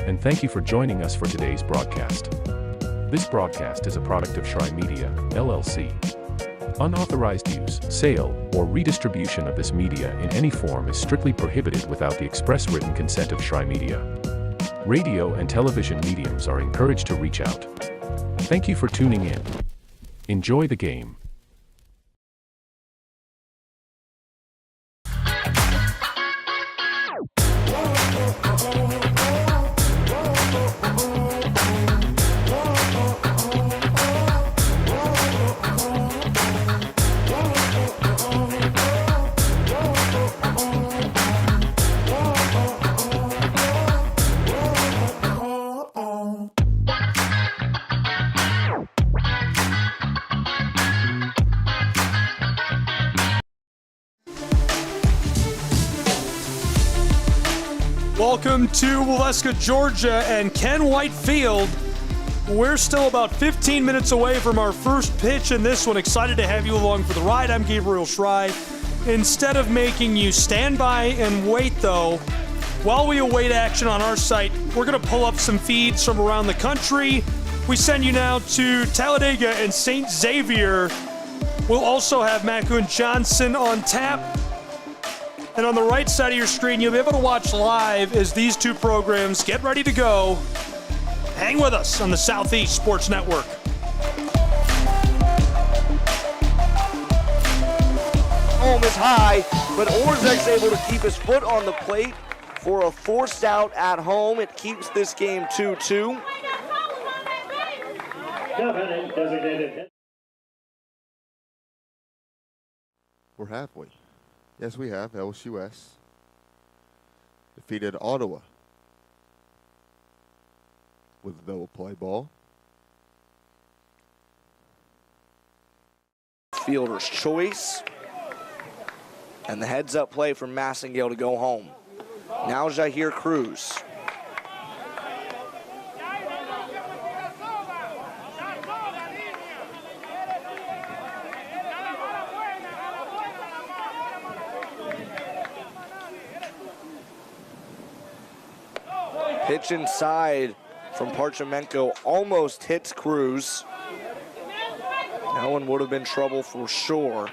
and thank you for joining us for today's broadcast. This broadcast is a product of Shrine Media, LLC. Unauthorized use, sale, or redistribution of this media in any form is strictly prohibited without the express written consent of Shrine Media. Radio and television mediums are encouraged to reach out. Thank you for tuning in. Enjoy the game. Welcome to Waleska, Georgia, and Ken White Field. We're still about 15 minutes away from our first pitch in this one. Excited to have you along for the ride. I'm Gabriel Schrei. Instead of making you stand by and wait, though, while we await action on our site, we're going to pull up some feeds from around the country. We send you now to Talladega and St. Xavier. We'll also have Macun Johnson on tap. And on the right side of your screen, you'll be able to watch live as these two programs get ready to go. Hang with us on the Southeast Sports Network. Home is high, but Orzek's able to keep his foot on the plate for a forced out at home. It keeps this game 2-2. We're halfway. Yes, we have. LSUS defeated Ottawa with no play ball. Fielder's choice. And the heads-up play from Massengale to go home. Now Xavier Cruz. Pitch inside from Parchimenko almost hits Cruz. That one would have been trouble for sure.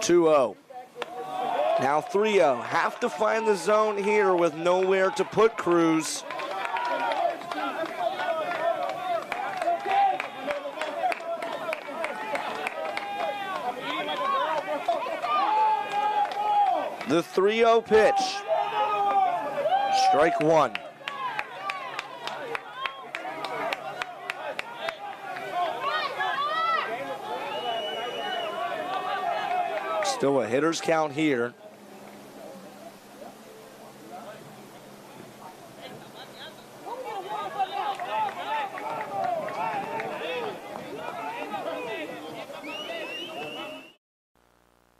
Two-0. Now 3-0. Have to find the zone here with nowhere to put Cruz. The 3-0 pitch. Strike one. Still a hitter's count here.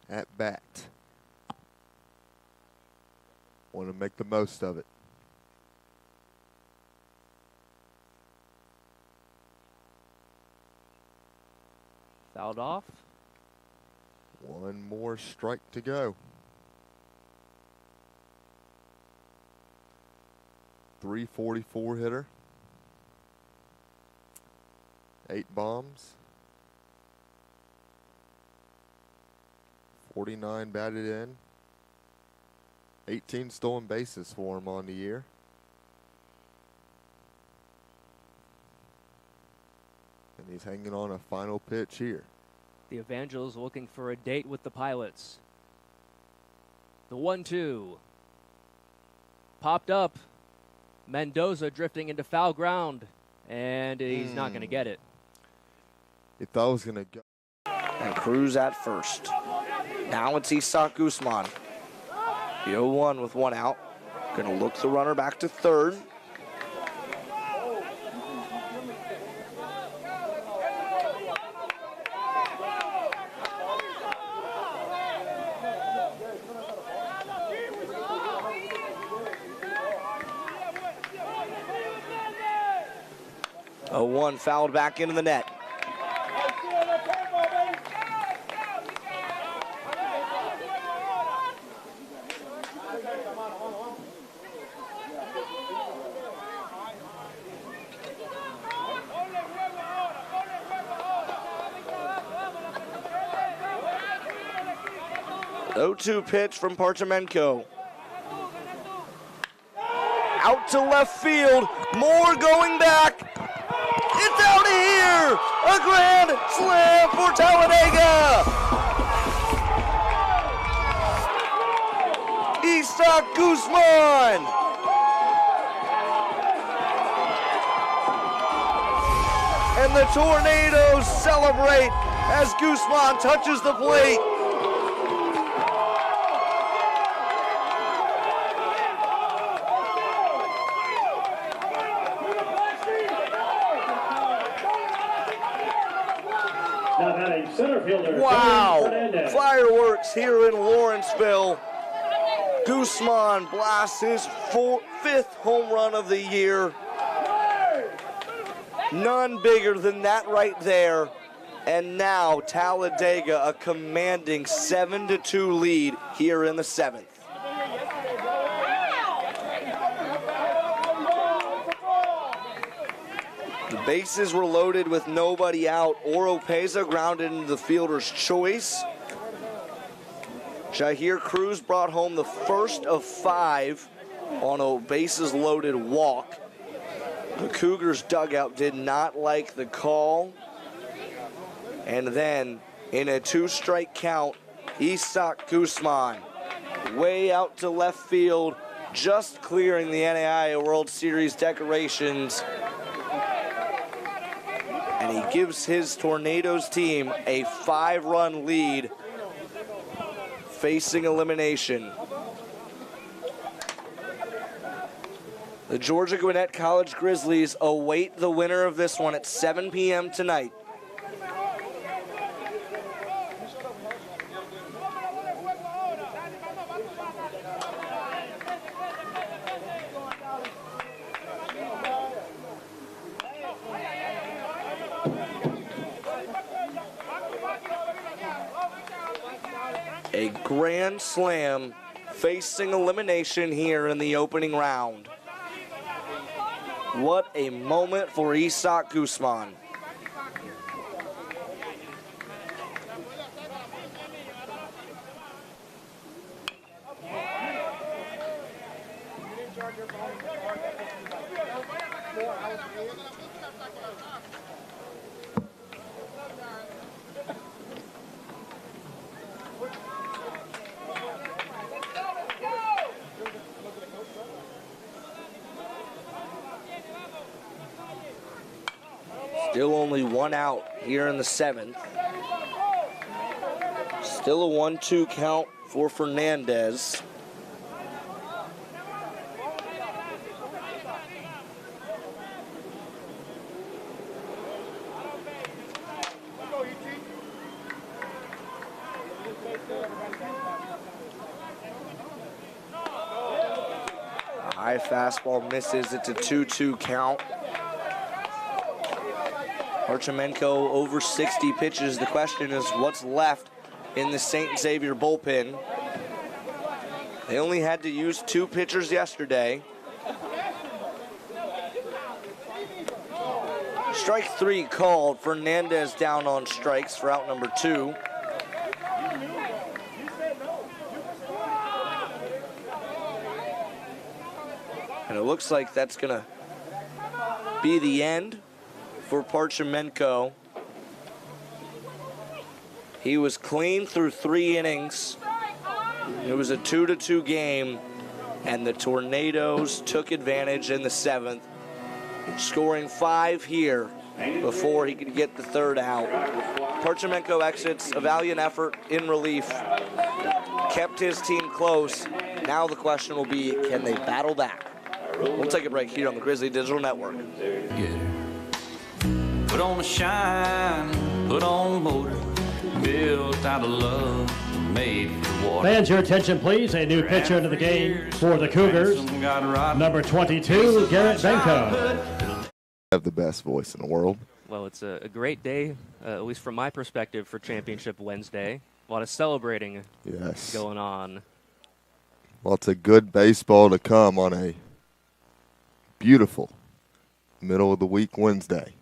At bat. Want to make the most of it. Fouled off. One more strike to go. 344 hitter. 8 bombs. 49 batted in. 18 stolen bases for him on the year. And he's hanging on a final pitch here. The Evangels looking for a date with the Pilots. The 1-2. Popped up. Mendoza drifting into foul ground. And he's not going to get it. He thought it was going to go. And Cruz at first. Now it's Isak Guzman. The 0-1 with one out. Going to look the runner back to third. A 1 fouled back into the net. 0-2 pitch from Parchamenko. Out to left field. Moore going back. It's out of here. A grand slam for Talladega. Isaac Guzman. And the Tornadoes celebrate as Guzman touches the plate. Wow! Fireworks here in Lawrenceville. Guzman blasts his fifth home run of the year. None bigger than that right there. And now Talladega a commanding 7-2 lead here in the 7th. The bases were loaded with nobody out. Oropeza grounded into the fielder's choice. Xavier Cruz brought home the first of 5 on a bases loaded walk. The Cougars dugout did not like the call. And then in a 2-strike count, Isaac Guzman way out to left field, just clearing the NCAA World Series decorations. And he gives his Tornadoes team a 5-run lead, facing elimination. The Georgia Gwinnett College Grizzlies await the winner of this one at 7 p.m. tonight. A grand slam facing elimination here in the opening round. What a moment for Isaac Guzman. Still only 1 out here in the 7th. Still a 1-2 count for Fernandez. A high fastball misses. It's a 2-2 count. Parchamenko over 60 pitches. The question is what's left in the St. Xavier bullpen. They only had to use 2 pitchers yesterday. Strike 3 called. Fernandez down on strikes for out number 2. And it looks like that's gonna be the end for Parchamenko. He was clean through 3 innings. It was a 2-2 game, and the Tornadoes took advantage in the 7th, scoring 5 here before he could get the 3rd out. Parchamenko exits, a valiant effort in relief, kept his team close. Now the question will be, can they battle back? We'll take a break here on the Grizzly Digital Network. Put on a shine, put on motor, built out of love, made for water. Fans, your attention, please. A new pitcher into the game for the Cougars. Number 22, Garrett Benko. Have the best voice in the world. Well, it's a great day, at least from my perspective, for Championship Wednesday. A lot of celebrating going on. Lots of good baseball to come on a beautiful middle of the week Wednesday.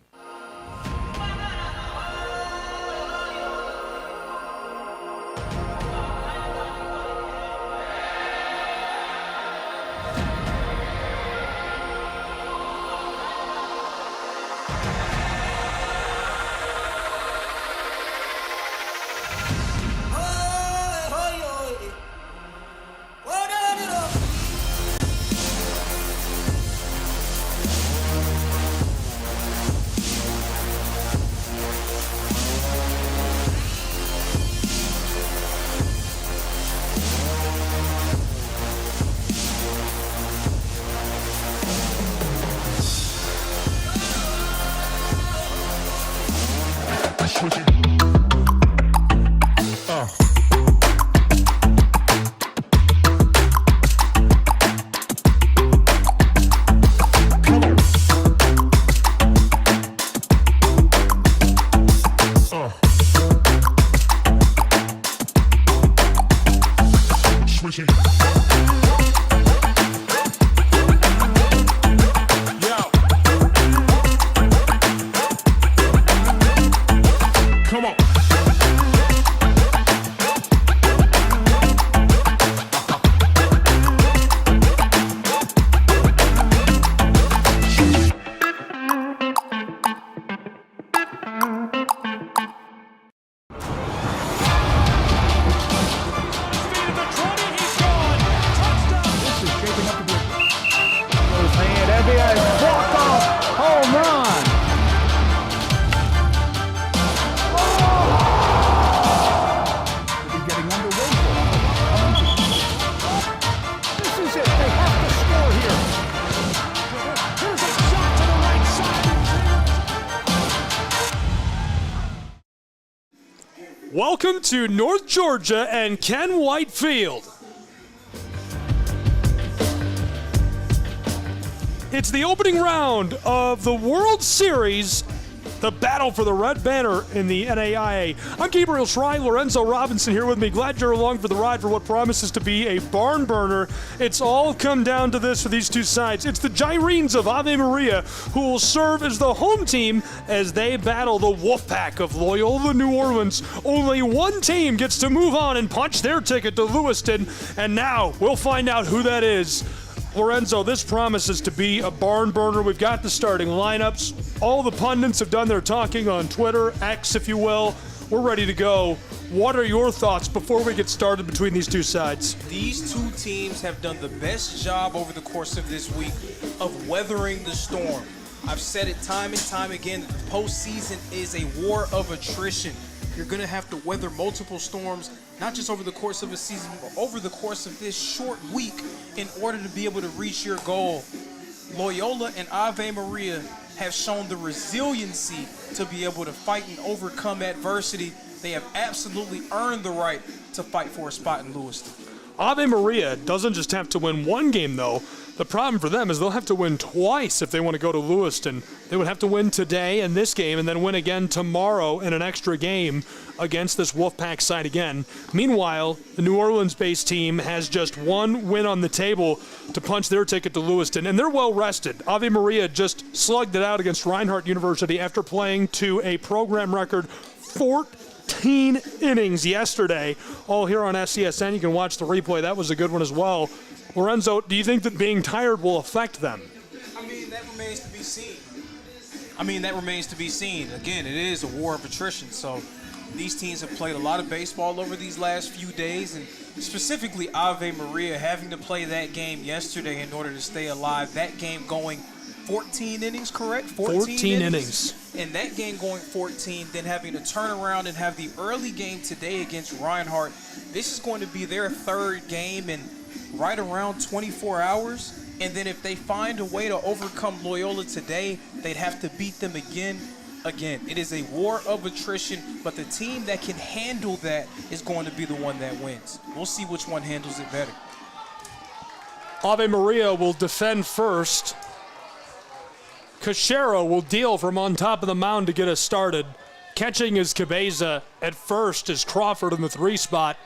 Welcome to North Georgia and Ken White Field. It's the opening round of the World Series, the battle for the Red Banner in the NAIA. I'm Gabriel Schrei, Lorenzo Robinson here with me. Glad you're along for the ride for what promises to be a barn burner. It's all come down to this for these two sides. It's the Gyrenes of Ave Maria who will serve as the home team as they battle the Wolfpack of Loyola, New Orleans. Only one team gets to move on and punch their ticket to Lewiston, and now we'll find out who that is. Lorenzo, this promises to be a barn burner. We've got the starting lineups. All the pundits have done their talking on Twitter, X if you will. We're ready to go. What are your thoughts before we get started between these two sides? These two teams have done the best job over the course of this week of weathering the storm. I've said it time and time again that the postseason is a war of attrition. You're going to have to weather multiple storms, not just over the course of a season, but over the course of this short week in order to be able to reach your goal. Loyola and Ave Maria have shown the resiliency to be able to fight and overcome adversity. They have absolutely earned the right to fight for a spot in Lewiston. Ave Maria doesn't just have to win one game, though. The problem for them is they'll have to win twice if they want to go to Lewiston. They would have to win today in this game and then win again tomorrow in an extra game against this Wolfpack side again. Meanwhile, the New Orleans-based team has just one win on the table to punch their ticket to Lewiston, and they're well rested. Ave Maria just slugged it out against Reinhardt University after playing to a program record 14 innings yesterday. All here on SCSN. You can watch the replay. That was a good one as well. Lorenzo, do you think that being tired will affect them? I mean, that remains to be seen. Again, it is a war of attrition. So these teams have played a lot of baseball over these last few days, and specifically Ave Maria having to play that game yesterday in order to stay alive. That game going 14 innings, correct? 14 innings. And that game going 14, then having to turn around and have the early game today against Reinhardt. This is going to be their third game in right around 24 hours. And then if they find a way to overcome Loyola today, they'd have to beat them again. Again, it is a war of attrition, but the team that can handle that is going to be the one that wins. We'll see which one handles it better. Ave Maria will defend first. Cachero will deal from on top of the mound to get us started. Catching is Cabeza. At first is Crawford in the 3 spot.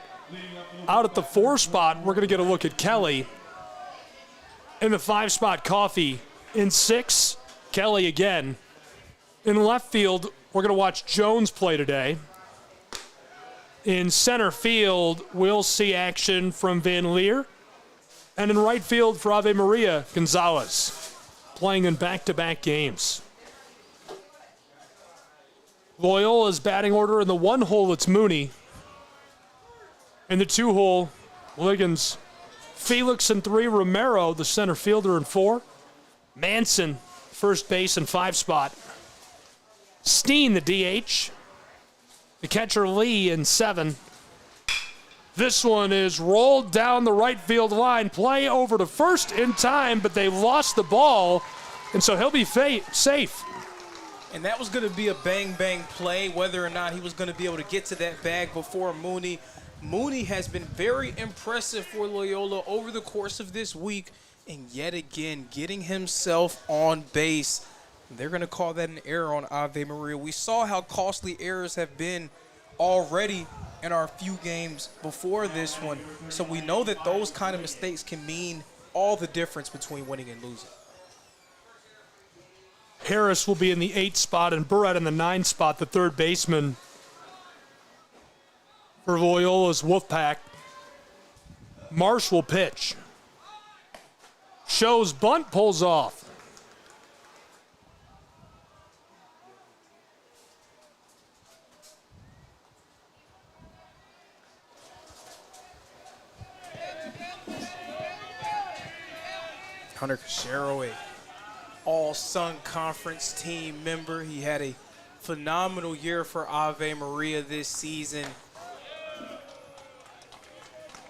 Out at the 4 spot, we're going to get a look at Kelly. In the 5 spot, Coffee. In 6, Kelly again. In left field, we're going to watch Jones play today. In center field, we'll see action from Van Leer. And in right field for Ave Maria, Gonzalez, playing in back-to-back games. Loyola's batting order in the 1 hole, it's Mooney. In the 2 hole, Liggins. Felix in 3, Romero, the center fielder in 4. Manson, first base and 5 spot. Steen, the DH. The catcher Lee in 7. This one is rolled down the right field line. Play over to first in time, but they lost the ball, and so he'll be safe. And that was going to be a bang-bang play, whether or not he was going to be able to get to that bag before Mooney. Mooney has been very impressive for Loyola over the course of this week, and yet again, getting himself on base. They're going to call that an error on Ave Maria. We saw how costly errors have been already in our few games before this one, so we know that those kind of mistakes can mean all the difference between winning and losing. Harris will be in the 8 spot and Burrett in the 9 spot, the third baseman for Loyola's Wolfpack. Marsh will pitch. Shows bunt, pulls off. Hunter Cachero, a All-Sun Conference team member. He had a phenomenal year for Ave Maria this season.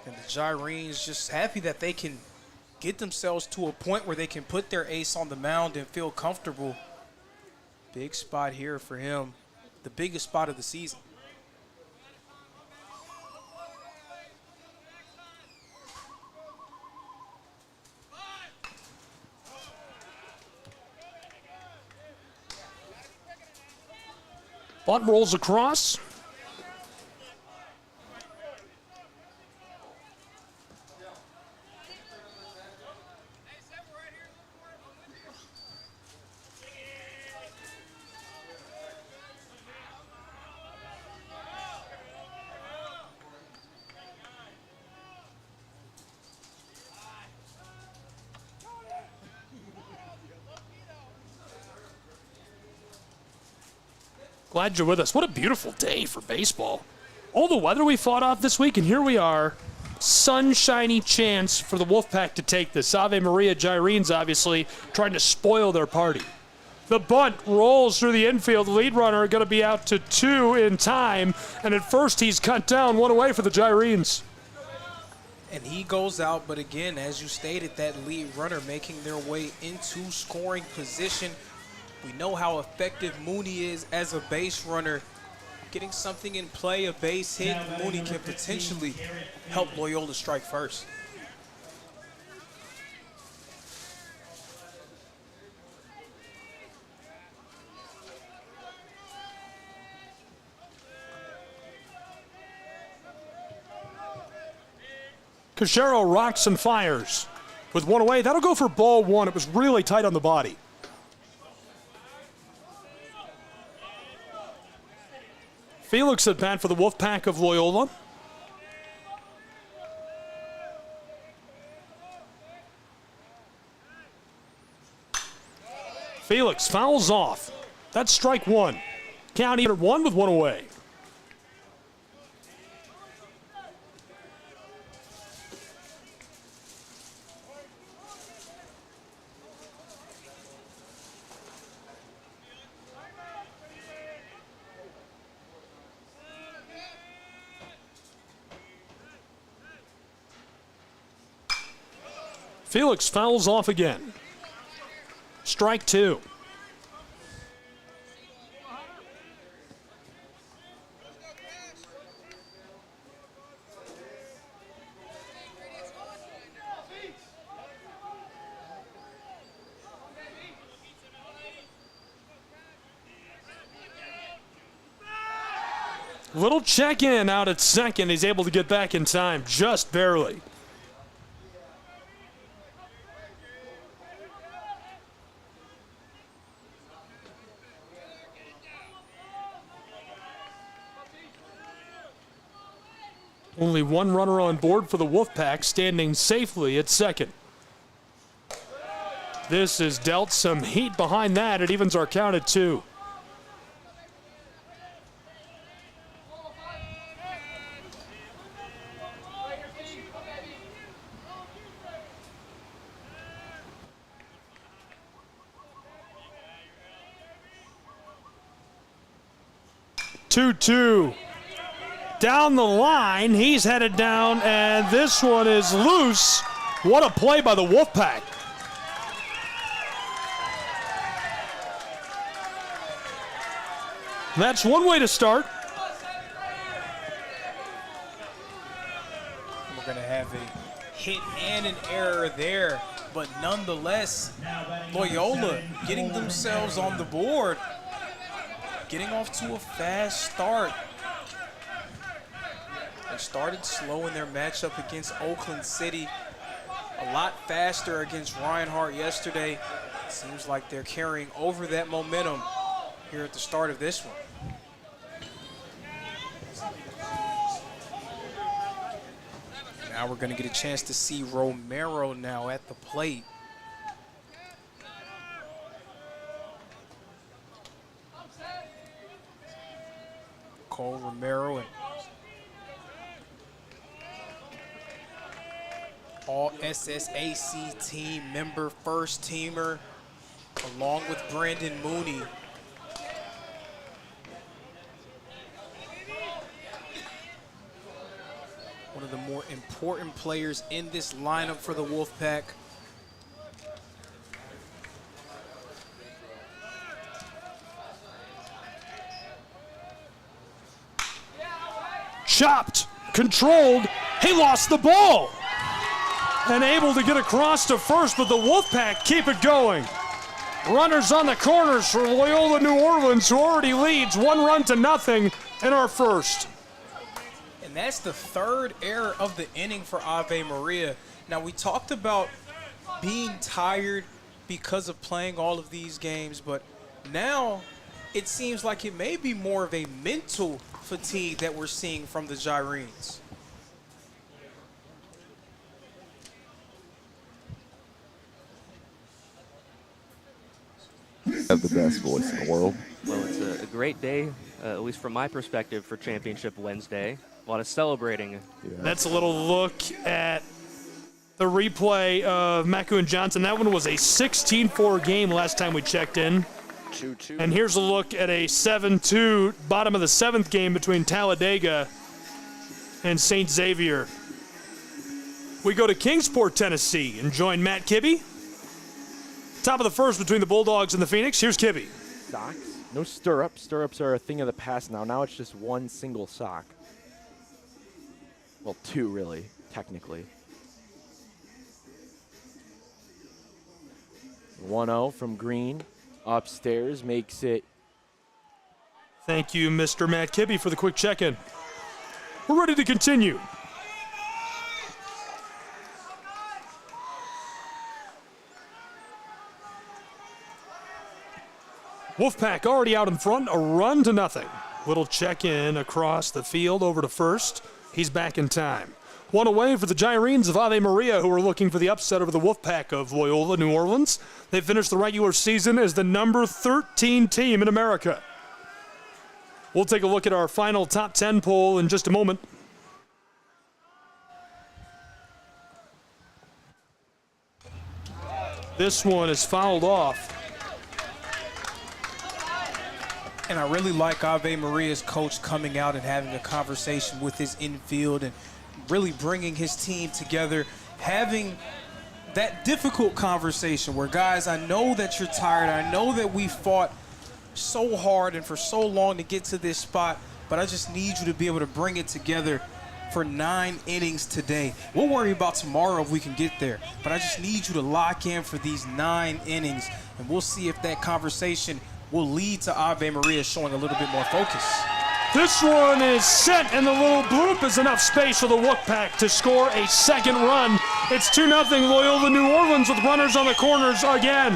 And the Gyrenes just happy that they can get themselves to a point where they can put their ace on the mound and feel comfortable. Big spot here for him, the biggest spot of the season. Bunt rolls across. Glad you're with us. What a beautiful day for baseball. All the weather we fought off this week, and here we are. Sunshiny chance for the Wolfpack to take this. Ave Maria Gyrenes, obviously, trying to spoil their party. The bunt rolls through the infield. Lead runner going to be out to 2 in time, and at first he's cut down, 1 away for the Gyrenes. And he goes out, but again, as you stated, that lead runner making their way into scoring position. We know how effective Mooney is as a base runner. Getting something in play, a base hit, Mooney can potentially help Loyola strike first. Cachero rocks and fires with 1 away. That'll go for ball 1. It was really tight on the body. Felix at bat for the Wolfpack of Loyola. Felix fouls off. That's strike 1. Count even 1 with 1 away. Felix fouls off again. Strike 2. Little check-in out at second. He's able to get back in time, just barely. Only one runner on board for the Wolfpack, standing safely at second. This has dealt some heat behind that. It evens our count at 2. Two. Down the line, he's headed down, and this one is loose. What a play by the Wolfpack. That's one way to start. We're going to have a hit and an error there, but nonetheless, Loyola getting themselves on the board, getting off to a fast start. They started slow in their matchup against Oakland City, a lot faster against Reinhardt yesterday. Seems like they're carrying over that momentum here at the start of this one. Now we're going to get a chance to see Romero now at the plate. Cole Romero, and all SSAC team member, first teamer, along with Brandon Mooney. One of the more important players in this lineup for the Wolfpack. Chopped, controlled, he lost the ball. And able to get across to first, but the Wolfpack keep it going. Runners on the corners for Loyola New Orleans, who already leads 1-0 in our first. And that's the third error of the inning for Ave Maria. Now, we talked about being tired because of playing all of these games, but now it seems like it may be more of a mental fatigue that we're seeing from the Gyrenes. Have the best voice in the world. Well, it's a great day, at least from my perspective, for Championship Wednesday. A lot of celebrating. Yeah. That's a little look at the replay of Maku and Johnson. That one was a 16-4 game last time we checked in. 2-2. And here's a look at a 7-2 bottom of the 7th game between Talladega and St. Xavier. We go to Kingsport, Tennessee, and join Matt Kibbe. Top of the first between the Bulldogs and the Phoenix. Here's Kibbe. Socks? No stirrups. Stirrups are a thing of the past now. Now it's just one single sock. Well, two, really, technically. 1-0 from Green. Upstairs makes it. Thank you, Mr. Matt Kibbe, for the quick check-in. We're ready to continue. Wolfpack already out in front, a 1-0. Little check-in across the field over to first. He's back in time. One away for the Gyrenes of Ave Maria, who are looking for the upset over the Wolfpack of Loyola, New Orleans. They finished the regular season as the number 13 team in America. We'll take a look at our final top 10 poll in just a moment. This one is fouled off. And I really like Ave Maria's coach coming out and having a conversation with his infield and really bringing his team together, having that difficult conversation where, guys, I know that you're tired. I know that we fought so hard and for so long to get to this spot, but I just need you to be able to bring it together for 9 innings today. We'll worry about tomorrow if we can get there, but I just need you to lock in for these 9 innings, and we'll see if that conversation will lead to Ave Maria showing a little bit more focus. This one is sent, and the little bloop is enough space for the Wolfpack to score a second run. It's 2-0 Loyola New Orleans with runners on the corners again.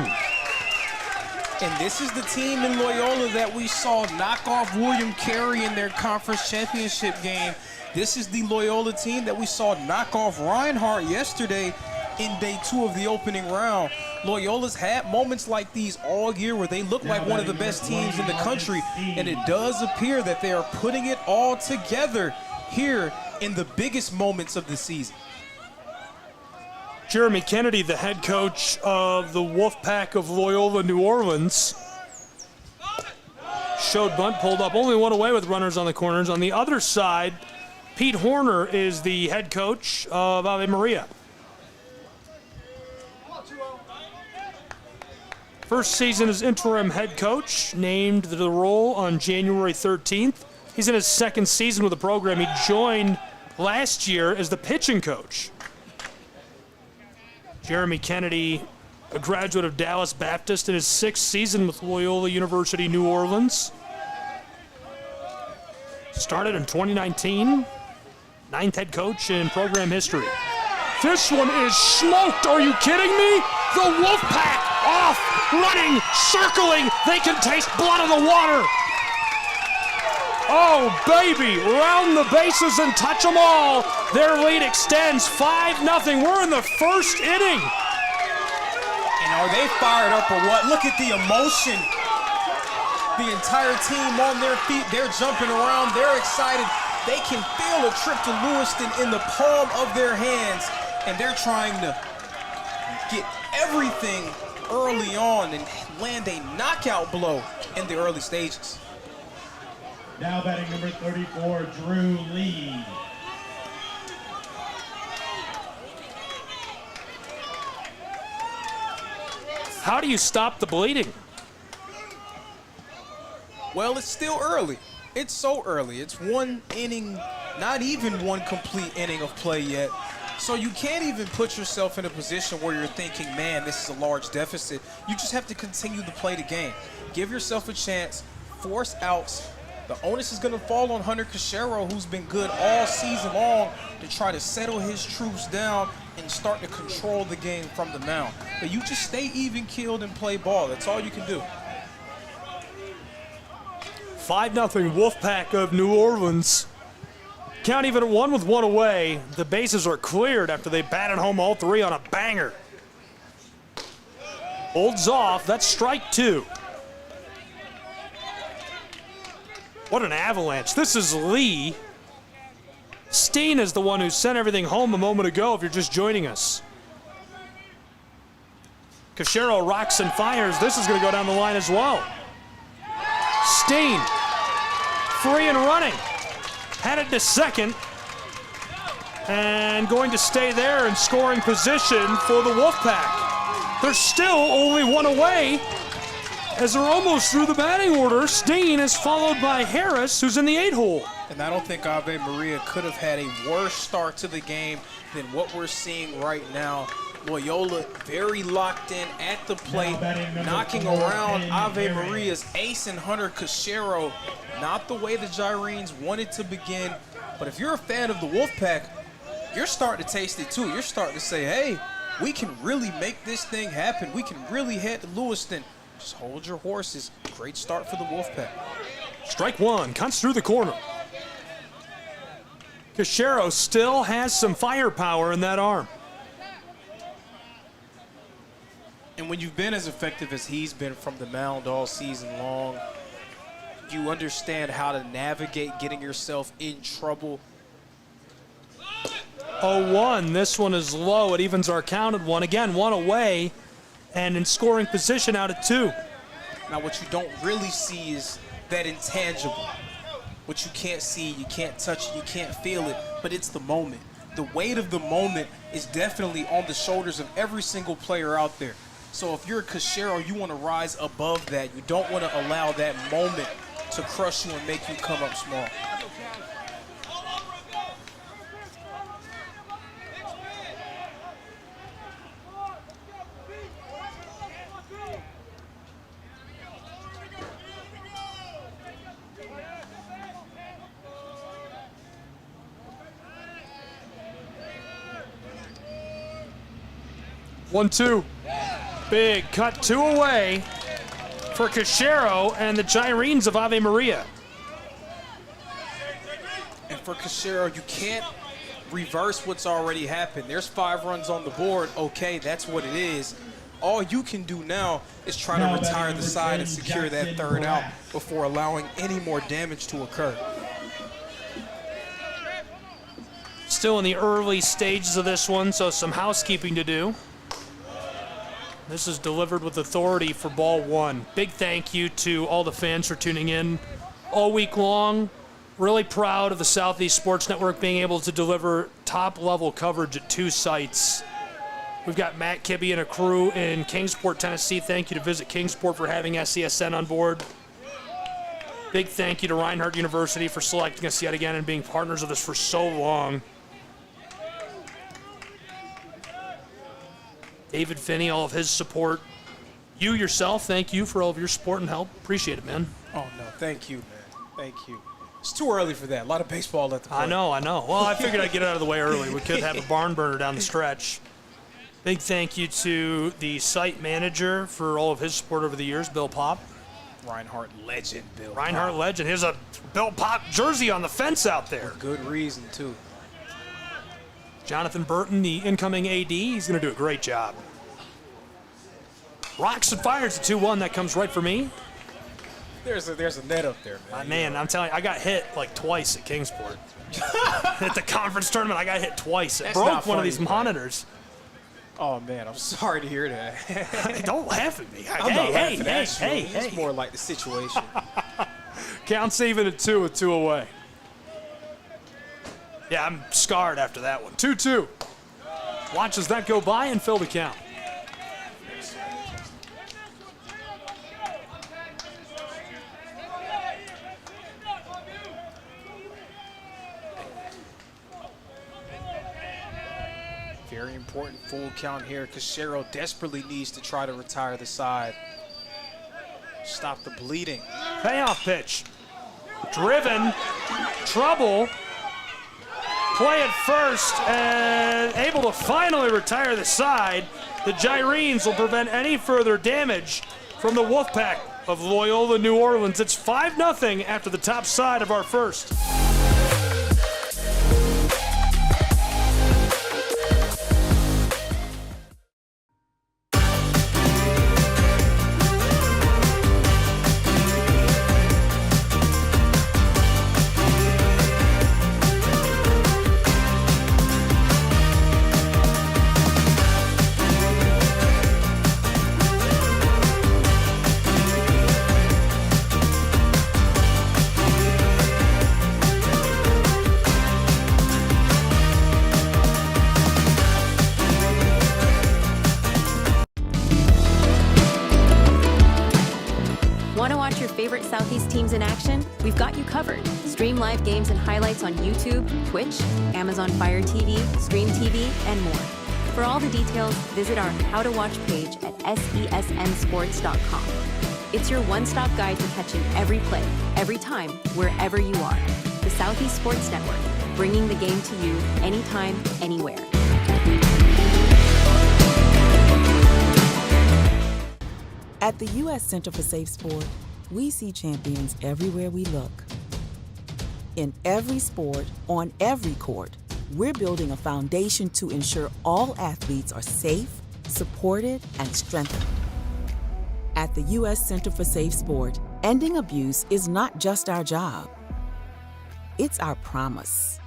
And this is the team in Loyola that we saw knock off William Carey in their conference championship game. This is the Loyola team that we saw knock off Reinhardt yesterday in day 2 of the opening round. Loyola's had moments like these all year where they look like one of the best teams in the country, and it does appear that they are putting it all together here in the biggest moments of the season. Jeremy Kennedy, the head coach of the Wolfpack of Loyola New Orleans. Showed bunt, pulled up, only one away with runners on the corners. On the other side, Pete Horner is the head coach of Ave Maria. First season as interim head coach, named to the role on January 13th. He's in his second season with the program. He joined last year as the pitching coach. Jeremy Kennedy, a graduate of Dallas Baptist in his 6th season with Loyola University New Orleans. Started in 2019, 9th head coach in program history. This one is smoked, are you kidding me? The Wolfpack off, running, circling, they can taste blood in the water. Oh, baby, round the bases and touch them all. Their lead extends 5-0. We're in the first inning. And are they fired up or what? Look at the emotion. The entire team on their feet. They're jumping around. They're excited. They can feel a trip to Lewiston in the palm of their hands. And they're trying to get everything early on and land a knockout blow in the early stages. Now batting number 34, Drew Lee. How do you stop the bleeding? Well, it's still early. It's so early. It's one inning, not even one complete inning of play yet. So you can't even put yourself in a position where you're thinking, man, this is a large deficit. You just have to continue to play the game. Give yourself a chance, force outs. The onus is going to fall on Hunter Cachero, who's been good all season long, to try to settle his troops down and start to control the game from the mound. But you just stay even-keeled and play ball. That's all you can do. 5-0 Wolfpack of New Orleans. Count even at 1 with 1 away. The bases are cleared after they batted home all 3 on a banger. Holds off. That's strike 2. What an avalanche. This is Lee. Steen is the one who sent everything home a moment ago if you're just joining us. Cachero rocks and fires. This is going to go down the line as well. Steen, free and running. Headed to second. And going to stay there in scoring position for the Wolfpack. They're still only 1 away as they're almost through the batting order. Steen is followed by Harris, who's in the 8-hole. And I don't think Ave Maria could have had a worse start to the game than what we're seeing right now. Loyola very locked in at the plate, knocking around Ave Maria's ace and Hunter Cachero. Not the way the Gyrenes wanted to begin, but if you're a fan of the Wolfpack, you're starting to taste it too. You're starting to say, hey, we can really make this thing happen. We can really head to Lewiston. Just hold your horses. Great start for the Wolfpack. Strike 1, cuts through the corner. Cachero still has some firepower in that arm. And when you've been as effective as he's been from the mound all season long, you understand how to navigate getting yourself in trouble. 0-1, this one is low. It evens our count at 1. Again, 1 away and in scoring position out at 2. Now what you don't really see is that intangible. What you can't see, you can't touch it, you can't feel it, but it's the moment. The weight of the moment is definitely on the shoulders of every single player out there. So if you're a Cachero, you want to rise above that. You don't want to allow that moment to crush you and make you come up small. 1-2. Big cut 2 away for Cachero and the Gyrenes of Ave Maria. And for Cachero, you can't reverse what's already happened. There's 5 runs on the board. Okay, that's what it is. All you can do now is try to retire the side and secure that 3rd out before allowing any more damage to occur. Still in the early stages of this one, so some housekeeping to do. This is delivered with authority for ball 1. Big thank you to all the fans for tuning in all week long. Really proud of the Southeast Sports Network being able to deliver top-level coverage at 2 sites. We've got Matt Kibbe and a crew in Kingsport, Tennessee. Thank you to Visit Kingsport for having SESN on board. Big thank you to Reinhardt University for selecting us yet again and being partners of this for so long. David Finney, all of his support. You yourself, thank you for all of your support and help. Appreciate it, man. Oh, no, thank you, man. Thank you. It's too early for that. A lot of baseball at the plate. I know. Well, I figured I'd get it out of the way early. We could have a barn burner down the stretch. Big thank you to the site manager for all of his support over the years, Bill Pop. Reinhardt legend, Bill Reinhardt Pop. legend. Here's a Bill Pop jersey on the fence out there. For good reason, too. Jonathan Burton, the incoming AD, he's going to do a great job. Rocks and fires at 2-1. That comes right for me. There's a net up there, man. Man, I'm telling you, I got hit like twice at Kingsport. At the conference tournament, I got hit twice. It broke one of these monitors. Oh, man, I'm sorry to hear that. Don't laugh at me. I'm not laughing at you. It's more like the situation. Counts even at 2 with 2 away. Yeah, I'm scarred after that one. 2-2. Watches that go by and fill the count. Very important full count here. Cachero desperately needs to try to retire the side. Stop the bleeding. Payoff pitch. Driven. Trouble. Play at first and able to finally retire the side. The Gyrenes will prevent any further damage from the Wolfpack of Loyola, New Orleans. It's 5-0 after the top side of our first. Favorite Southeast teams in action? We've got you covered. Stream live games and highlights on YouTube, Twitch, Amazon Fire TV, Stream TV, and more. For all the details, visit our How to Watch page at sesnsports.com. It's your one-stop guide to catching every play, every time, wherever you are. The Southeast Sports Network, bringing the game to you anytime, anywhere. At the U.S. Center for Safe Sport, we see champions everywhere we look. In every sport, on every court, we're building a foundation to ensure all athletes are safe, supported, and strengthened. At the U.S. Center for Safe Sport, ending abuse is not just our job. It's our promise.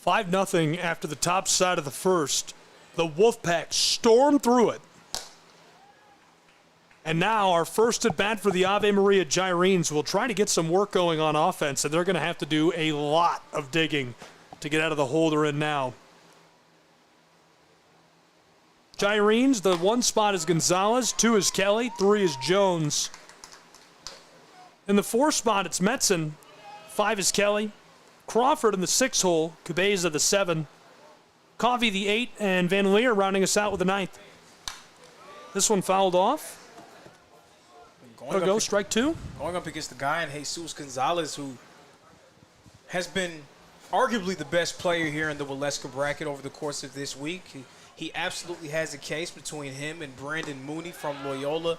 Five 5-0 after the top side of the first. The Wolfpack stormed through it. And now our first at bat for the Ave Maria Gyrenes will try to get some work going on offense, and they're going to have to do a lot of digging to get out of the hole they're in now. Gyrenes, the 1 spot is Gonzalez, 2 is Kelly, 3 is Jones. In the 4 spot, it's Metzen, 5 is Kelly. Crawford in the 6 hole, Cabeza the 7. Coffey the 8, and Van Leer rounding us out with the 9th. This one fouled off. Go, strike 2. Going up against the guy in Jesus Gonzalez, who has been arguably the best player here in the Waleska bracket over the course of this week. He absolutely has a case between him and Brandon Mooney from Loyola.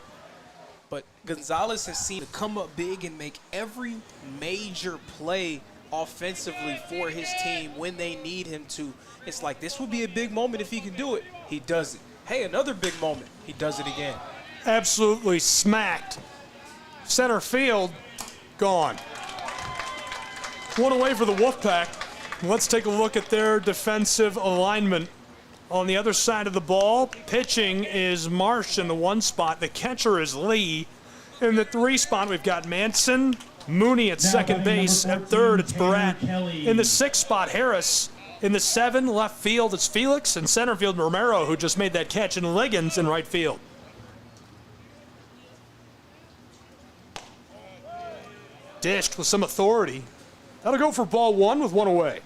But Gonzalez has seemed to come up big and make every major play offensively for his team when they need him to. It's like this would be a big moment if he can do it. He does it. Hey, another big moment. He does it again. Absolutely smacked. Center field, gone. 1 away for the Wolfpack. Let's take a look at their defensive alignment. On the other side of the ball, pitching is Marsh in the 1 spot. The catcher is Lee. In the 3 spot, we've got Manson, Mooney at second base. At third, it's Barat. In the 6 spot, Harris. In the 7, left field, it's Felix. And center field, Romero, who just made that catch. And Liggins in right field. Dished with some authority. That'll go for ball 1 with 1 away.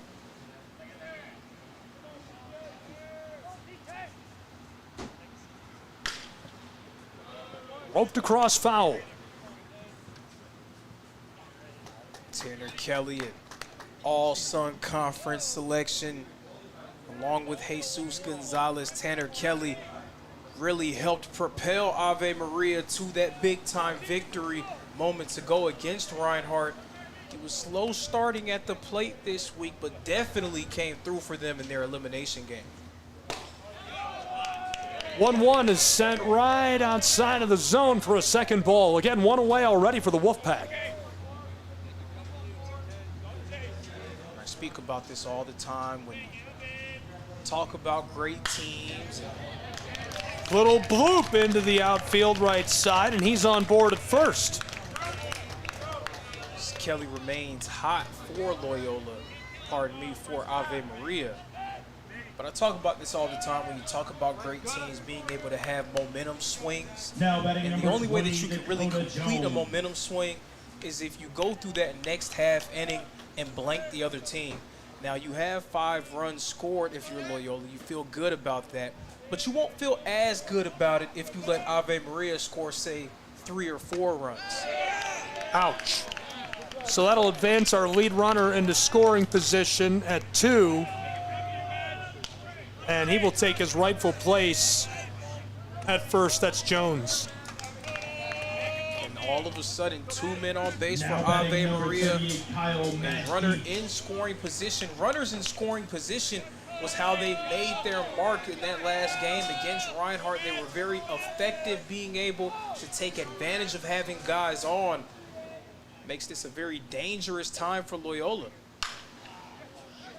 Roped across, foul. Tanner Kelly, an all-Sun Conference selection, along with Jesus Gonzalez. Tanner Kelly really helped propel Ave Maria to that big-time victory moments ago against Reinhardt. He was slow starting at the plate this week, but definitely came through for them in their elimination game. 1-1 is sent right outside of the zone for a second ball. Again, 1 away already for the Wolfpack. I speak about this all the time when you talk about great teams. Little bloop into the outfield right side, and he's on board at first. Kelly remains hot for Loyola, pardon me, for Ave Maria. But I talk about this all the time when you talk about great teams being able to have momentum swings. And the only way that you can really complete a momentum swing is if you go through that next half inning and blank the other team. Now, you have 5 runs scored if you're Loyola. You feel good about that. But you won't feel as good about it if you let Ave Maria score, say, 3 or 4 runs. Ouch. So that'll advance our lead runner into scoring position at 2. And he will take his rightful place at first. That's Jones. And all of a sudden, 2 men on base for Ave Maria. And runner in scoring position. Runners in scoring position was how they made their mark in that last game against Reinhardt. They were very effective being able to take advantage of having guys on. Makes this a very dangerous time for Loyola.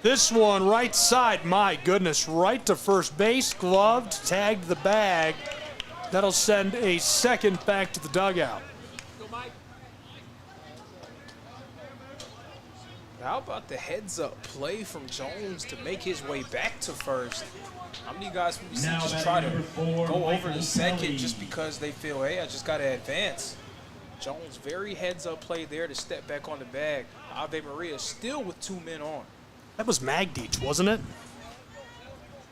This one right side, my goodness, right to first base, gloved, tagged the bag. That'll send a second back to the dugout. How about the heads-up play from Jones to make his way back to first? How many guys we see just try to go over to second just because they feel, hey, I just got to advance? Jones, very heads-up play there to step back on the bag. Ave Maria still with 2 men on. That was Magdeach, wasn't it?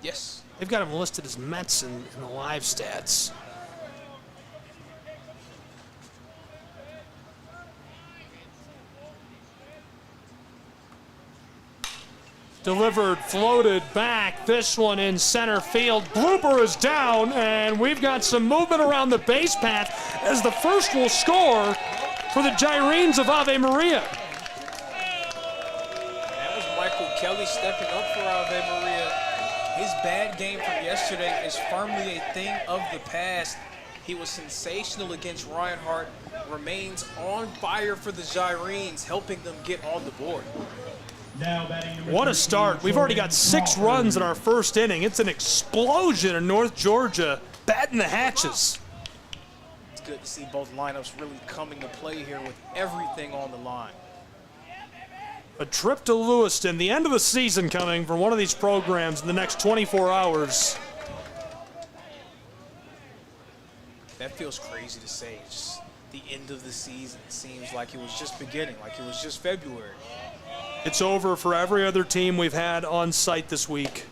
Yes. They've got him listed as Mets in the live stats. Delivered, floated back. This one in center field. Blooper is down, and we've got some movement around the base path as the first will score for the Gyrenes of Ave Maria. That was Michael Kelly stepping up for Ave Maria. His bad game from yesterday is firmly a thing of the past. He was sensational against Reinhardt, remains on fire for the Gyrenes, helping them get on the board. What a start. We've already got 6 runs in our first inning. It's an explosion in North Georgia, batting the hatches. good to see both lineups really coming to play here with everything on the line. A trip to Lewiston, the end of the season coming for one of these programs in the next 24 hours. That feels crazy to say. Just the end of the season. It seems like it was just beginning, like it was just February. It's over for every other team we've had on site this week,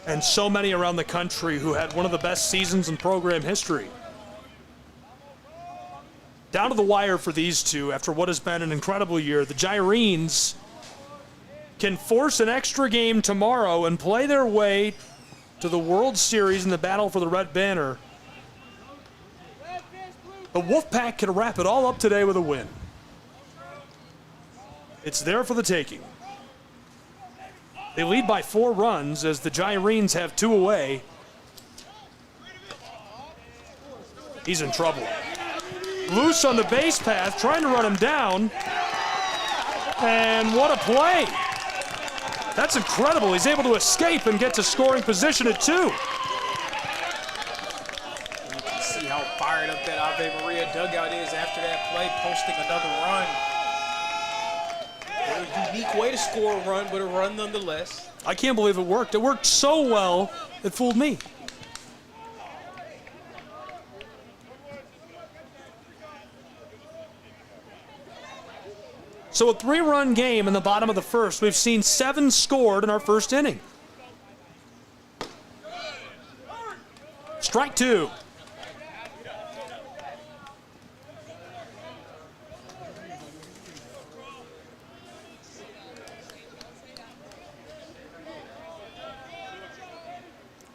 and so many around the country who had one of the best seasons in program history. Down to the wire for these two after what has been an incredible year. The Gyrenes can force an extra game tomorrow and play their way to the World Series in the battle for the Red Banner. The Wolfpack can wrap it all up today with a win. It's there for the taking. They lead by 4 runs as the Gyrenes have 2 away. He's in trouble. Loose on the base path, trying to run him down. And what a play. That's incredible. He's able to escape and get to scoring position at 2. You can see how fired up that Ave Maria dugout is after that play, posting another run. A unique way to score a run, but a run nonetheless. I can't believe it worked. It worked so well, it fooled me. So a 3-run game in the bottom of the first. We've seen 7 scored in our first inning. Strike 2.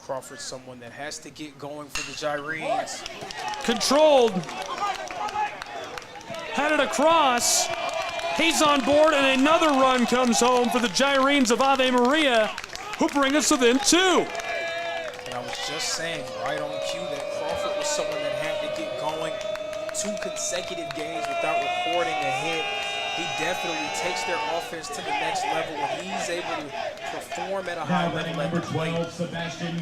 Crawford's someone that has to get going for the Gyrenes. Controlled. Headed across. He's on board, and another run comes home for the Gyrenes of Ave Maria, who bring us within 2. And I was just saying, right on cue, that Crawford was someone that had to get going. 2 consecutive games without recording a hit. He definitely takes their offense to the next level when he's able to perform at a high level at the plate.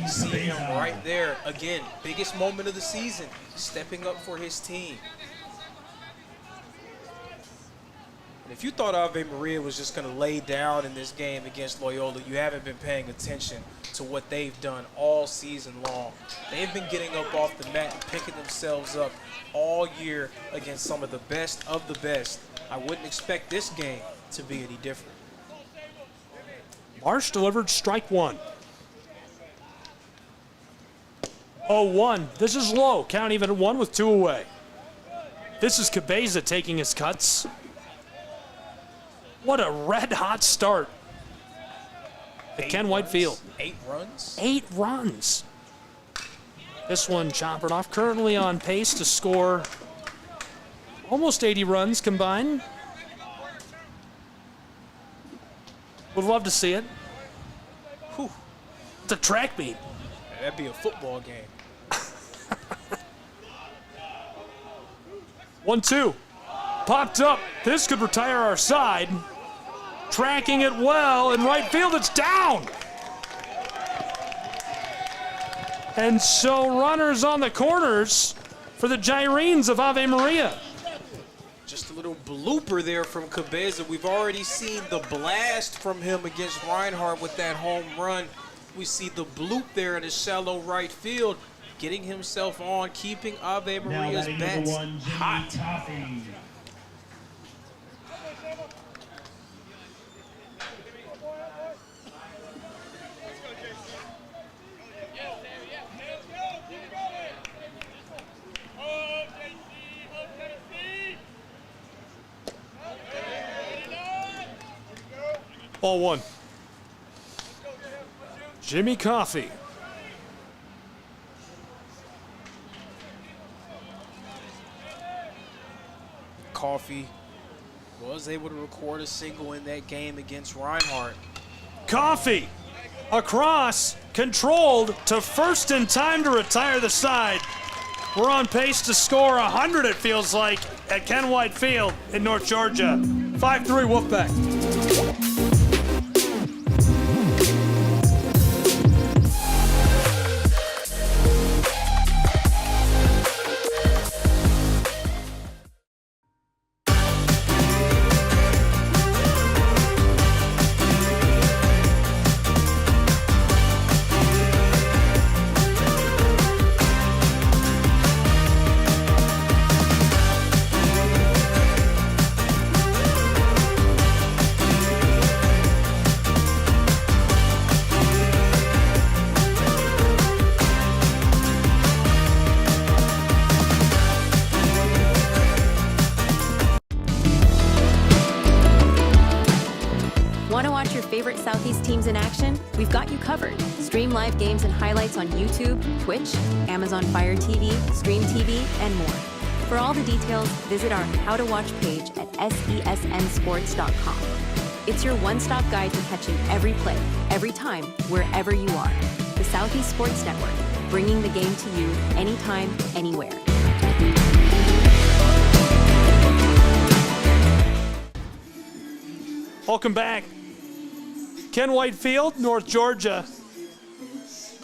You see him right there. Again, biggest moment of the season, stepping up for his team. And if you thought Ave Maria was just going to lay down in this game against Loyola, you haven't been paying attention to what they've done all season long. They've been getting up off the mat and picking themselves up all year against some of the best of the best. I wouldn't expect this game to be any different. Marsh delivered strike 1. 0-1. This is low. Count even at 1 with 2 away. This is Cabeza taking his cuts. What a red-hot start at Ken White Field. 8 runs? 8 runs. This one chopping off. Currently on pace to score almost 80 runs combined. Would love to see it. Whew. It's a track meet. That'd be a football game. 1-2. Popped up. This could retire our side. Tracking it well in right field. It's down. And so runners on the corners for the Gyrenes of Ave Maria. Just a little blooper there from Cabeza. We've already seen the blast from him against Reinhardt with that home run. We see the bloop there in the shallow right field, getting himself on, keeping Ave Maria's bats hot. Coffee. Ball 1. Jimmy Coffey. Coffey was able to record a single in that game against Reinhardt. Coffey across, controlled to first in time to retire the side. We're on pace to score 100, it feels like, at Ken White Field in North Georgia. 5-3 Wolfpack. your favorite Southeast teams in action? We've got you covered. Stream live games and highlights on YouTube, Twitch, Amazon Fire TV, Stream TV, and more. For all the details, visit our How to Watch page at sesnsports.com. It's your one-stop guide to catching every play, every time, wherever you are. The Southeast Sports Network, bringing the game to you anytime, anywhere. Welcome back. Ken White Field, North Georgia.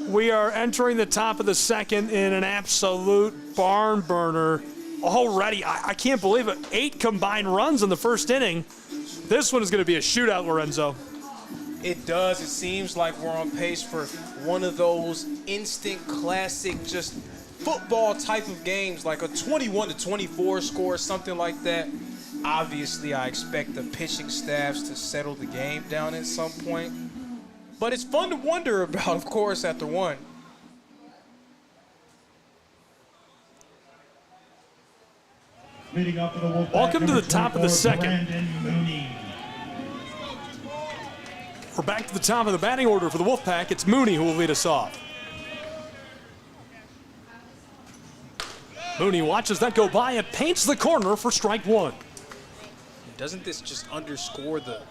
We are entering the top of the second in an absolute barn burner. Already, I can't believe it. 8 combined runs in the first inning. This one is going to be a shootout, Lorenzo. It does. It seems like we're on pace for one of those instant classic, just football type of games, like a 21-24 score, something like that. Obviously, I expect the pitching staffs to settle the game down at some point. But it's fun to wonder about, of course, after one. Welcome to the top of the second. We're back to the top of the batting order for the Wolfpack. It's Mooney who will lead us off. Mooney watches that go by and paints the corner for strike one. Doesn't this just underscore the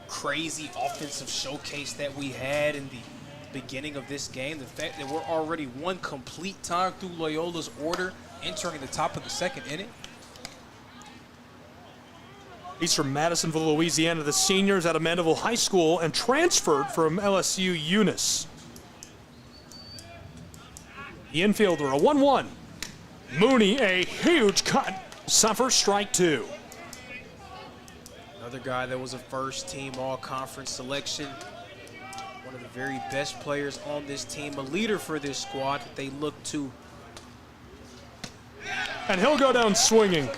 crazy offensive showcase that we had in the beginning of this game? The fact that we're already one complete time through Loyola's order, entering the top of the second inning. He's from Madisonville, Louisiana. The seniors out of Mandeville High School and transferred from LSU Eunice. The infielder, a 1-1. Mooney, a huge cut, suffers strike two. Another guy that was a first-team all-conference selection. One of the very best players on this team, a leader for this squad that they look to. And he'll go down swinging.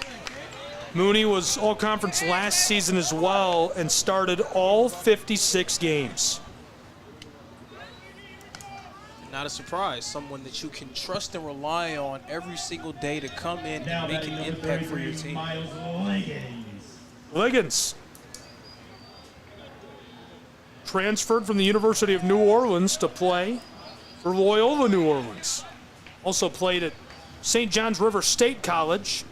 Mooney was all-conference last season as well and started all 56 games. Not a surprise, someone that you can trust and rely on every single day to come in and make an impact for your team. Liggins transferred from the University of New Orleans to play for Loyola New Orleans. Also played at St. John's River State College.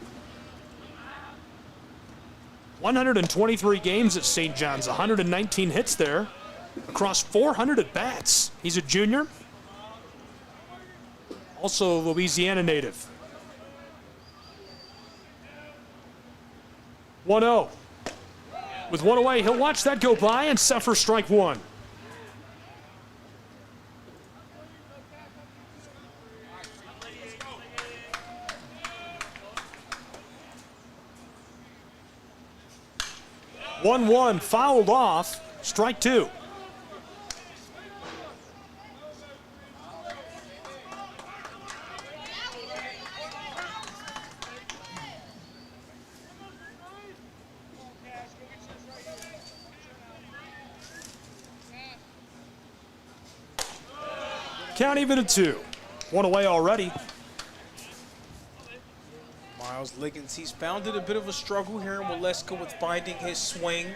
123 games at St. John's, 119 hits there, across 400 at-bats. He's a junior, also a Louisiana native. 1-0. With one away, he'll watch that go by and suffer strike one. One fouled off, strike two. Count even at 2. One away already. Miles Liggins, he's found it a bit of a struggle here in Waleska with finding his swing.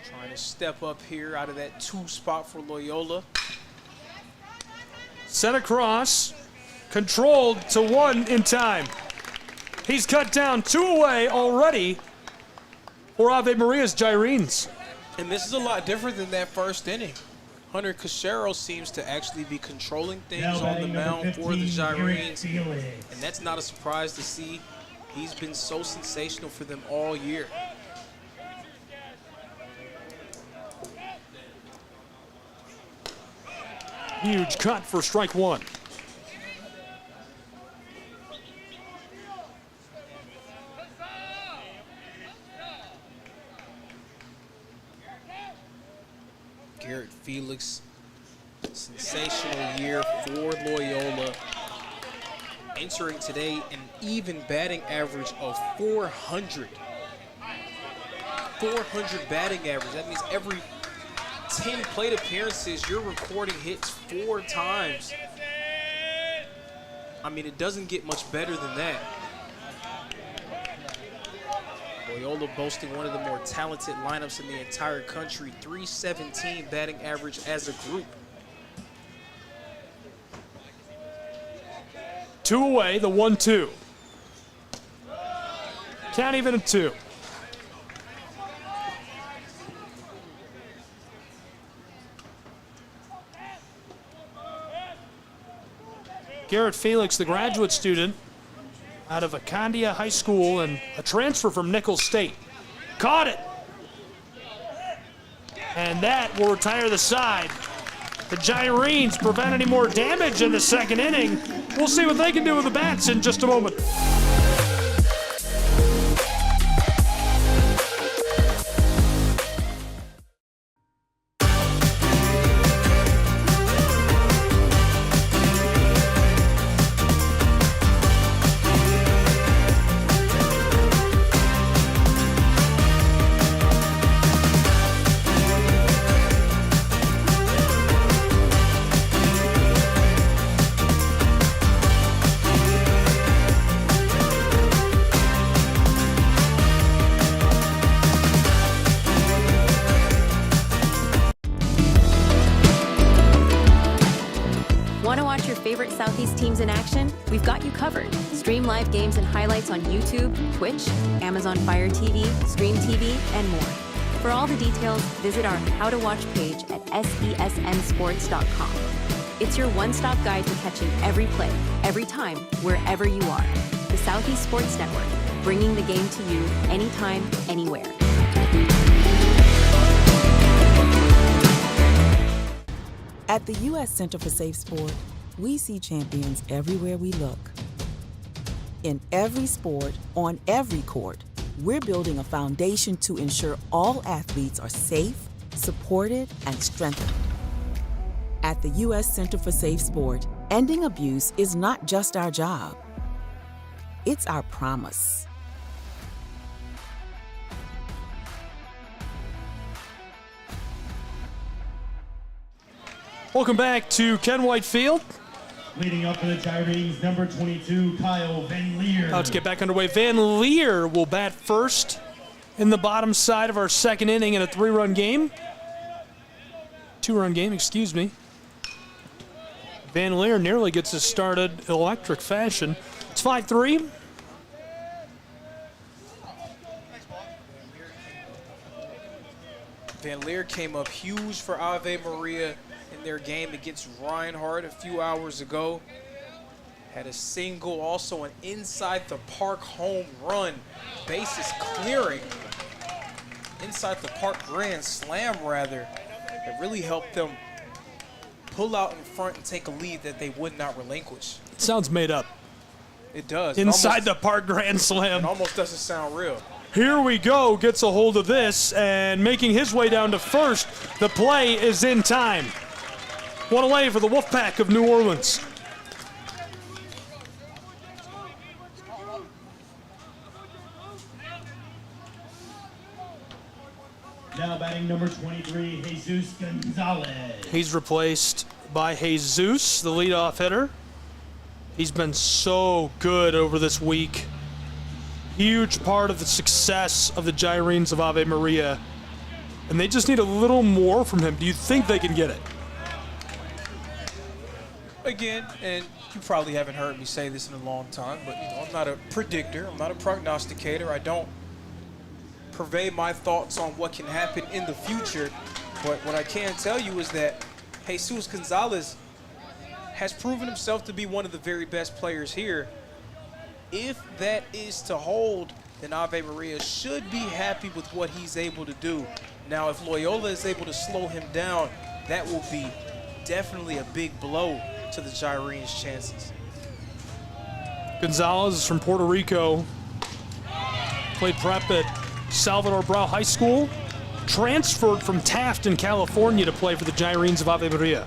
Trying to step up here out of that 2 spot for Loyola. Set across, controlled to 1 in time. He's cut down 2 away already for Ave Maria's Gyrenes. And this is a lot different than that first inning. Hunter Cachero seems to actually be controlling things on the mound for the Gyrenes. And that's not a surprise to see. He's been so sensational for them all year. Huge cut for strike one. Garrett Felix, sensational year for Loyola. Entering today an even batting average of 400. 400 batting average. That means every 10 plate appearances, you're recording hits 4 times. I mean, it doesn't get much better than that. Loyola boasting one of the more talented lineups in the entire country, 317 batting average as a group. 2 away, the 1-2. Count even at 2. Garrett Felix, the graduate student out of Acandia High School and a transfer from Nicholls State. Caught it! And that will retire the side. The Gyrenes prevent any more damage in the second inning. We'll see what they can do with the bats in just a moment. Favorite Southeast teams in action? We've got you covered. Stream live games and highlights on YouTube, Twitch, Amazon Fire TV, Stream TV, and more. For all the details, visit our How to Watch page at sesnsports.com. It's your one-stop guide to catching every play, every time, wherever you are. The Southeast Sports Network, bringing the game to you anytime, anywhere. At the U.S. Center for Safe Sport, we see champions everywhere we look. In every sport, on every court, we're building a foundation to ensure all athletes are safe, supported, and strengthened. At the U.S. Center for Safe Sport, ending abuse is not just our job. It's our promise. Welcome back to Ken White Field. Leading up for the Gyrenes, number 22, Kyle Van Leer. Let's get back underway. Van Leer will bat first in the bottom side of our second inning in a 2-run game, excuse me. Van Leer nearly gets us started electric fashion. It's 5-3. Van Leer came up huge for Ave Maria in their game against Reinhardt a few hours ago. Had a single, also an inside the park home run, bases clearing. Inside the park grand slam, rather. It really helped them pull out in front and take a lead that they would not relinquish. It sounds made up. It does. Inside the park grand slam. It almost doesn't sound real. Here we go, gets a hold of this, and making his way down to first. The play is in time. One away for the Wolfpack of New Orleans. Now batting number 23, Jesus Gonzalez. He's replaced by Jesus, the leadoff hitter. He's been so good over this week. Huge part of the success of the Gyrenes of Ave Maria. And they just need a little more from him. Do you think they can get it? Again, and you probably haven't heard me say this in a long time, but I'm not a predictor. I'm not a prognosticator. I don't purvey my thoughts on what can happen in the future. But what I can tell you is that Jesus Gonzalez has proven himself to be one of the very best players here. If that is to hold, then Ave Maria should be happy with what he's able to do. Now, if Loyola is able to slow him down, that will be definitely a big blow to the Gyrenes' chances. Gonzalez is from Puerto Rico. Played prep at Salvador Brau High School. Transferred from Taft in California to play for the Gyrenes of Ave Maria.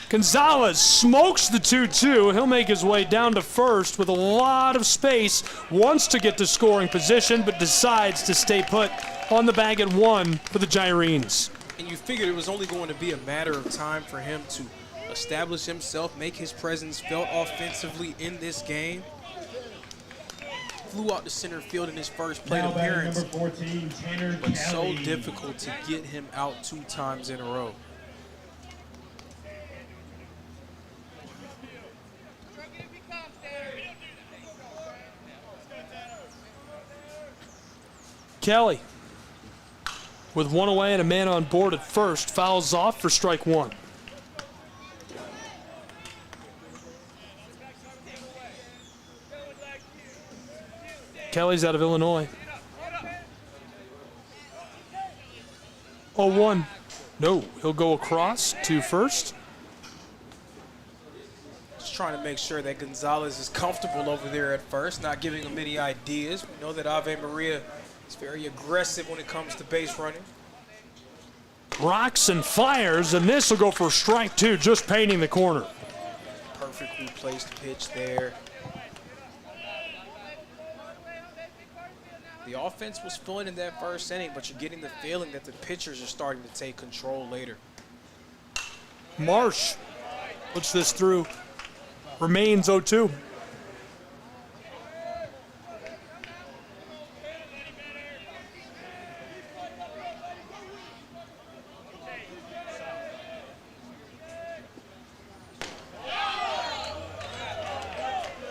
Gonzalez smokes the 2-2. He'll make his way down to first with a lot of space. Wants to get to scoring position, but decides to stay put on the bag at 1 for the Gyrenes. And you figured it was only going to be a matter of time for him to establish himself, make his presence felt offensively in this game. Flew out to center field in his first plate appearance, number 14, Tanner but so Kelly. difficult to get him out 2 times in a row. Kelly, with 1 away and a man on board at first, fouls off for strike 1. Kelly's out of Illinois. 0-1. No, he'll go across to first. Just trying to make sure that Gonzalez is comfortable over there at first, not giving him any ideas. We know that Ave Maria is very aggressive when it comes to base running. Rocks and fires, and this will go for strike 2, just painting the corner. Perfectly placed pitch there. The offense was fun in that first inning, but you're getting the feeling that the pitchers are starting to take control later. Marsh puts this through. Remains 0-2.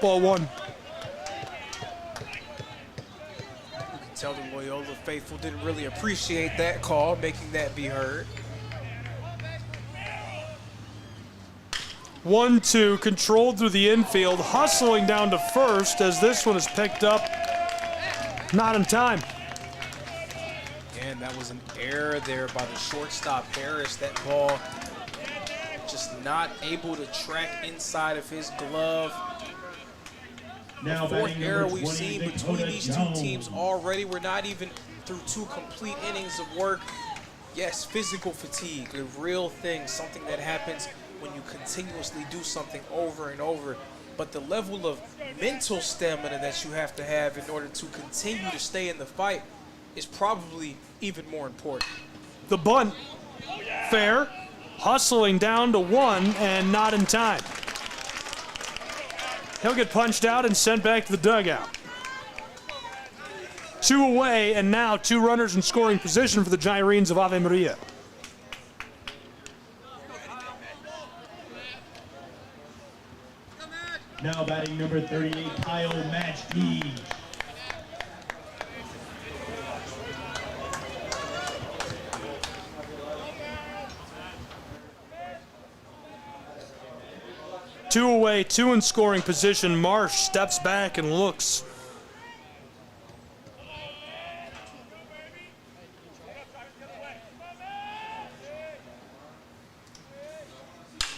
Ball 1. Tell the Loyola faithful didn't really appreciate that call, making that be heard. 1-2, controlled through the infield, hustling down to first as this one is picked up. Not in time. And that was an error there by the shortstop, Harris. That ball just not able to track inside of his glove. Now the 4th error number we've 20, seen between these 2 teams already. We're not even through 2 complete innings of work. Yes, physical fatigue, a real thing, something that happens when you continuously do something over and over. But the level of mental stamina that you have to have in order to continue to stay in the fight is probably even more important. The bunt, fair, hustling down to 1 and not in time. He'll get punched out and sent back to the dugout. 2 away, and now 2 runners in scoring position for the Gyrenes of Ave Maria. Now batting number 38, Kyle Matchkey. Two away, 2 in scoring position. Marsh steps back and looks.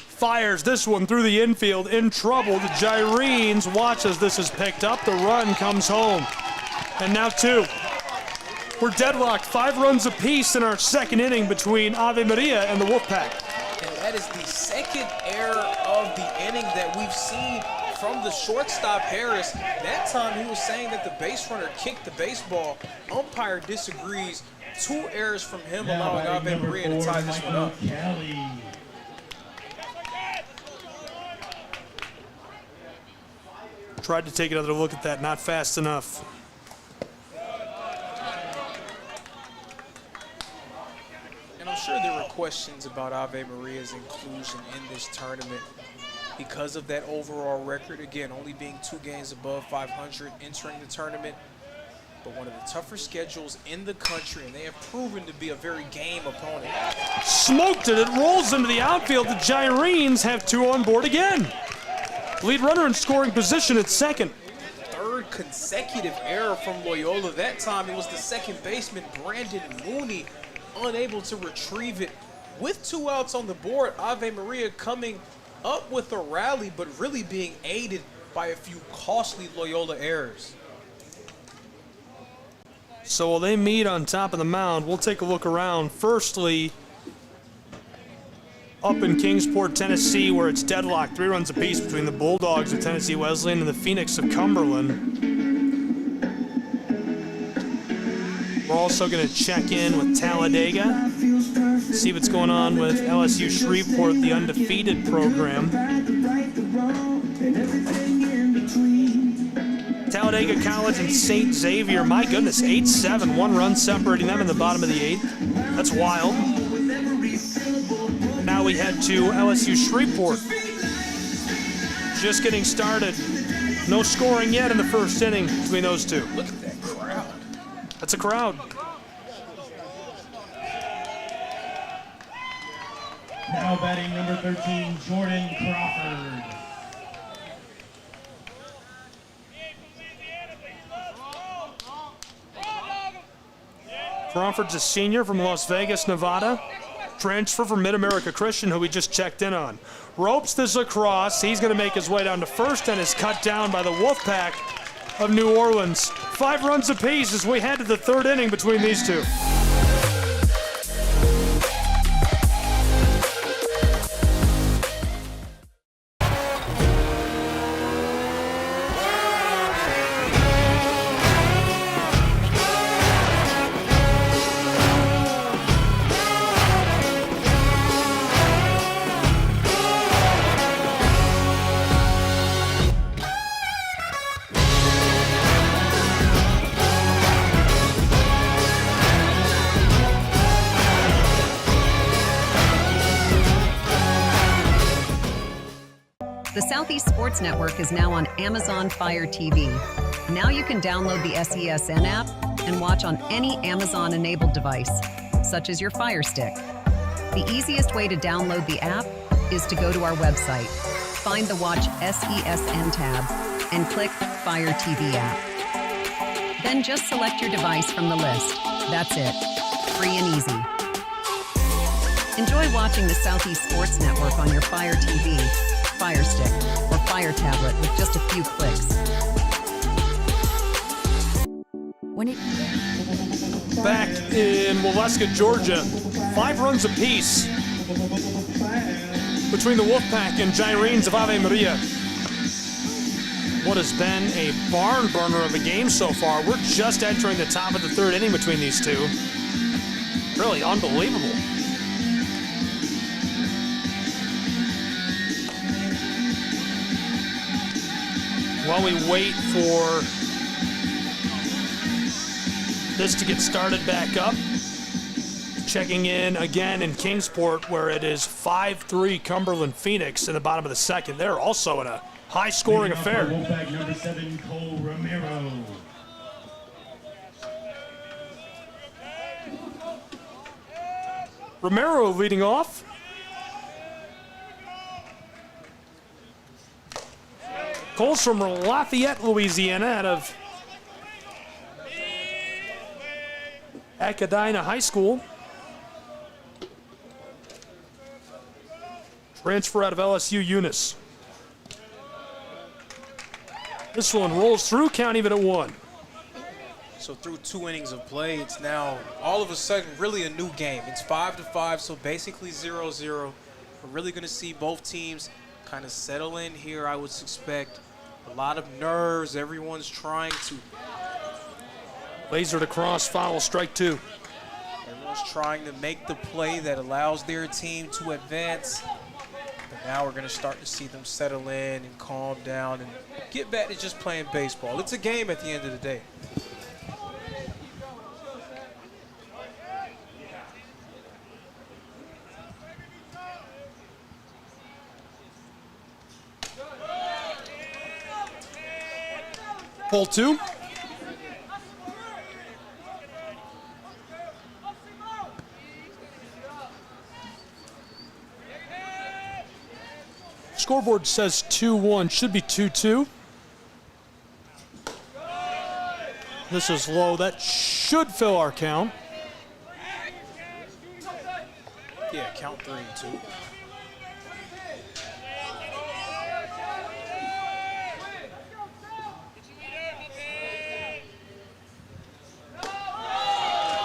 Fires this one through the infield, in trouble. The Gyrenes watch as this is picked up. The run comes home. And now 2. We're deadlocked, 5 runs apiece in our 2nd inning between Ave Maria and the Wolfpack. And that is the 2nd error of the inning that we've seen from the shortstop, Harris. That time he was saying that the base runner kicked the baseball. Umpire disagrees. 2 errors from him, allowing Ave Maria to tie this one up. Tried to take another look at that, not fast enough. And I'm sure there were questions about Ave Maria's inclusion in this tournament because of that overall record. Again, only being 2 games above 500 entering the tournament, but one of the tougher schedules in the country, and they have proven to be a very game opponent. Smoked it, it rolls into the outfield. The Gyrenes have 2 on board again. Lead runner in scoring position at 2nd. 3rd consecutive error from Loyola. That time it was the 2nd baseman, Brandon Mooney, unable to retrieve it. With 2 outs on the board, Ave Maria coming up with a rally, but really being aided by a few costly Loyola errors. So while they meet on top of the mound, we'll take a look around. Firstly, up in Kingsport, Tennessee, where it's deadlocked, 3 runs apiece between the Bulldogs of Tennessee Wesleyan and the Phoenix of Cumberland. We're also going to check in with Talladega. See what's going on with LSU Shreveport, the undefeated program. Talladega College and St. Xavier, my goodness, 8-7, 1 run separating them in the bottom of the 8th. That's wild. Now we head to LSU Shreveport. Just getting started. No scoring yet in the first inning between those two. Look at that crowd. That's a crowd. Now batting number 13, Jordan Crawford. Crawford's a senior from Las Vegas, Nevada. Transfer from Mid-America Christian, who we just checked in on. Ropes this across. He's going to make his way down to first and is cut down by the Wolfpack of New Orleans. 5 runs apiece as we head to the 3rd inning between these two. The Southeast Sports Network is now on Amazon Fire TV. Now you can download the SESN app and watch on any Amazon-enabled device, such as your Fire Stick. The easiest way to download the app is to go to our website, find the Watch SESN tab, and click Fire TV app. Then just select your device from the list. That's it. Free and easy. Enjoy watching the Southeast Sports Network on your Fire TV, Fire Stick, or Fire Tablet with just a few clicks. Back in Waleska, Georgia, 5 runs apiece between the Wolfpack and Gyrenes of Ave Maria. What has been a barn burner of a game so far. We're just entering the top of the 3rd inning between these two. Really unbelievable. While we wait for this to get started back up, checking in again in Kingsport, where it is 5-3 Cumberland Phoenix in the bottom of the 2nd. They're also in a high-scoring affair. Wolfpack number 7, Cole Romero. Romero leading off. Cole's from Lafayette, Louisiana, out of Acadina High School. Transfer out of LSU Eunice. This one rolls through, count even at 1. So through 2 innings of play, it's now all of a sudden really a new game. It's 5-5, so basically 0-0. We're really going to see both teams kind of settle in here, I would expect. A lot of nerves. Everyone's trying to. Lasered across, foul, strike 2. Everyone's trying to make the play that allows their team to advance. But now we're going to start to see them settle in and calm down and get back to just playing baseball. It's a game at the end of the day. Pull 2. Scoreboard says 2-1, should be 2-2. This is low, that should fill our count. Yeah, count 3-2.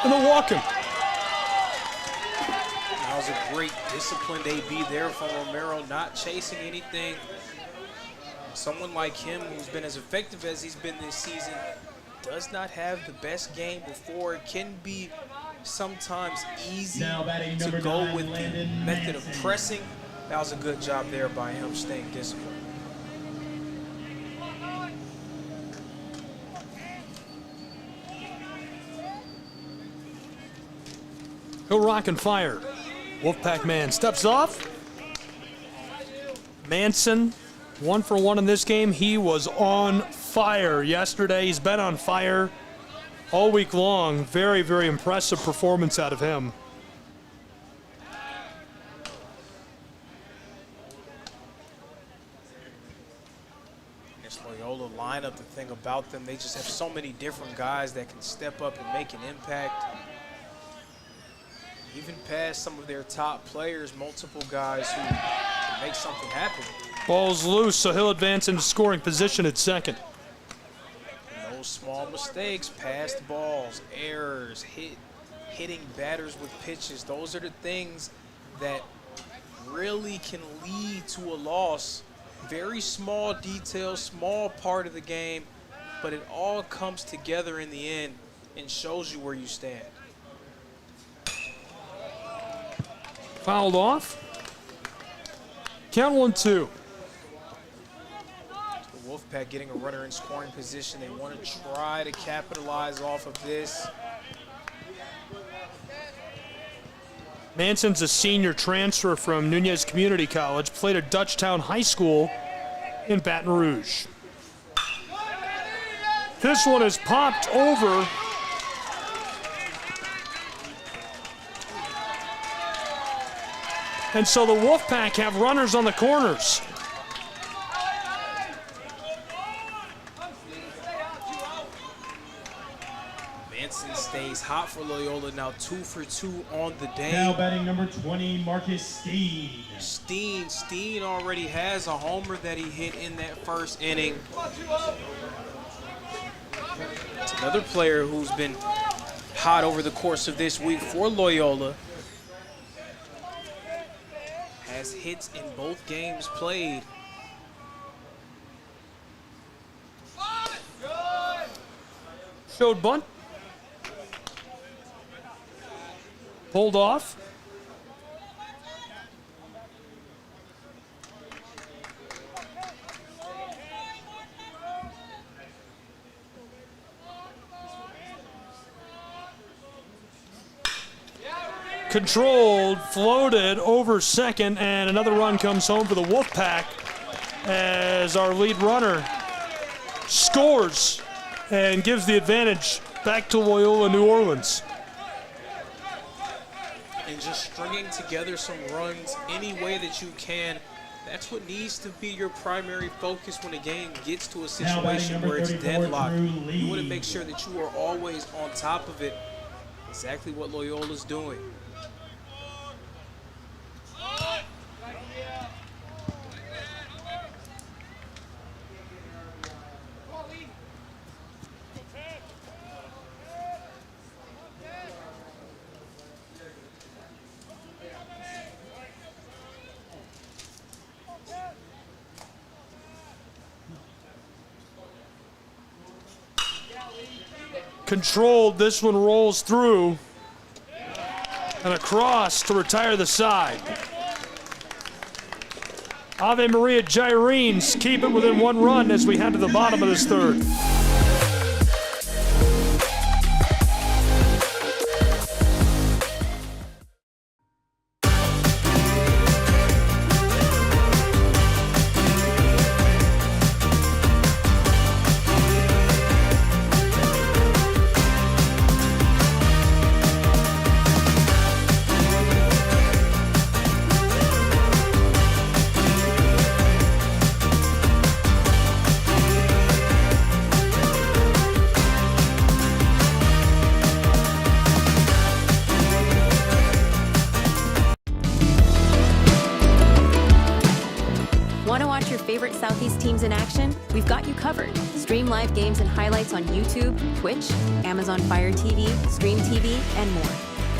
And they'll walk him. That was a great disciplined AB there from Romero, not chasing anything. Someone like him who's been as effective as he's been this season does not have the best game before. It can be sometimes easy Now batting to number go 9, with the Landon method of Manson. pressing. That was a good job there by him staying disciplined. He'll rock and fire. Wolfpack man steps off. Manson, 1 for 1 in this game. He was on fire yesterday. He's been on fire all week long. Very, very impressive performance out of him. This Loyola lineup, the thing about them, they just have so many different guys that can step up and make an impact. Even past some of their top players, multiple guys who can make something happen. Ball's loose, so he'll advance into scoring position at second. And those small mistakes, passed balls, errors, hitting batters with pitches, those are the things that really can lead to a loss. Very small detail, small part of the game, but it all comes together in the end and shows you where you stand. Fouled off. Count 1-2. The Wolfpack getting a runner in scoring position. They want to try to capitalize off of this. Manson's a senior transfer from Nunez Community College, played at Dutchtown High School in Baton Rouge. This one is popped over. And so the Wolfpack have runners on the corners. Manson stays hot for Loyola, now 2 for 2 on the day. Now batting number 20, Marcus Steen. Steen already has a homer that he hit in that first inning. It's another player who's been hot over the course of this week for Loyola. Has hits in both games played. Showed bunt. Pulled off. Controlled, floated over second, and another run comes home for the Wolfpack as our lead runner scores and gives the advantage back to Loyola New Orleans. And just stringing together some runs any way that you can, that's what needs to be your primary focus when a game gets to a situation where it's deadlock. You want to make sure that you are always on top of it. Exactly what Loyola's doing. Controlled, this one rolls through and across to retire the side. Ave Maria Gyrenes keep it within 1 run as we head to the bottom of this third. Want to watch your favorite Southeast teams in action? We've got you covered. Stream live games and highlights on YouTube, Twitch, Amazon Fire TV, Stream TV, and more.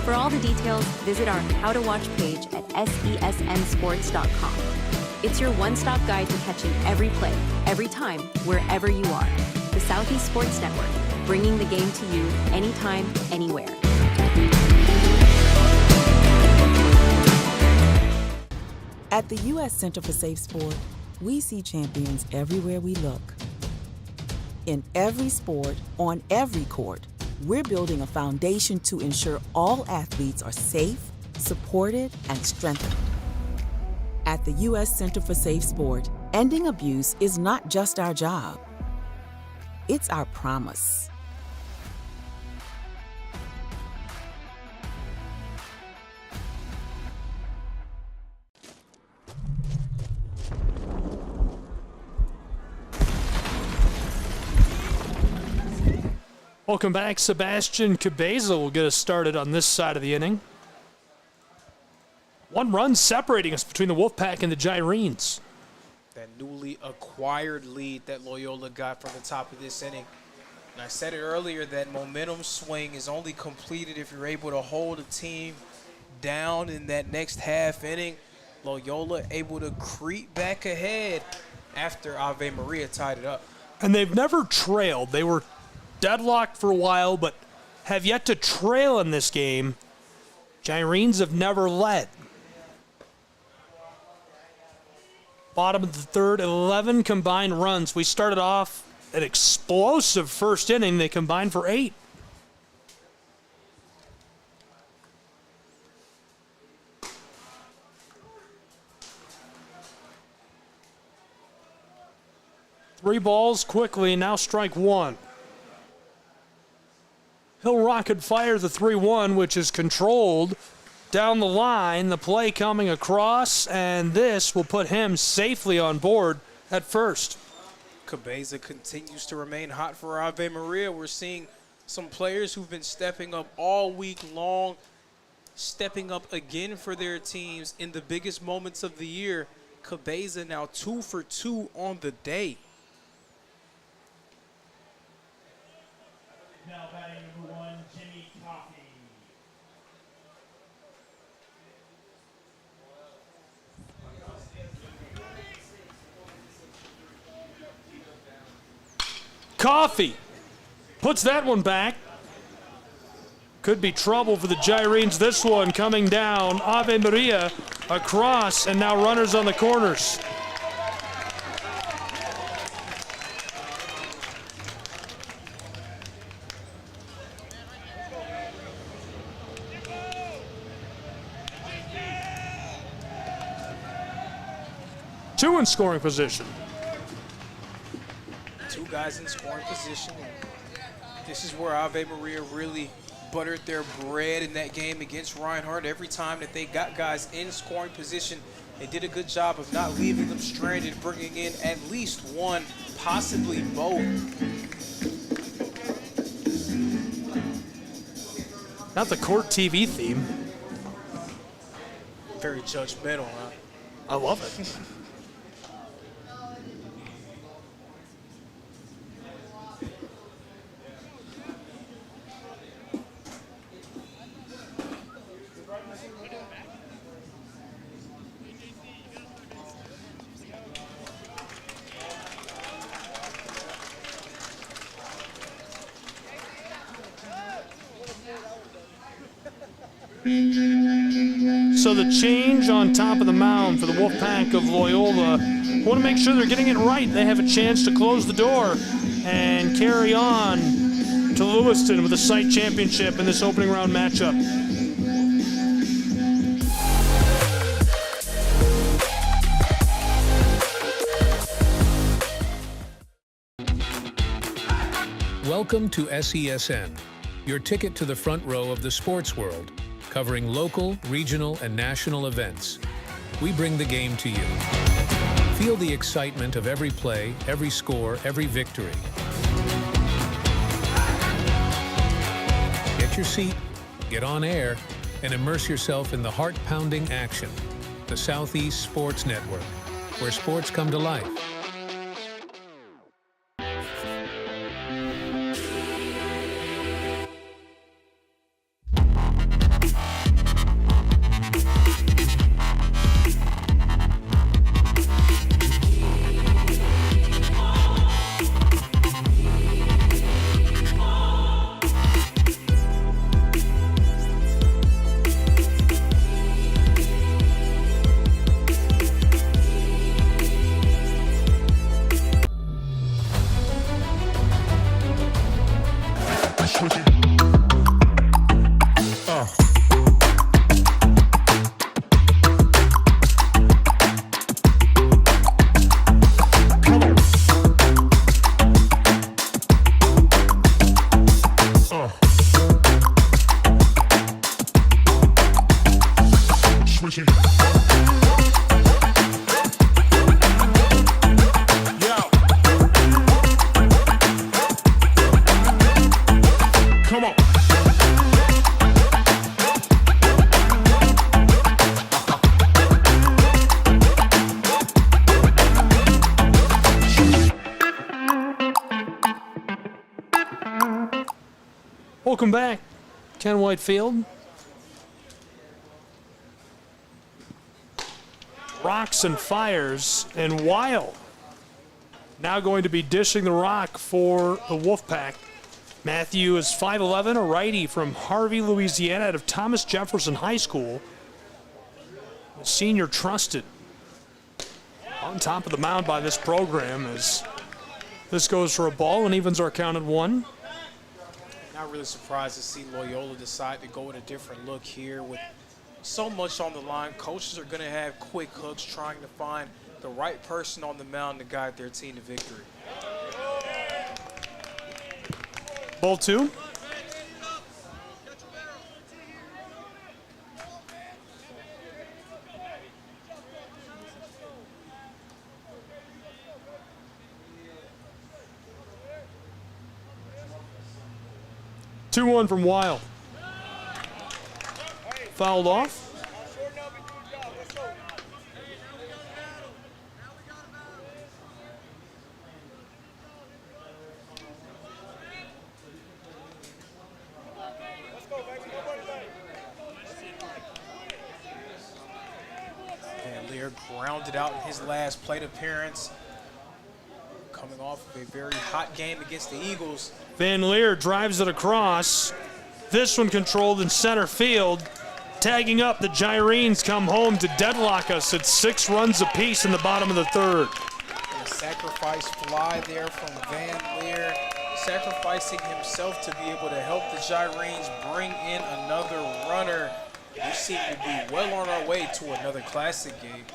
For all the details, visit our How to Watch page at sesnsports.com. It's your one-stop guide to catching every play, every time, wherever you are. The Southeast Sports Network, bringing the game to you anytime, anywhere. At the U.S. Center for Safe Sport, we see champions everywhere we look. In every sport, on every court, we're building a foundation to ensure all athletes are safe, supported, and strengthened. At the U.S. Center for Safe Sport, ending abuse is not just our job. It's our promise. Welcome back. Sebastian Cabeza will get us started on this side of the inning. 1 run separating us between the Wolfpack and the Gyrenes. That newly acquired lead that Loyola got from the top of this inning. And I said it earlier, that momentum swing is only completed if you're able to hold a team down in that next half inning. Loyola able to creep back ahead after Ave Maria tied it up. And they've never trailed. They were deadlocked for a while, but have yet to trail in this game. Gyrenes have never led. Bottom of the third, 11 combined runs. We started off an explosive first inning. They combined for 8. Three balls quickly, now strike 1. He'll rocket fire the 3-1, which is controlled down the line. The play coming across, and this will put him safely on board at first. Cabeza continues to remain hot for Ave Maria. We're seeing some players who've been stepping up all week long, stepping up again for their teams in the biggest moments of the year. Cabeza now 2 for 2 on the day. Now batting number 1, Jimmy Coffey. Coffey puts that one back. Could be trouble for the Gyrenes. This one coming down. Ave Maria across, and now runners on the corners. Two in scoring position. 2 guys in scoring position. This is where Ave Maria really buttered their bread in that game against Reinhardt. Every time that they got guys in scoring position, they did a good job of not leaving them stranded, bringing in at least one, possibly both. Not the court TV theme. Very judgmental, huh? I love it. So the change on top of the mound for the Wolfpack of Loyola. Want to make sure they're getting it right. They have a chance to close the door and carry on to Lewiston with a site championship in this opening round matchup. Welcome to SESN, your ticket to the front row of the sports world, covering local, regional, and national events. We bring the game to you. Feel the excitement of every play, every score, every victory. Get your seat, get on air, and immerse yourself in the heart-pounding action. The Southeast Sports Network, where sports come to life. Welcome back, Ken Whitefield. Rocks and fires, and Weil now going to be dishing the rock for the Wolfpack. Matthew is 5'11", a righty from Harvey, Louisiana, out of Thomas Jefferson High School. A senior trusted on top of the mound by this program as this goes for a ball and evens are counted 1. Not really surprised to see Loyola decide to go with a different look here with so much on the line. Coaches are going to have quick hooks trying to find the right person on the mound to guide their team to victory. Ball 2. Two one from Weil. Fouled off. Van Leer grounded out in his last plate appearance. Coming off of a very hot game against the Eagles. Van Leer drives it across. This one controlled in center field. Tagging up, the Gyrenes come home to deadlock us at 6 runs apiece in the bottom of the 3rd. And a sacrifice fly there from Van Leer, sacrificing himself to be able to help the Gyrenes bring in another runner. We seem to be well on our way to another classic game.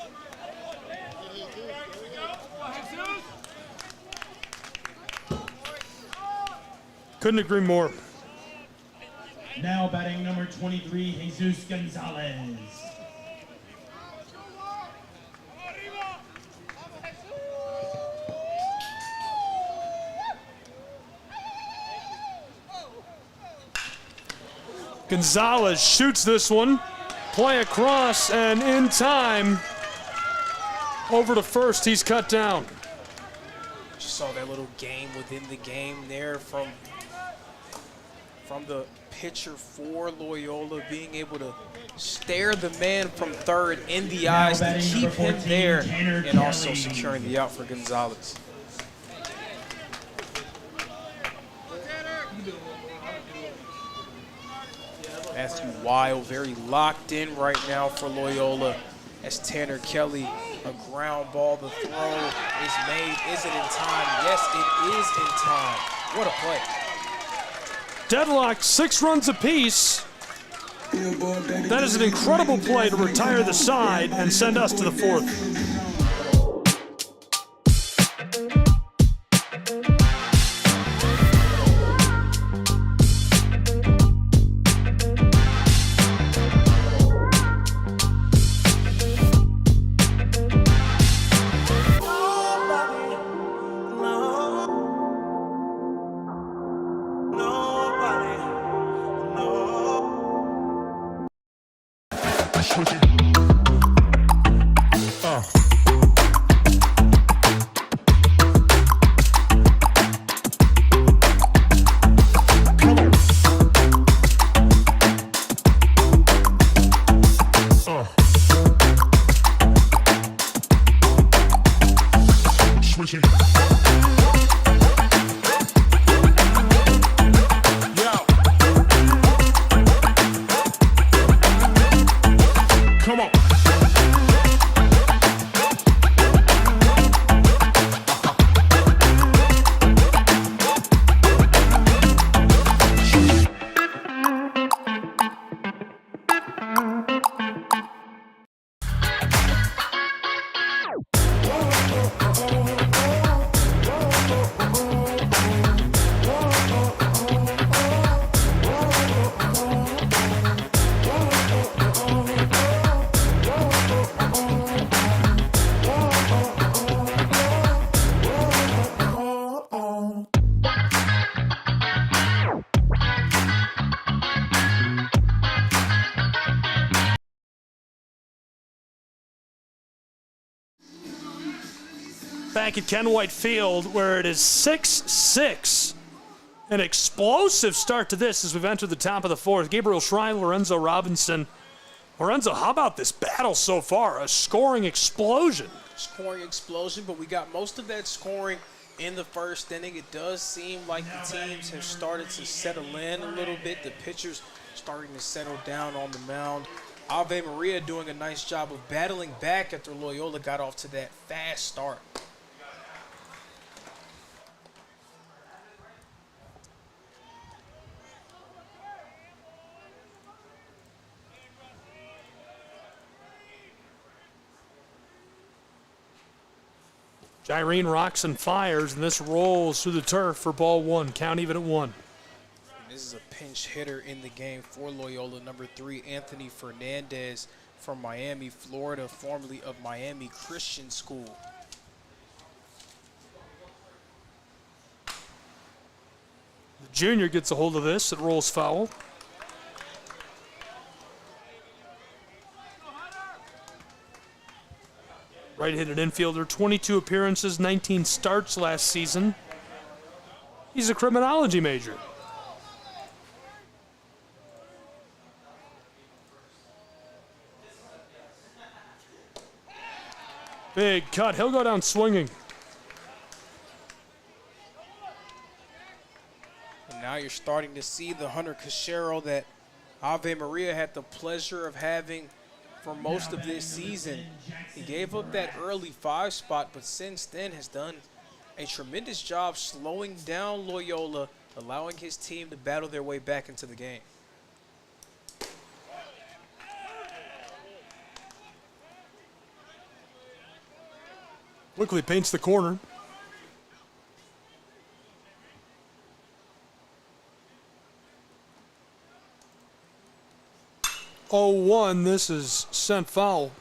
Couldn't agree more. Now batting number 23, Jesus Gonzalez. Gonzalez shoots this one. Play across and in time. Over to first, he's cut down. Just saw that little game within the game there from the pitcher for Loyola, being able to stare the man from third in the eyes to keep him there and also securing the out for Gonzalez. Matthew Weil very locked in right now for Loyola as Tanner Kelly, a ground ball, the throw is made. Is it in time? Yes, it is in time. What a play. Deadlock, 6 runs apiece. That is an incredible play to retire the side and send us to the 4th. back at Ken White Field, where it is 6-6. An explosive start to this as we've entered the top of the fourth. Gabriel Schrein, Lorenzo Robinson. Lorenzo, how about this battle so far? A scoring explosion. Scoring explosion, but we got most of that scoring in the first inning. It does seem like the teams have started to settle in a little bit. The pitchers starting to settle down on the mound. Ave Maria doing a nice job of battling back after Loyola got off to that fast start. Gyrene rocks and fires, and this rolls through the turf for ball one. Count even at 1. This is a pinch hitter in the game for Loyola, number 3, Anthony Fernandez from Miami, Florida, formerly of Miami Christian School. The junior gets a hold of this. It rolls foul. Right-handed infielder, 22 appearances, 19 starts last season. He's a criminology major. Big cut. He'll go down swinging. And now you're starting to see the Hunter Cachero that Ave Maria had the pleasure of having for most of this season. He gave up that early 5 spot, but since then has done a tremendous job slowing down Loyola, allowing his team to battle their way back into the game. Quickly paints the corner. Oh, 1. This is sent foul.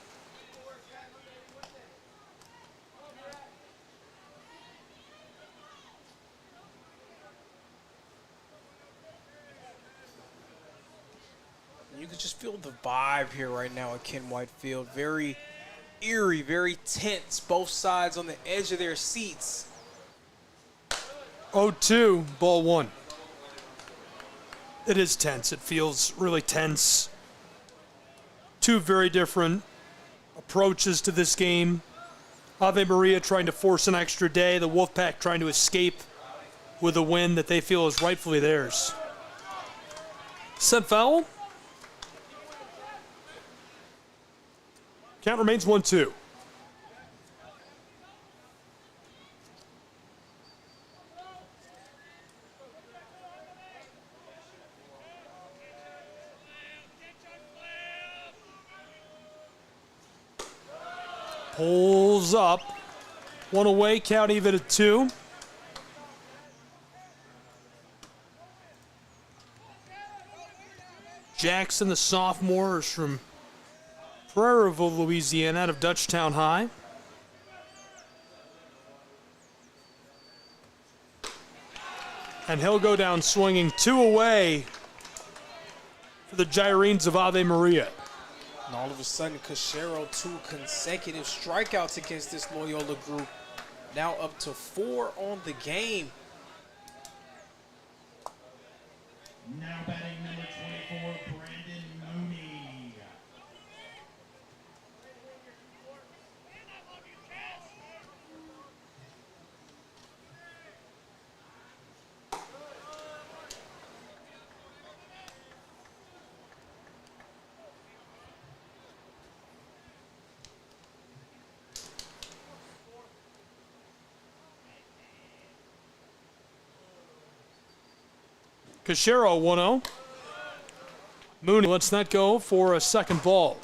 You can just feel the vibe here right now at Ken White Field. Very eerie, very tense, both sides on the edge of their seats. 0-2, ball 1. It is tense. It feels really tense. Two very different approaches to this game. Ave Maria trying to force an extra day. The Wolfpack trying to escape with a win that they feel is rightfully theirs. Sent foul. Count remains 1-2. Pulls up. 1 away, count even at 2. Jackson, the sophomore, is from Prairieville, Louisiana, out of Dutchtown High. And he'll go down swinging. 2 away for the Gyrenes of Ave Maria. And all of a sudden, Cachero, 2 consecutive strikeouts against this Loyola group. Now up to 4 on the game. Now batting number 24, Brandon Mooney. Cachero 1-0. Mooney lets that go for a second ball.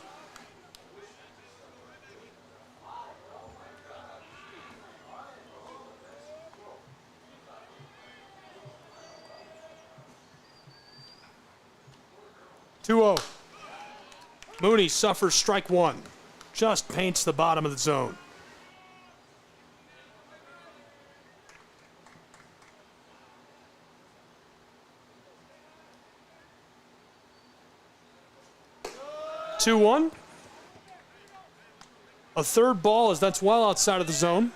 Mooney suffers strike 1. Just paints the bottom of the zone. Two one. A third ball as that's well outside of the zone.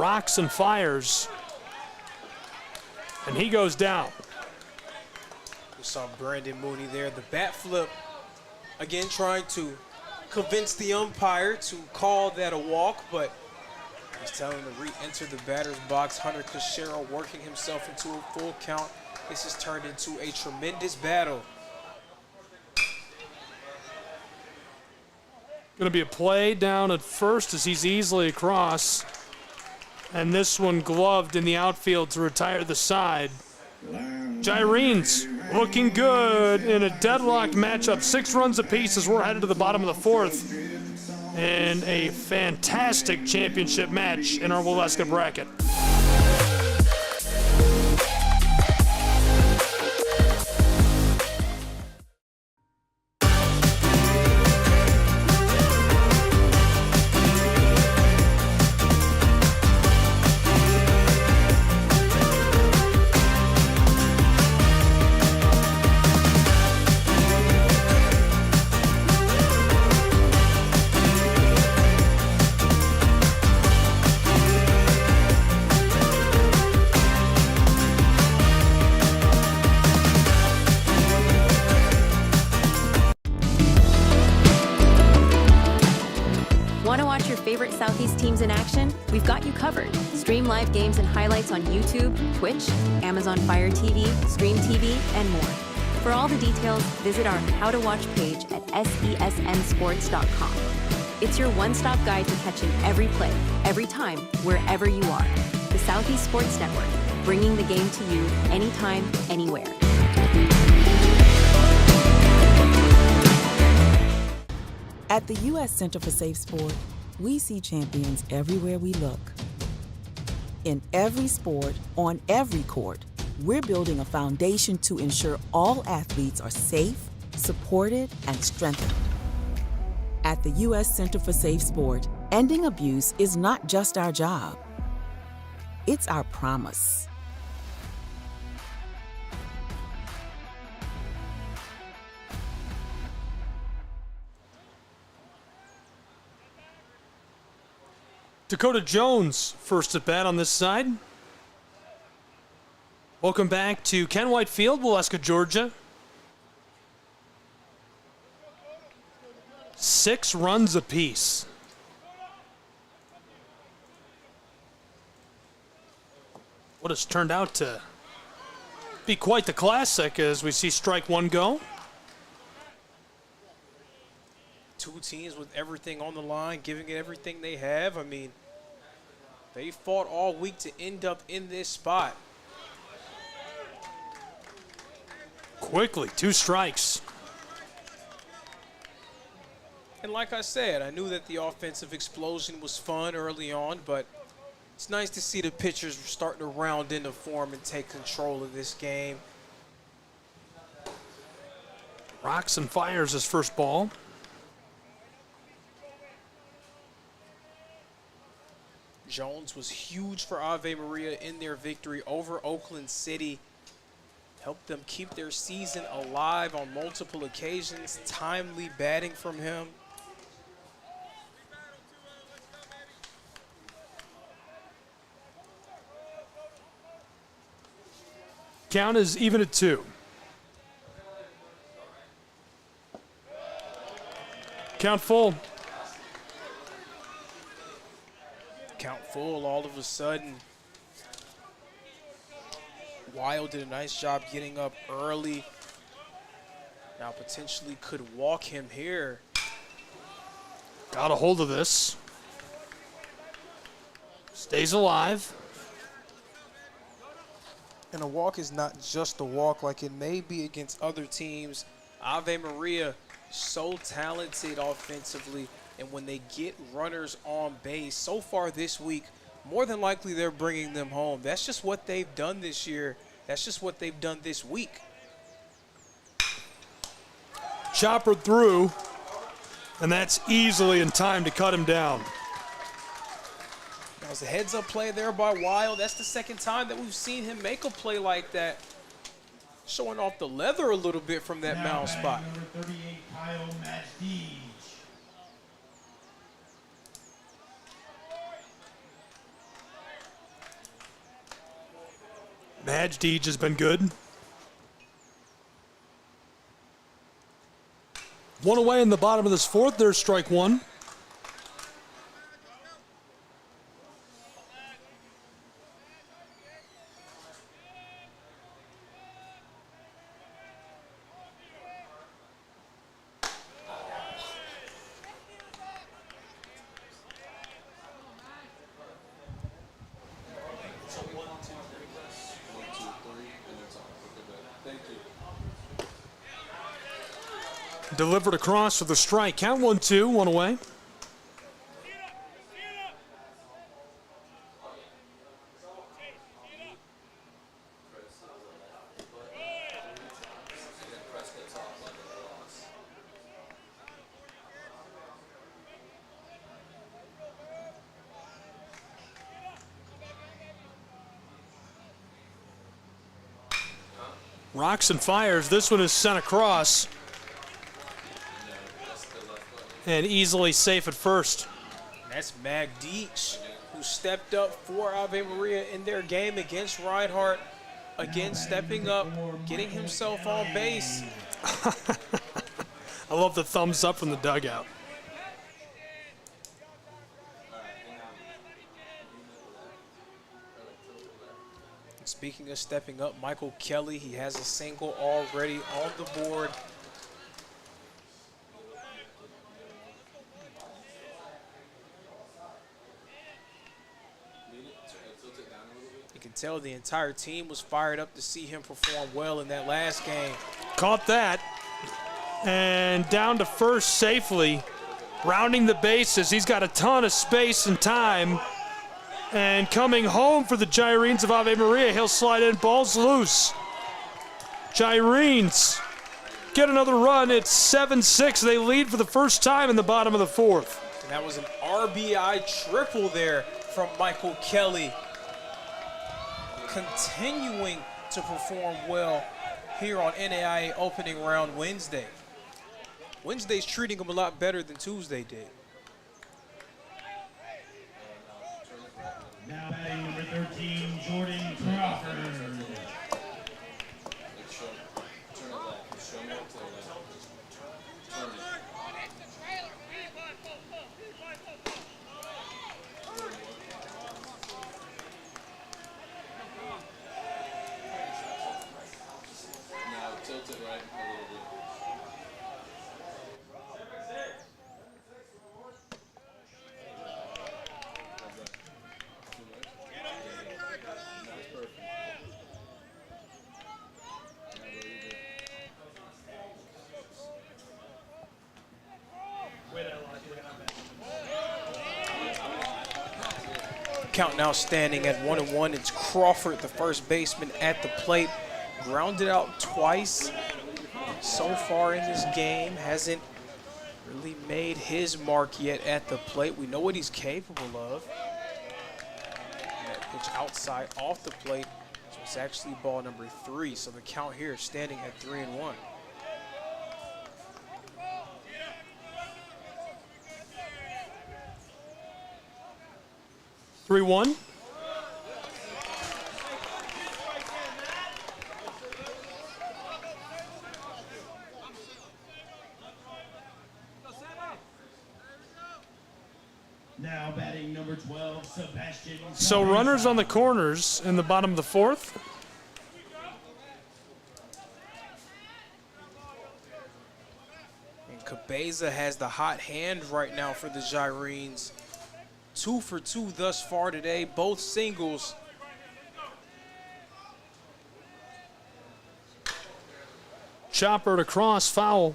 rocks and fires. And he goes down. We saw Brandon Mooney there. The bat flip, again trying to convince the umpire to call that a walk, but he's telling him to re-enter the batter's box. Hunter Cachero working himself into a full count. This has turned into a tremendous battle. Going to be a play down at first as he's easily across. And this one gloved in the outfield to retire the side. Gyrene's looking good in a deadlocked matchup. 6 runs apiece as we're headed to the bottom of the 4th. And a fantastic championship match in our Waleska bracket. Favorite Southeast teams in action? We've got you covered. Stream live games and highlights on YouTube, Twitch, Amazon Fire TV, Stream TV, and more. For all the details, visit our How to Watch page at sesnsports.com. It's your one-stop guide to catching every play, every time, wherever you are. The Southeast Sports Network, bringing the game to you anytime, anywhere. At the U.S. Center for Safe Sport, we see champions everywhere we look. In every sport, on every court, we're building a foundation to ensure all athletes are safe, supported, and strengthened. At the U.S. Center for Safe Sport, ending abuse is not just our job. It's our promise. Dakota Jones, first at bat on this side. Welcome back to Ken White Field, Waleska, Georgia. 6 runs apiece. What has turned out to be quite the classic as we see strike 1 go. 2 teams with everything on the line, giving it everything they have. I mean, they fought all week to end up in this spot. Quickly, 2 strikes. And like I said, I knew that the offensive explosion was fun early on, but it's nice to see the pitchers starting to round into form and take control of this game. Rocks and fires his first ball. Jones was huge for Ave Maria in their victory over Oakland City. Helped them keep their season alive on multiple occasions. Timely batting from him. Count is even at 2. Count full. Count full all of a sudden. Wild did a nice job getting up early. Now potentially could walk him here. Got a hold of this. Stays alive. And a walk is not just a walk like it may be against other teams. Ave Maria, so talented offensively. And when they get runners on base, so far this week, more than likely they're bringing them home. That's just what they've done this year. That's just what they've done this week. Chopper through, and that's easily in time to cut him down. That was a heads-up play there by Wild. That's the second time that we've seen him make a play like that. Showing off the leather a little bit from that mound spot. Number 38, Kyle Majdi. Majdi has been good. One away in the bottom of this fourth. There's strike one. Delivered across for the strike. Count 1-2, one away. Rocks and fires. This one is sent across. And easily safe at first. That's Magdic, who stepped up for Ave Maria in their game against Reinhardt. Again, stepping up, getting himself on base. I love the thumbs up from the dugout. Speaking of stepping up, Michael Kelly, he has a single already on the board. You can tell the entire team was fired up to see him perform well in that last game. Caught that. And down to first safely. Rounding the bases. He's got a ton of space and time. And coming home for the Gyrenes of Ave Maria. He'll slide in. Ball's loose. Gyrenes get another run. It's 7-6. They lead for the first time in the bottom of the fourth. And that was an RBI triple there from Michael Kelly. Continuing to perform well here on NAIA opening round Wednesday. Wednesday's treating him a lot better than Tuesday did. Now batting number 13, Jordan Crawford. Count now standing at 1-1. It's Crawford, the first baseman, at the plate. Grounded out twice so far in this game. Hasn't really made his mark yet at the plate. We know what he's capable of. That pitch outside off the plate. So it's actually ball number 3. So the count here is standing at 3-1. Three-one. Now batting number 12, Sebastian. So runners on the corners in the bottom of the fourth. And Cabeza has the hot hand right now for the Gyrenes. 2 for 2 thus far today, both singles. Chopper to cross, foul.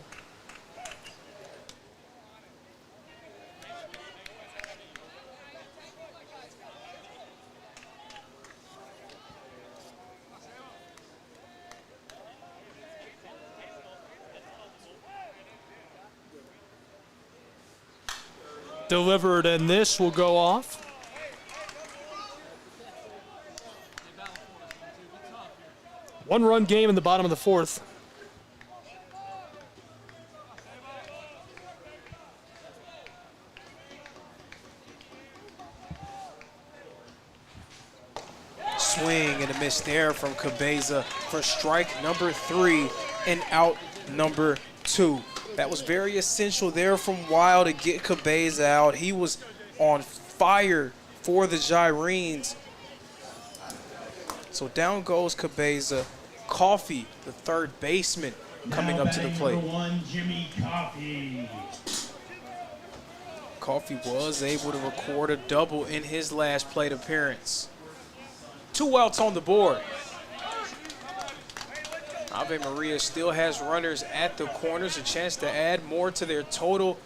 Delivered, and this will go off. One-run game in the bottom of the fourth. swing and a miss there from Cabeza for strike number 3 and out number 2. That was very essential there from Wild to get Cabeza out. He was on fire for the Gyrenes. So down goes Cabeza. Coffee, the third baseman, coming up to the plate. Number 1, Jimmy Coffee. Coffee was able to record a double in his last plate appearance. 2 outs on the board. Ave Maria still has runners at the corners, a chance to add more to their total.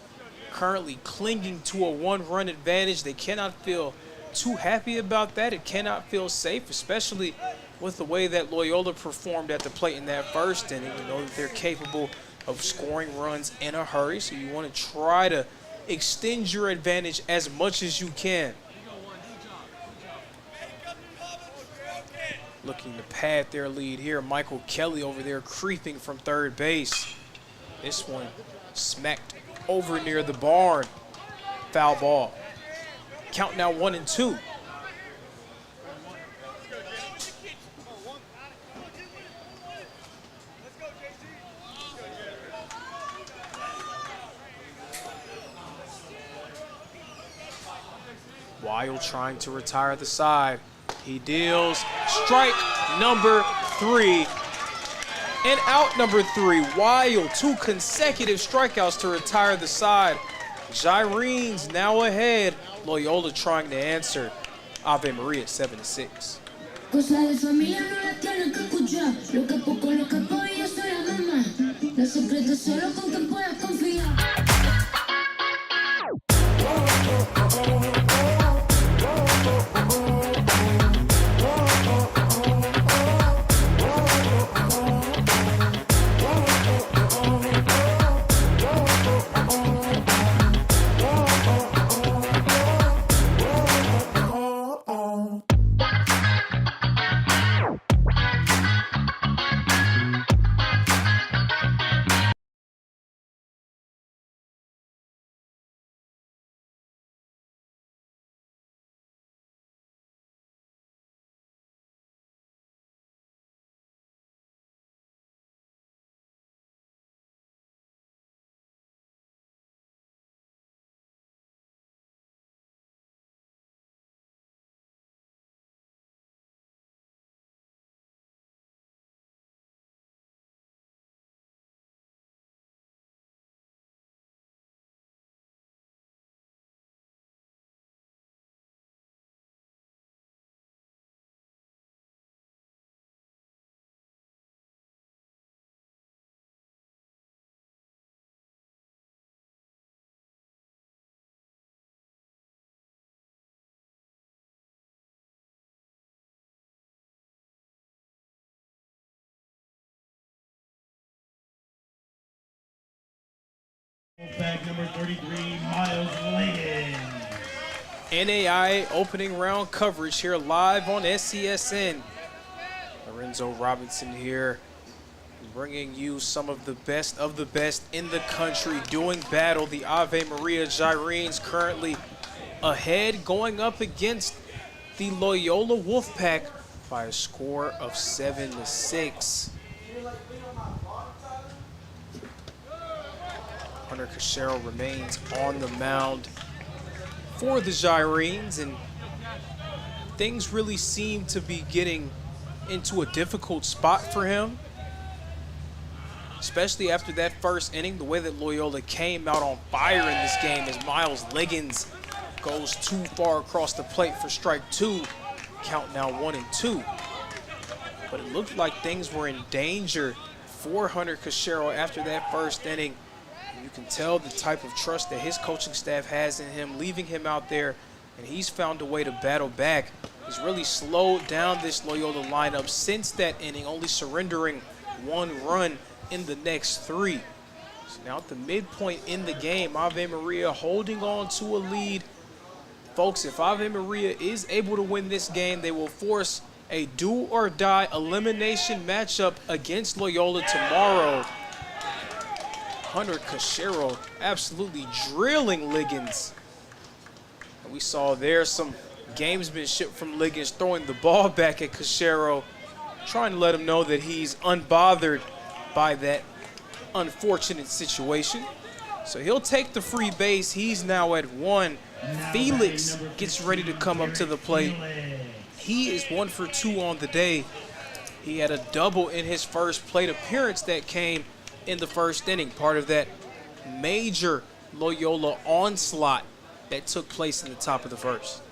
Currently clinging to a 1-run advantage. They cannot feel too happy about that. It cannot feel safe, especially with the way that Loyola performed at the plate in that first inning. You know that they're capable of scoring runs in a hurry, so you want to try to extend your advantage as much as you can. Looking to pad their lead here. Michael Kelly over there creeping from third base. This one smacked over near the barn. Foul ball. Count now 1-2. Wild trying to retire the side. He deals strike number 3 and out number 3. Wild, 2 consecutive strikeouts to retire the side. Gyrenes now ahead. Loyola trying to answer. Ave Maria 7-6. Bag number 33, Miles Liggins. NAIA opening round coverage here live on SCSN. Lorenzo Robinson here, bringing you some of the best in the country doing battle. The Ave Maria Gyrenes currently ahead, going up against the Loyola Wolfpack by a score of 7-6. Hunter Cachero remains on the mound for the Gyrenes, and things really seem to be getting into a difficult spot for him, especially after that first inning. The way that Loyola came out on fire in this game as Miles Liggins goes too far across the plate for strike 2. Count now 1-2. But it looked like things were in danger for Hunter Cachero after that first inning. You can tell the type of trust that his coaching staff has in him, leaving him out there, and he's found a way to battle back. He's really slowed down this Loyola lineup since that inning, only surrendering 1 run in the next 3. So now at the midpoint in the game, Ave Maria holding on to a lead. Folks, if Ave Maria is able to win this game, they will force a do-or-die elimination matchup against Loyola tomorrow. Hunter Cachero absolutely drilling Liggins. And we saw there some gamesmanship from Liggins, throwing the ball back at Cachero, trying to let him know that he's unbothered by that unfortunate situation. So he'll take the free base. He's now at 1. Felix gets ready to come up to the plate. He is 1 for 2 on the day. He had a double in his first plate appearance that came in the first inning, part of that major Loyola onslaught that took place in the top of the first.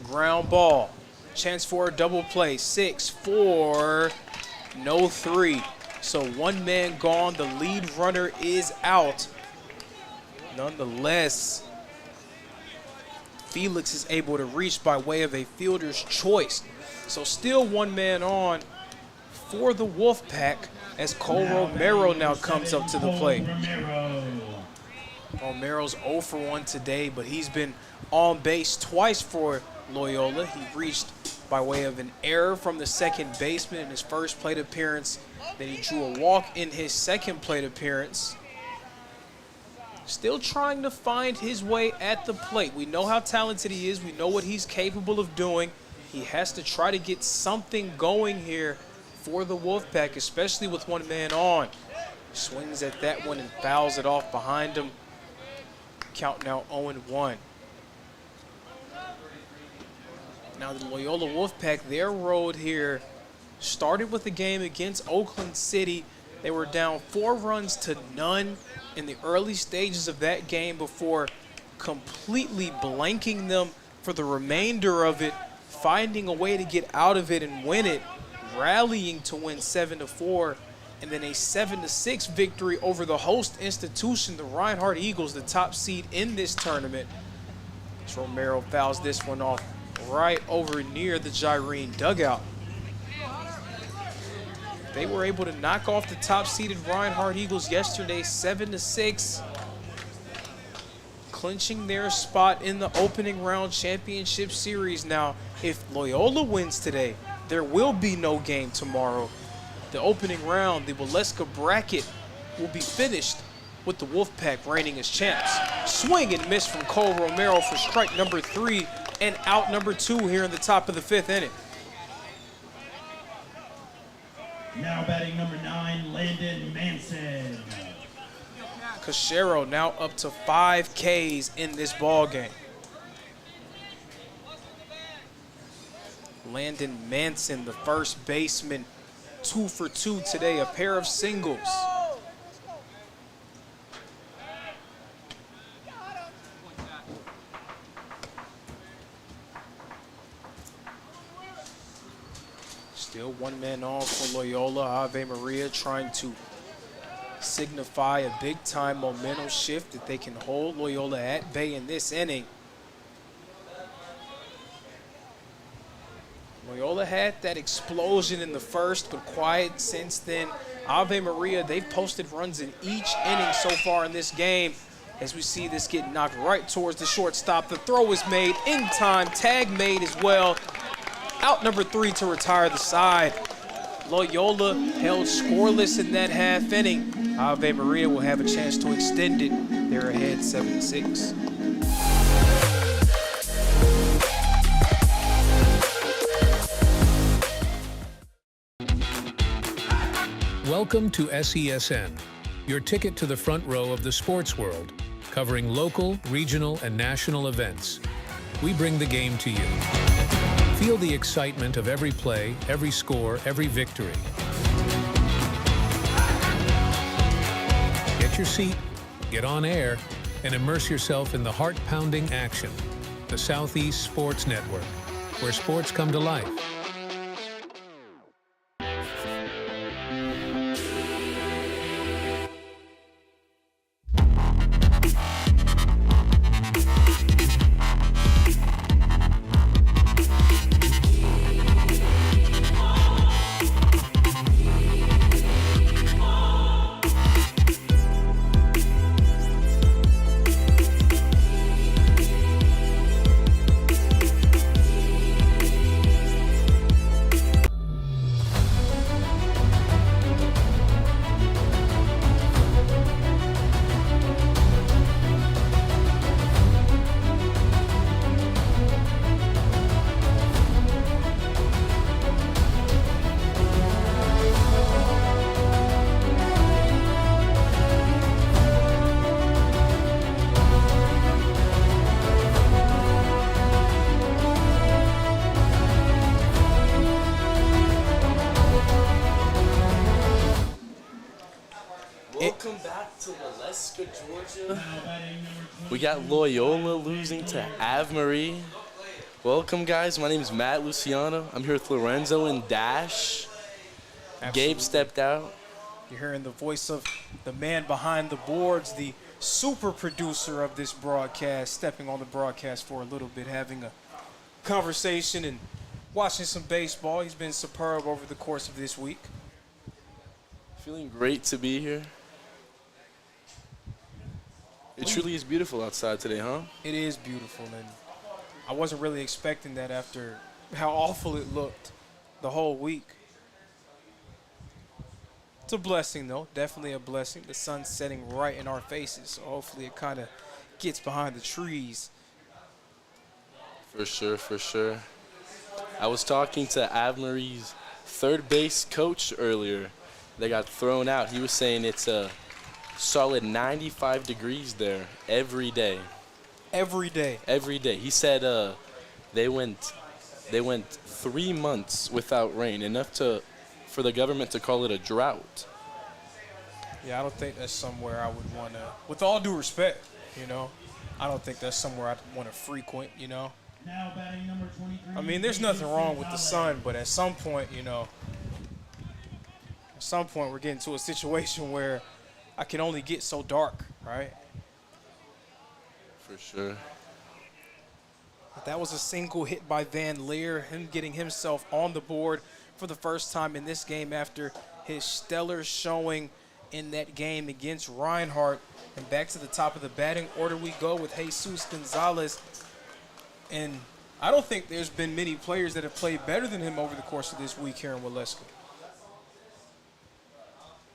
Ground ball, chance for a double play, 6-4, no 3. So 1 man gone, the lead runner is out. Nonetheless, Felix is able to reach by way of a fielder's choice. So still 1 man on for the Wolfpack as Cole Romero now comes up to the plate. Romero's 0 for 1 today, but he's been on base twice for Loyola. He reached by way of an error from the second baseman in his first plate appearance. Then he drew a walk in his second plate appearance. Still trying to find his way at the plate. We know how talented he is. We know what he's capable of doing. He has to try to get something going here for the Wolfpack, especially with 1 man on. Swings at that one and fouls it off behind him. Count now 0-1. Now the Loyola Wolfpack, their road here started with the game against Oakland City. They were down 4 runs to none in the early stages of that game before completely blanking them for the remainder of it, finding a way to get out of it and win it, rallying to win 7-4, and then a 7-6 victory over the host institution, the Reinhardt Eagles, the top seed in this tournament. As Romero fouls this one off right over near the Gyrene dugout. They were able to knock off the top-seeded Reinhardt Eagles yesterday, 7-6, clinching their spot in the opening round championship series. Now, if Loyola wins today, there will be no game tomorrow. The opening round, the Waleska bracket, will be finished with the Wolfpack reigning as champs. Swing and miss from Cole Romero for strike number 3 and out number 2 here in the top of the 5th inning. Now batting number 9, Landon Manson. Cachero now up to 5 Ks in this ball game. Landon Manson, the first baseman, 2 for 2 today, a pair of singles. Still 1 man on for Loyola. Ave Maria trying to signify a big-time momentum shift that they can hold Loyola at bay in this inning. Loyola had that explosion in the first, but quiet since then. Ave Maria, they've posted runs in each inning so far in this game. As we see this get knocked right towards the shortstop. The throw is made in time, tag made as well. Out number 3 to retire the side. Loyola held scoreless in that half inning. Ave Maria will have a chance to extend it. They're ahead 7-6. Welcome to SESN, your ticket to the front row of the sports world, covering local, regional, and national events. We bring the game to you. Feel the excitement of every play, every score, every victory. Get your seat, get on air, and immerse yourself in the heart-pounding action. The Southeast Sports Network, where sports come to life. back to Waleska, Georgia. We got Loyola losing to Ave Maria. Welcome, guys. My name is Matt Luciano. I'm here with Lorenzo and Dash. Absolutely. Gabe stepped out. You're hearing the voice of the man behind the boards, the super producer of this broadcast, stepping on the broadcast for a little bit, having a conversation and watching some baseball. He's been superb over the course of this week. Feeling great to be here. It truly is beautiful outside today, huh? It is beautiful, and I wasn't really expecting that after how awful it looked the whole week. It's a blessing, though. Definitely a blessing. The sun's setting right in our faces, so hopefully it kind of gets behind the trees. For sure, for sure. I was talking to Ave Marie's third base coach earlier. They got thrown out. He was saying it's a solid 95 degrees there every day. Every day? Every day. He said they went 3 months without rain, enough for the government to call it a drought. Yeah, I don't think that's somewhere I would want to, with all due respect, you know, I don't think that's somewhere I'd want to frequent, you know. Now batting number 23. I mean, there's nothing wrong with the sun, but at some point, you know, we're getting to a situation where I can only get so dark, right? For sure. But that was a single hit by Van Leer, him getting himself on the board for the first time in this game after his stellar showing in that game against Reinhardt. And back to the top of the batting order we go with Jesus Gonzalez. And I don't think there's been many players that have played better than him over the course of this week here in Waleska.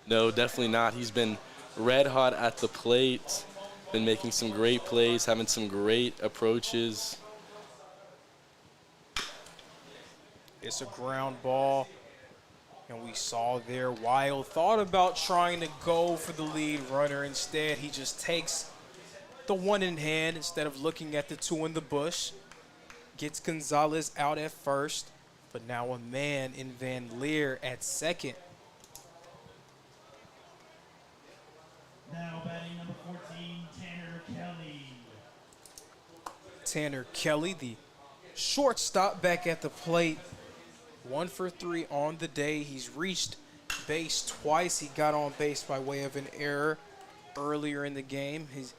No, definitely not. He's been red hot at the plate, been making some great plays, having some great approaches. It's a ground ball, and we saw there Wild thought about trying to go for the lead runner. Instead, he just takes the one in hand instead of looking at the two in the bush. Gets Gonzalez out at first, but now a man in Van Leer at second. Now batting number 14, Tanner Kelly. Tanner Kelly, the shortstop, back at the plate. 1 for 3 on the day. He's reached base twice. He got on base by way of an error earlier in the game. He's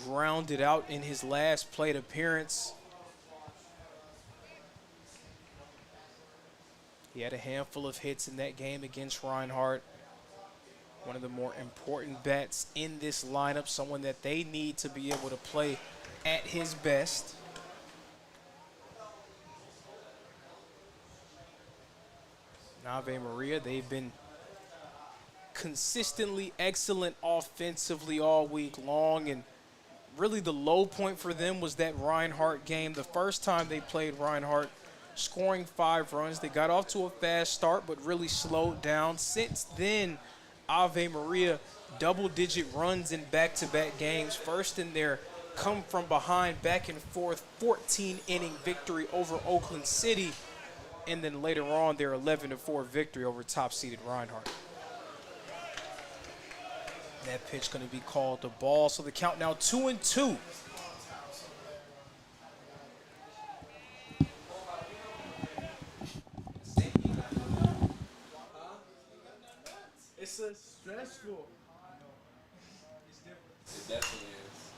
grounded out in his last plate appearance. He had a handful of hits in that game against Reinhardt. One of the more important bats in this lineup, someone that they need to be able to play at his best. Ave Maria, they've been consistently excellent offensively all week long, and really the low point for them was that Reinhardt game. The first time they played Reinhardt, scoring 5 runs. They got off to a fast start, but really slowed down. Since then, Ave Maria, double-digit runs in back-to-back games. First in their come-from-behind, back-and-forth 14-inning victory over Oakland City. And then later on, their 11-4 victory over top-seeded Reinhardt. That pitch going to be called the ball. So the count now 2-2. It's a stressful. It definitely is.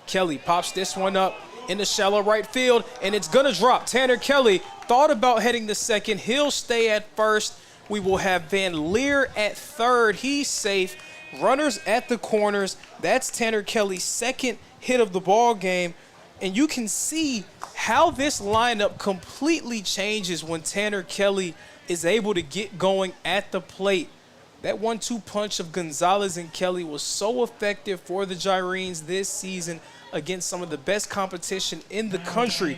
Kelly pops this one up in the shallow right field, and it's going to drop. Tanner Kelly thought about heading to second. He'll stay at first. We will have Van Leer at third. He's safe. Runners at the corners. That's Tanner Kelly's second hit of the ball game. And you can see how this lineup completely changes when Tanner Kelly is able to get going at the plate. That 1-2 punch of Gonzalez and Kelly was so effective for the Gyrenes this season against some of the best competition in the country.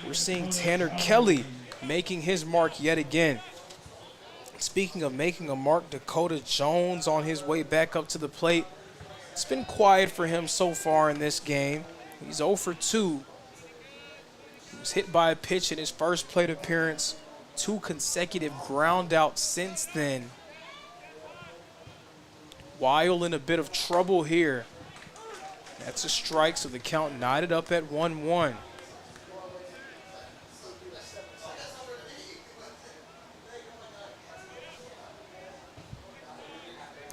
We're seeing Tanner Kelly making his mark yet again. Speaking of making a mark, Dakota Jones on his way back up to the plate. It's been quiet for him so far in this game. He's 0 for 2. He was hit by a pitch in his first plate appearance. 2 consecutive ground outs since then. Weil in a bit of trouble here. That's a strike, so the count knotted up at 1-1.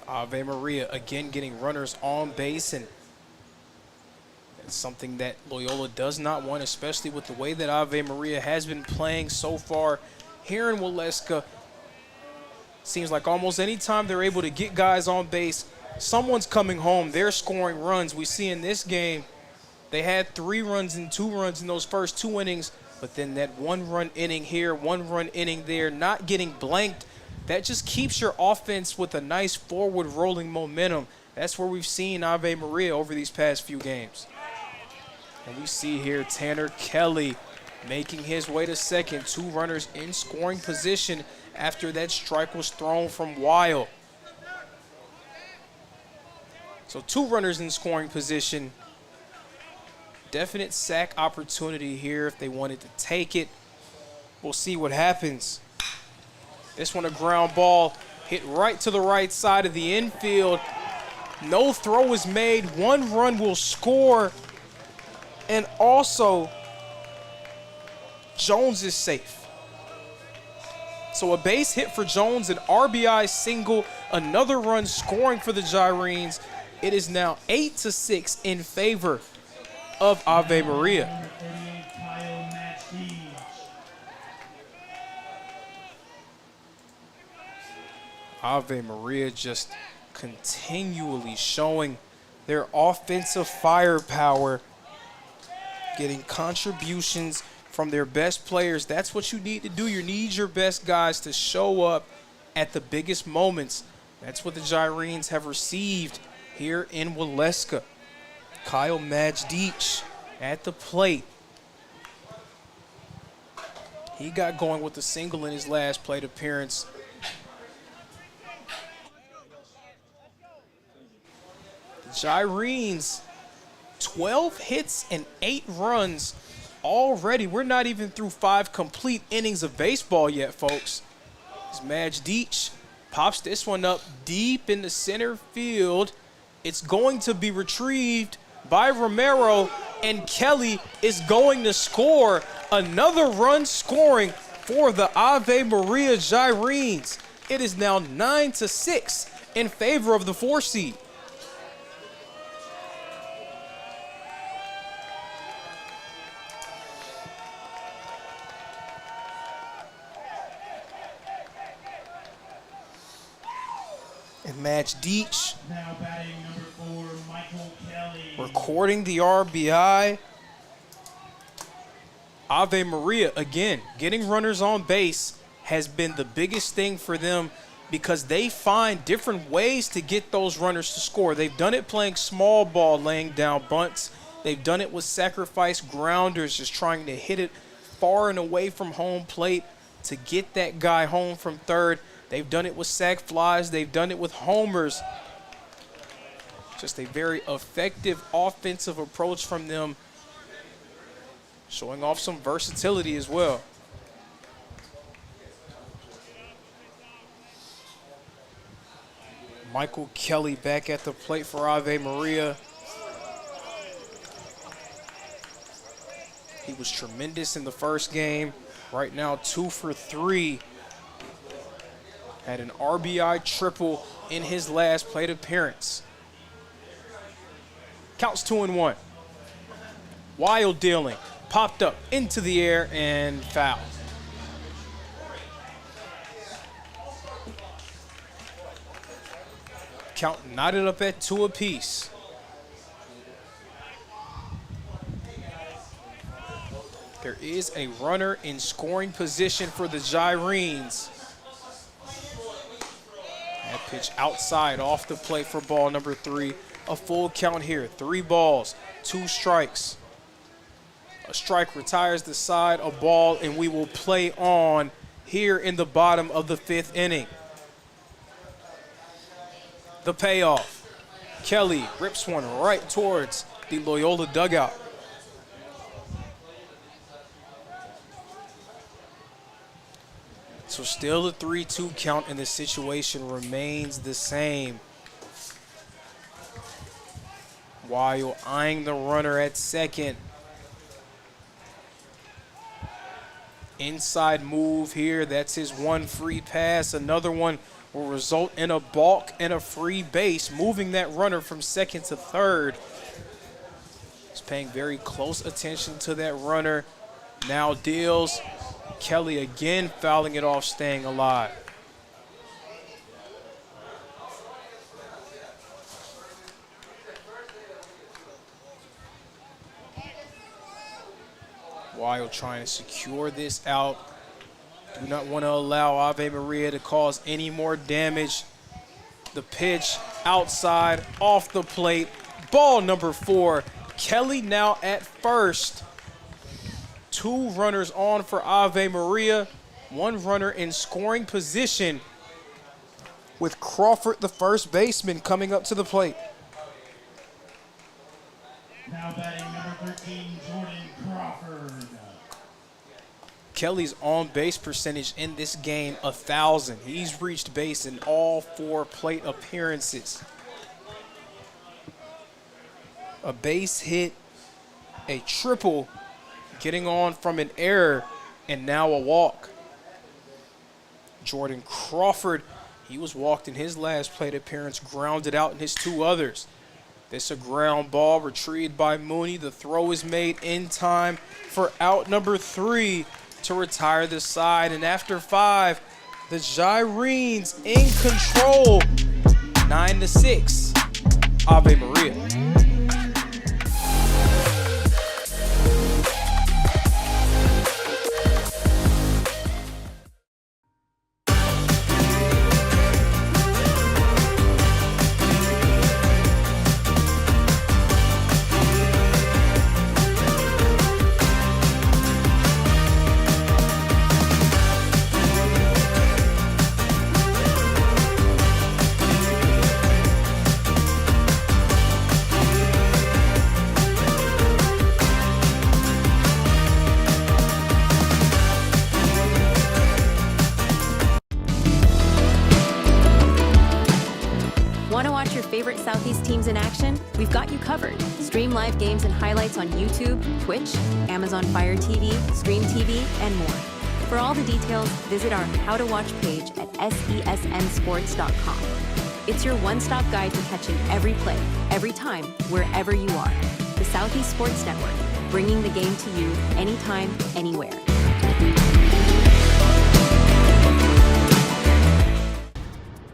Ave Maria again getting runners on base, and it's something that Loyola does not want, especially with the way that Ave Maria has been playing so far here in Waleska. Seems like almost any time they're able to get guys on base, someone's coming home. They're scoring runs. We see in this game, they had 3 runs and 2 runs in those first 2 innings, but then that 1-run inning here, 1-run inning there, not getting blanked, that just keeps your offense with a nice forward rolling momentum. That's where we've seen Ave Maria over these past few games. And we see here Tanner Kelly making his way to second. 2 runners in scoring position after that strike was thrown from Weil. So 2 runners in scoring position. Definite sack opportunity here if they wanted to take it. We'll see what happens. This one a ground ball hit right to the right side of the infield. No throw is made. 1 run will score. And also, Jones is safe. So a base hit for Jones, an RBI single, another run scoring for the Gyrenes. It is now 8-6 in favor of Ave Maria. Ave Maria just continually showing their offensive firepower, getting contributions from their best players. That's what you need to do. You need your best guys to show up at the biggest moments. That's what the Gyrenes have received here in Waleska. Kyle Majdich at the plate. He got going with a single in his last plate appearance. The Gyrenes, 12 hits and 8 runs already. We're not even through 5 complete innings of baseball yet, folks. As Majdich pops this one up deep in the center field. It's going to be retrieved by Romero, and Kelly is going to score. Another run scoring for the Ave Maria Gyrenes. It is now 9-6 in favor of the 4 seed. And Majdich now batting number 4, Michael Kelly. Recording the RBI. Ave Maria, again, getting runners on base has been the biggest thing for them because they find different ways to get those runners to score. They've done it playing small ball, laying down bunts. They've done it with sacrifice grounders, just trying to hit it far and away from home plate to get that guy home from third. They've done it with sac flies. They've done it with homers. Just a very effective offensive approach from them, showing off some versatility as well. Michael Kelly back at the plate for Ave Maria. He was tremendous in the first game. Right now, 2 for 3. Had an RBI triple in his last plate appearance. Counts 2-1. Wild dealing. Popped up into the air and foul. Count knotted up at 2 apiece. There is a runner in scoring position for the Gyrenes. That pitch outside off the plate for ball number 3. A full count here. 3 balls, 2 strikes. A strike retires the side, a ball, and we will play on here in the bottom of the 5th inning. The payoff. Kelly rips one right towards the Loyola dugout. So still a 3-2 count, and the situation remains the same. Weil eyeing the runner at second. Inside move here. That's his one free pass. Another one will result in a balk and a free base, moving that runner from second to third. He's paying very close attention to that runner. Now deals. Kelly again fouling it off, staying alive. Weil trying to secure this out. Do not want to allow Ave Maria to cause any more damage. The pitch outside, off the plate. Ball number 4. Kelly now at first. 2 runners on for Ave Maria. 1 runner in scoring position with Crawford, the first baseman, coming up to the plate. Now batting number 13, Jordan Crawford. Kelly's on-base percentage in this game, 1,000. He's reached base in all 4 plate appearances. A base hit, a triple, getting on from an error, and now a walk. Jordan Crawford, he was walked in his last plate appearance, grounded out in his 2 others. This a ground ball retrieved by Mooney. The throw is made in time for out number 3 to retire the side. And after 5, the Gyrenes in control. 9-6, Ave Maria. Favorite Southeast teams in action? We've got you covered. Stream live games and highlights on YouTube, Twitch, Amazon Fire TV, Stream TV, and more. For all the details, visit our How to Watch page at sesnsports.com. It's your one-stop guide to catching every play, every time, wherever you are. The Southeast Sports Network, bringing the game to you anytime, anywhere.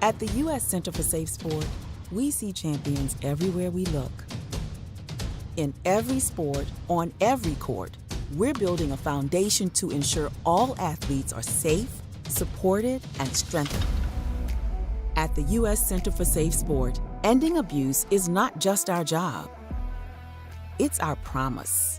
At the U.S. Center for Safe Sport, we see champions everywhere we look. In every sport, on every court, we're building a foundation to ensure all athletes are safe, supported, and strengthened. At the U.S. Center for Safe Sport, ending abuse is not just our job. It's our promise.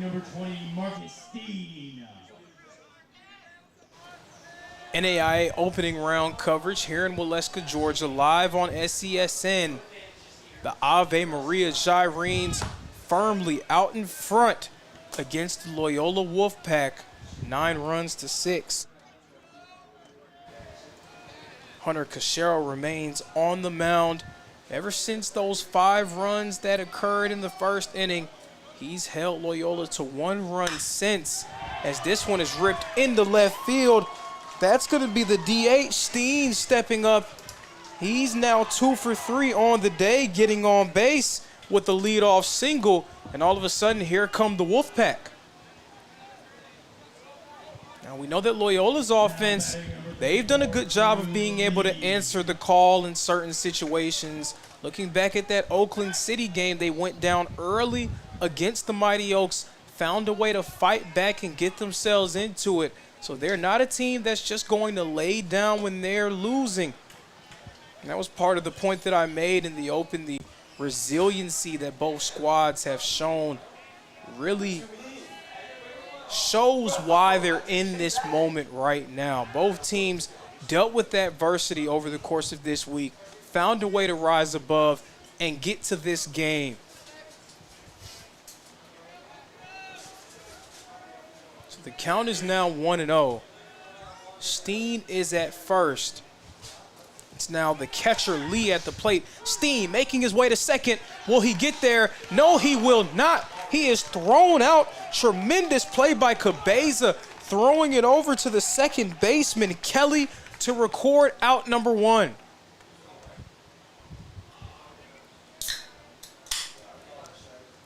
Number 20, Marcus Steen. NAIA opening round coverage here in Waleska, Georgia, live on SESN. The Ave Maria Gyrenes firmly out in front against the Loyola Wolfpack, 9-6. Hunter Cachero remains on the mound. Ever since those 5 runs that occurred in the first inning, he's held Loyola to 1 run since, as this one is ripped into left field. That's going to be the DH, Steen, stepping up. He's now 2 for 3 on the day, getting on base with the leadoff single, and all of a sudden, here come the Wolfpack. Now, we know that Loyola's offense, they've done a good job of being able to answer the call in certain situations. Looking back at that Oakland City game, they went down early against the Mighty Oaks, found a way to fight back and get themselves into it. So they're not a team that's just going to lay down when they're losing. And that was part of the point that I made in the open. The resiliency that both squads have shown really shows why they're in this moment right now. Both teams dealt with adversity over the course of this week, found a way to rise above and get to this game. The count is now 1-0. Steen is at first. It's now the catcher Lee at the plate. Steen making his way to second. Will he get there? No, he will not. He is thrown out. Tremendous play by Cabeza, throwing it over to the second baseman, Kelly, to record out number 1.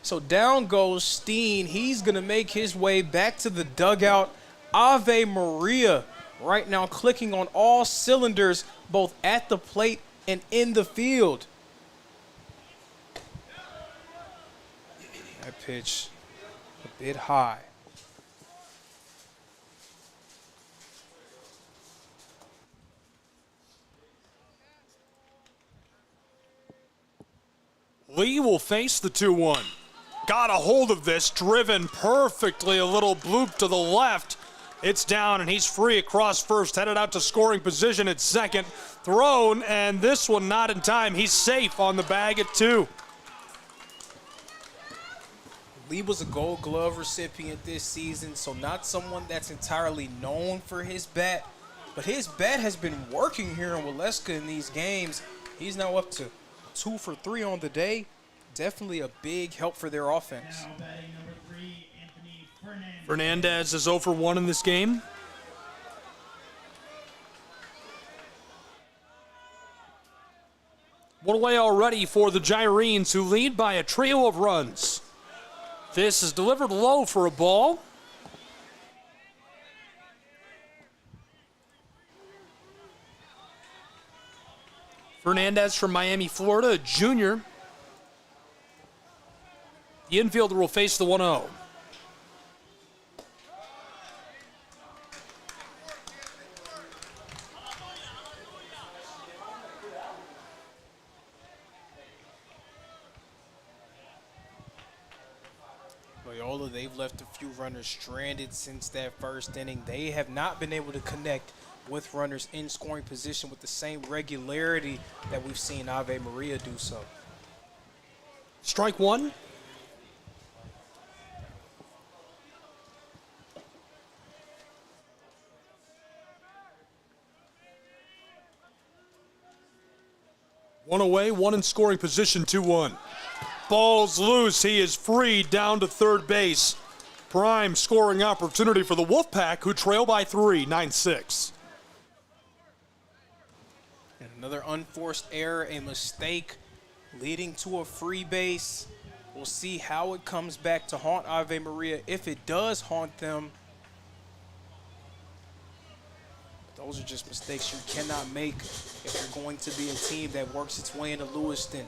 So down goes Steen. He's going to make his way back to the dugout. Ave Maria right now clicking on all cylinders, both at the plate and in the field. That pitch a bit high. Lee will face the 2-1. Got a hold of this, driven perfectly, a little bloop to the left. It's down, and he's free across first, headed out to scoring position at second. Thrown, and this one not in time. He's safe on the bag at 2. Lee was a Gold Glove recipient this season, so not someone that's entirely known for his bat, but his bat has been working here in Waleska in these games. He's now up to 2 for 3 on the day. Definitely a big help for their offense. Now batting number 3, Anthony Fernandez. Fernandez is 0 for 1 in this game. One away already for the Gyrenes, who lead by a trio of runs. This is delivered low for a ball. Fernandez from Miami, Florida, a junior. The infielder will face the 1-0. Loyola, they've left a few runners stranded since that first inning. They have not been able to connect with runners in scoring position with the same regularity that we've seen Ave Maria do so. Strike 1. One away, one in scoring position, 2-1. Ball's loose. He is free down to third base. Prime scoring opportunity for the Wolfpack, who trail by 3, 9-6. And another unforced error, a mistake leading to a free base. We'll see how it comes back to haunt Ave Maria, if it does haunt them. Those are just mistakes you cannot make if you're going to be a team that works its way into Lewiston.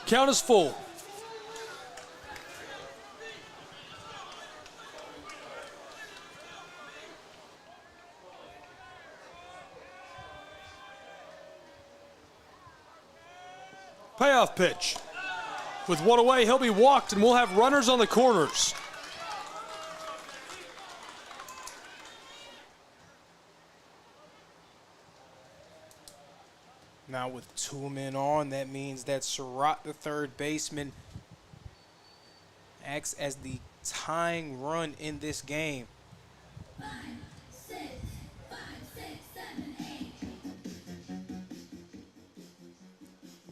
Count is full. Payoff pitch. With one away, he'll be walked, and we'll have runners on the corners. Now with 2 men on, that means that Surratt, the third baseman, acts as the tying run in this game. 5, 6, 7, 8.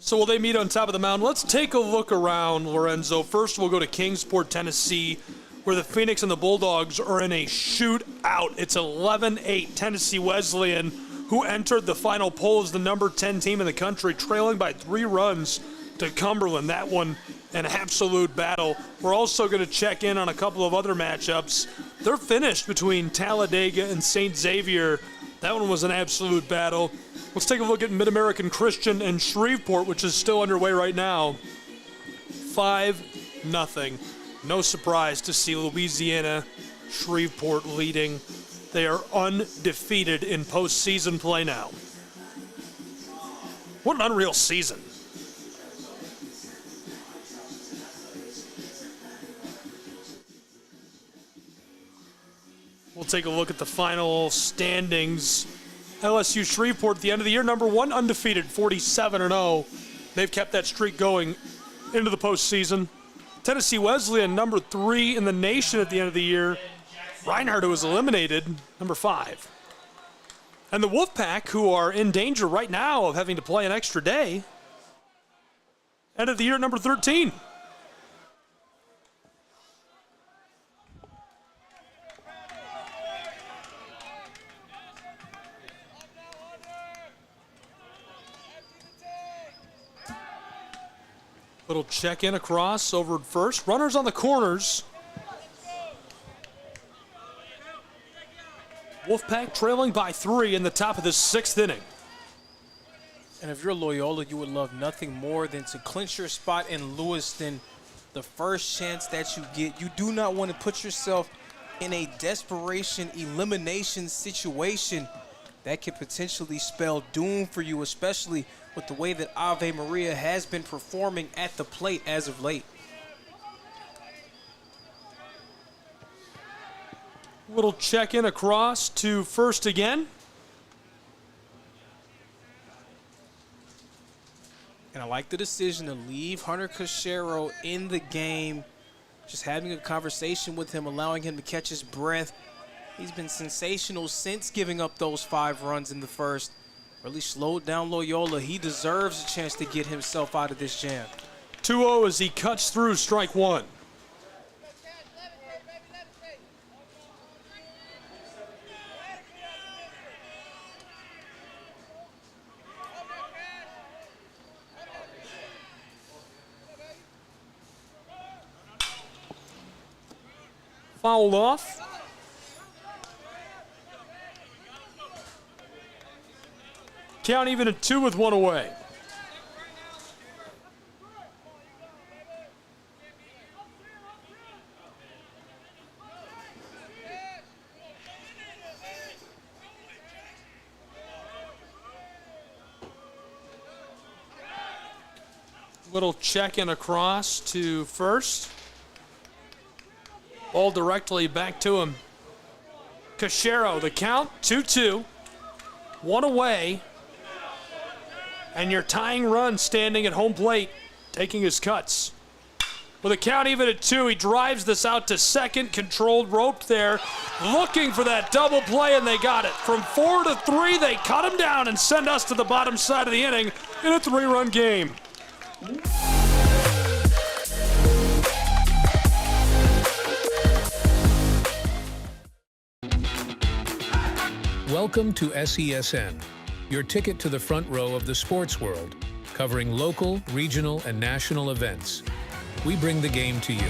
So will they meet on top of the mound? Let's take a look around, Lorenzo. First, we'll go to Kingsport, Tennessee, where the Phoenix and the Bulldogs are in a shootout. It's 11-8 Tennessee Wesleyan, who entered the final poll as the number 10 team in the country, trailing by 3 runs to Cumberland. That one, an absolute battle. We're also going to check in on a couple of other matchups. They're finished between Talladega and St. Xavier. That one was an absolute battle. Let's take a look at Mid-American Christian and Shreveport, which is still underway right now. 5-0. No surprise to see Louisiana, Shreveport leading. They are undefeated in postseason play now. What an unreal season. We'll take a look at the final standings. LSU Shreveport at the end of the year, number 1 undefeated, 47-0. They've kept that streak going into the postseason. Tennessee Wesleyan, number 3 in the nation at the end of the year. Reinhardt, who was eliminated, number 5. And the Wolfpack, who are in danger right now of having to play an extra day, end of the year at number 13. Little check in across over at first. Runners on the corners. Wolfpack trailing by 3 in the top of the 6th inning. And if you're Loyola, you would love nothing more than to clinch your spot in Lewiston the first chance that you get. You do not want to put yourself in a desperation elimination situation that could potentially spell doom for you, especially with the way that Ave Maria has been performing at the plate as of late. Little check in across to first again. And I like the decision to leave Hunter Cachero in the game, just having a conversation with him, allowing him to catch his breath. He's been sensational since giving up those 5 runs in the first. Really slowed down Loyola. He deserves a chance to get himself out of this jam. 2-0 as he cuts through strike 1. Fouled off. Count even at 2 with 1 away. Little check in across to first. Ball directly back to him. Cachero, the count, 2-2. 1 away. And your tying run standing at home plate, taking his cuts. With a count even at 2, he drives this out to second, controlled, roped there, looking for that double play, and they got it. From 4 to 3, they cut him down and send us to the bottom side of the inning in a 3-run game. Welcome to SESN, your ticket to the front row of the sports world, covering local, regional, and national events. We bring the game to you.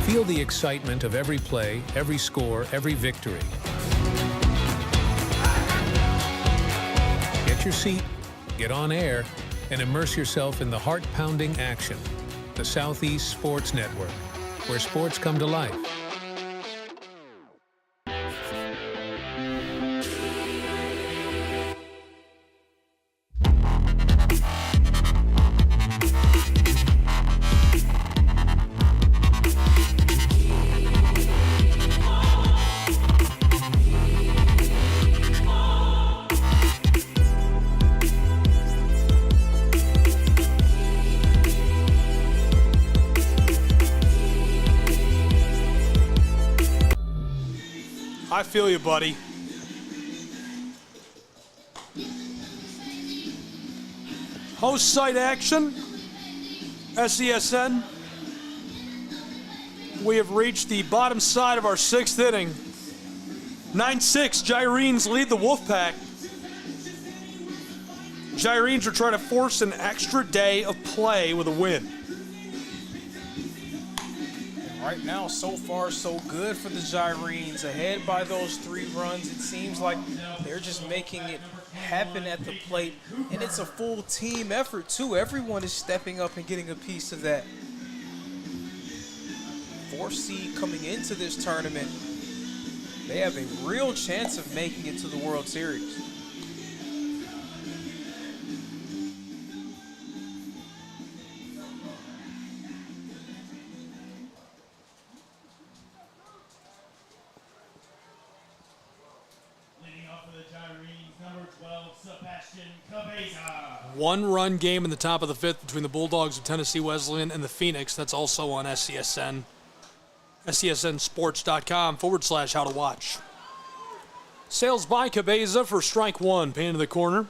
Feel the excitement of every play, every score, every victory. Get your seat, get on air, and immerse yourself in the heart-pounding action. The Southeast Sports Network, where sports come to life. I feel you, buddy. Host site action, SESN. We have reached the bottom side of our 6th inning. 9-6, Gyrenes lead the Wolfpack. Gyrenes are trying to force an extra day of play with a win. Right now, so far, so good for the Gyrenes. Ahead by those 3 runs. It seems like they're just making it happen at the plate. And it's a full team effort, too. Everyone is stepping up and getting a piece of that. 4th seed coming into this tournament. They have a real chance of making it to the World Series. Leading off for the Gyrenes, number 12, Sebastian One-run game in the top of the fifth between the Bulldogs of Tennessee Wesleyan and the Phoenix. That's also on SCSN. SCSNsports.com/how to watch. Sales by Cabeza for strike one. Pain to the corner.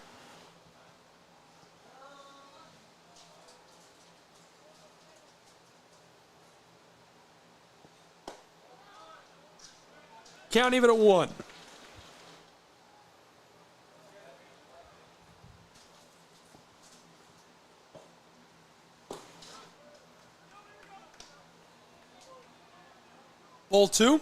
Count even at one. Ball two.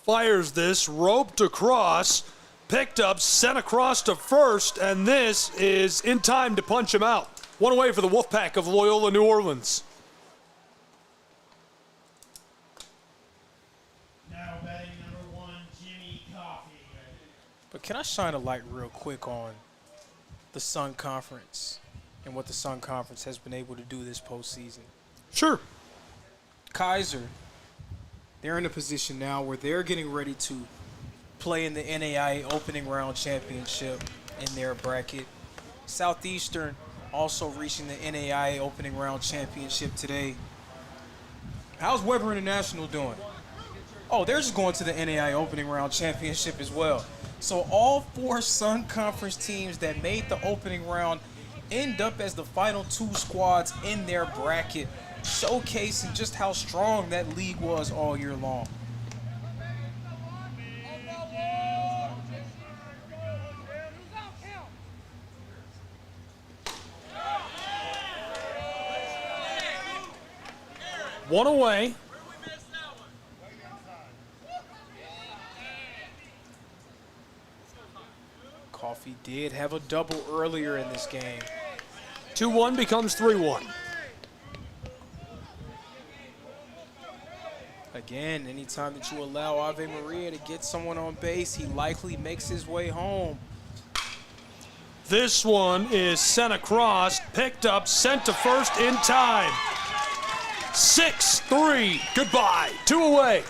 Fires this, roped across, picked up, sent across to first, and this is in time to punch him out. One away for the Wolfpack of Loyola, New Orleans. Now batting number 1, Jimmy Coffey. But can I shine a light real quick on the Sun Conference and what the Sun Conference has been able to do this postseason? Sure. Kaiser, they're in a position now where they're getting ready to play in the NAIA opening round championship in their bracket. Southeastern also reaching the NAIA opening round championship today. How's Weber International doing? Oh, they're just going to the NAIA opening round championship as well. So all 4 Sun Conference teams that made the opening round end up as the final 2 squads in their bracket, showcasing just how strong that league was all year long. One away. Coffey did have a double earlier in this game. 2-1 becomes 3-1. Again, anytime that you allow Ave Maria to get someone on base, he likely makes his way home. This one is sent across, picked up, sent to first in time. 6-3, goodbye, 2 away.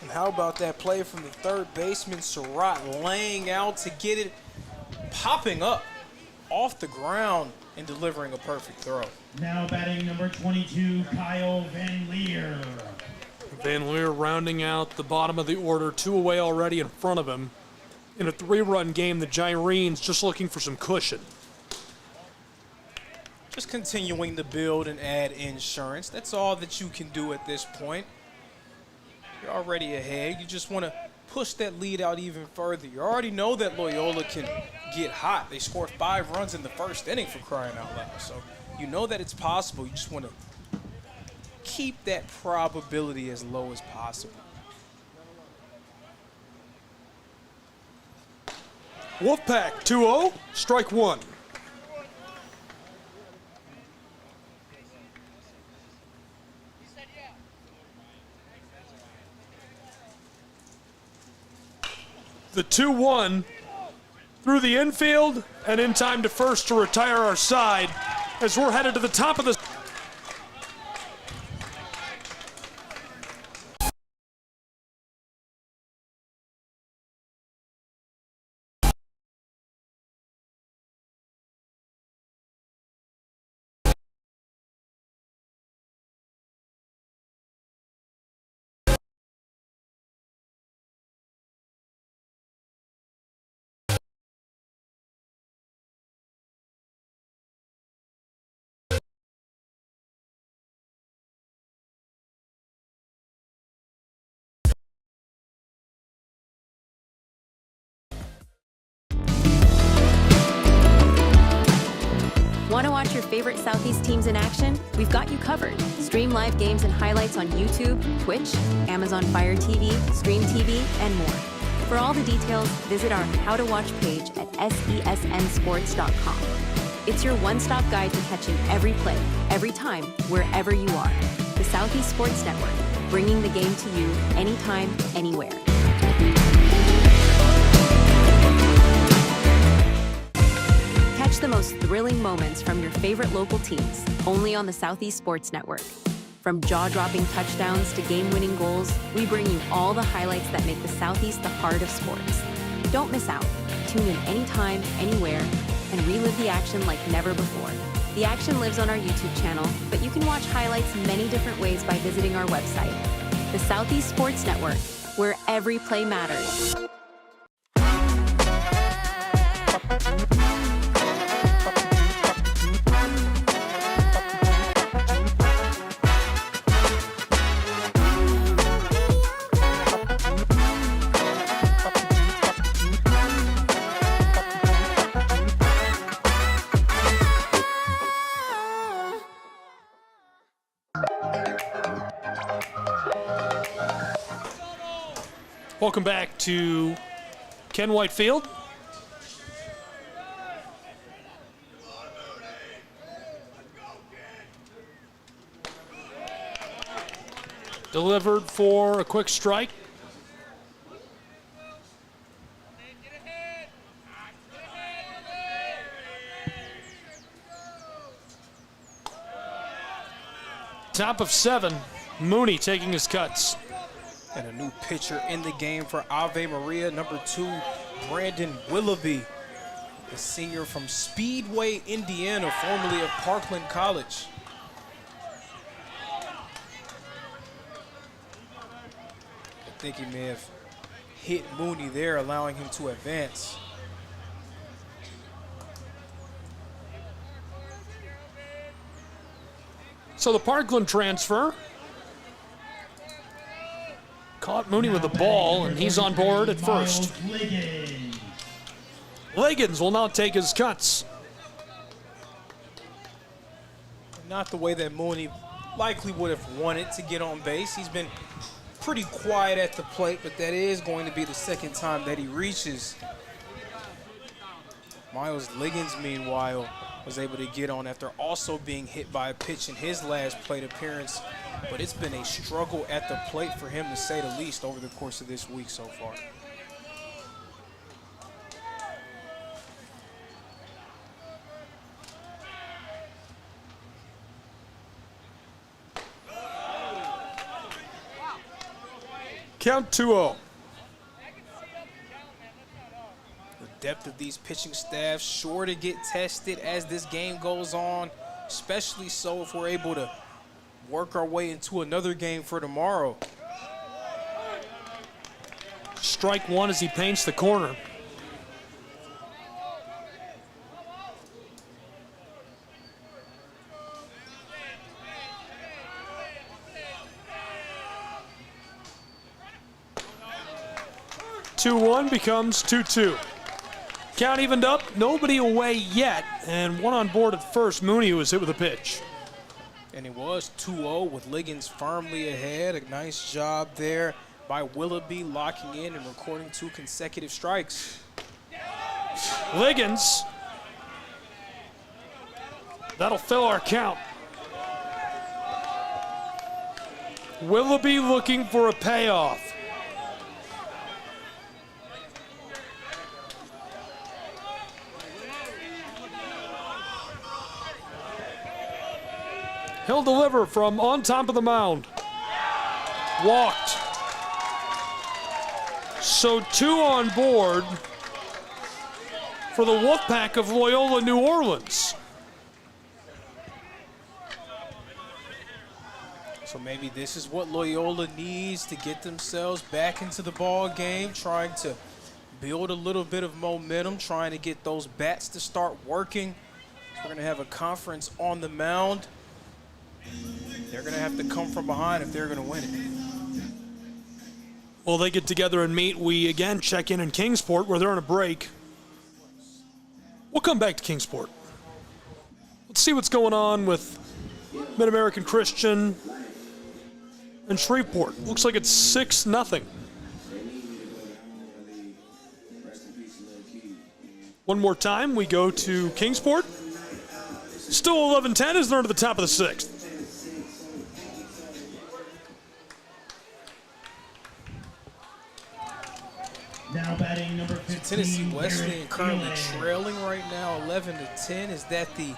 And how about that play from the third baseman, Surratt, laying out to get it, popping up off the ground and delivering a perfect throw. Now batting number 22, Kyle Van Leer. Van Leer rounding out the bottom of the order, 2 away already in front of him. In a 3-run game, the Gyrenes just looking for some cushion. Just continuing to build and add insurance. That's all that you can do at this point. You're already ahead. You just want to push that lead out even further. You already know that Loyola can get hot. They scored 5 runs in the first inning, for crying out loud. So you know that it's possible. You just want to keep that probability as low as possible. Wolfpack 2-0, strike one. The 2-1 through the infield and in time to first to retire our side as we're headed to the top of the... Want to watch your favorite Southeast teams in action? We've got you covered. Stream live games and highlights on YouTube, Twitch, Amazon Fire TV, Stream TV, and more. For all the details, visit our How to Watch page at SESNsports.com. It's your one-stop guide to catching every play, every time, wherever you are. The Southeast Sports Network, bringing the game to you anytime, anywhere. Catch the most thrilling moments from your favorite local teams, only on the Southeast Sports Network. From jaw-dropping touchdowns to game-winning goals, we bring you all the highlights that make the Southeast the heart of sports. Don't miss out. Tune in anytime, anywhere, and relive the action like never before. The action lives on our YouTube channel, but you can watch highlights many different ways by visiting our website. The Southeast Sports Network, where every play matters. Welcome back to Ken White Field. Delivered for a quick strike. Top of 7, Mooney taking his cuts. And a new pitcher in the game for Ave Maria, number 2, Brandon Willoughby, the senior from Speedway, Indiana, formerly of Parkland College. I think he may have hit Mooney there, allowing him to advance. So the Parkland transfer caught Mooney with the ball, and he's on board at first. Liggins will now take his cuts. Not the way that Mooney likely would have wanted to get on base. He's been pretty quiet at the plate, but that is going to be the second time that he reaches. Miles Liggins, meanwhile, was able to get on after also being hit by a pitch in his last plate appearance. But it's been a struggle at the plate for him, to say the least, over the course of this week so far. Count 2-0. The depth of these pitching staffs sure to get tested as this game goes on, especially so if we're able to work our way into another game for tomorrow. Strike 1 as he paints the corner. Two-one becomes 2-2. Count evened up, nobody away yet, and one on board at first. Mooney was hit with a pitch. And it was 2-0 with Liggins firmly ahead. A nice job there by Willoughby, locking in and recording 2 consecutive strikes. Liggins. That'll fill our count. Willoughby looking for a payoff. He'll deliver from on top of the mound. Walked. So 2 on board for the Wolfpack of Loyola, New Orleans. So maybe this is what Loyola needs to get themselves back into the ball game, trying to build a little bit of momentum, trying to get those bats to start working. We're going to have a conference on the mound. They're going to have to come from behind if they're going to win it. Well, they get together and meet. We again check in Kingsport, where they're on a break. We'll come back to Kingsport. Let's see what's going on with Mid-American Christian and Shreveport. Looks like it's 6-0. One more time, we go to Kingsport. Still 11-10 as they're to the top of the 6th. Now batting number 15. Tennessee Wesleyan currently trailing right now 11-10. Is that the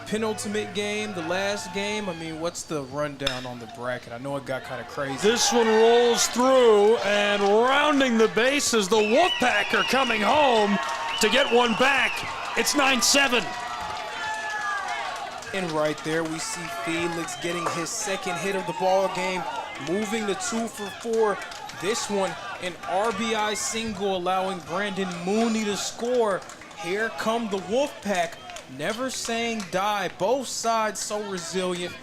penultimate game, the last game. I mean, what's the rundown on the bracket? I know it got kind of crazy. This one rolls through, and rounding the bases, the Wolfpack are coming home to get one back. It's 9-7. And right there, we see Felix getting his second hit of the ball game, moving to 2 for 4. This one, an RBI single, allowing Brandon Mooney to score. Here come the Wolfpack, never saying die. Both sides so resilient.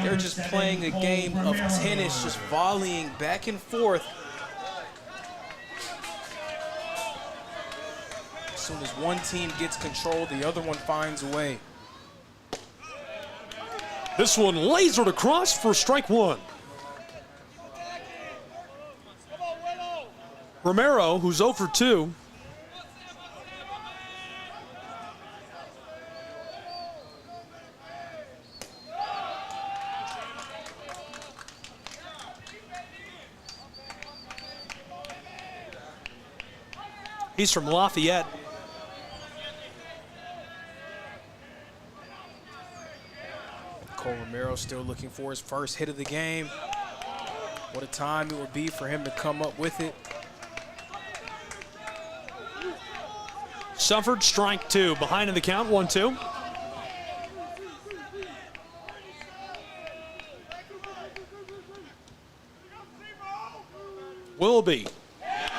They're just playing a game of tennis, just volleying back and forth. As soon as one team gets control, the other one finds a way. This one lasered across for strike one. Romero, who's 0 for 2. He's from Lafayette. Cole Romero still looking for his first hit of the game. What a time it would be for him to come up with it. Suffered strike 2. Behind in the count, 1-2. Willoughby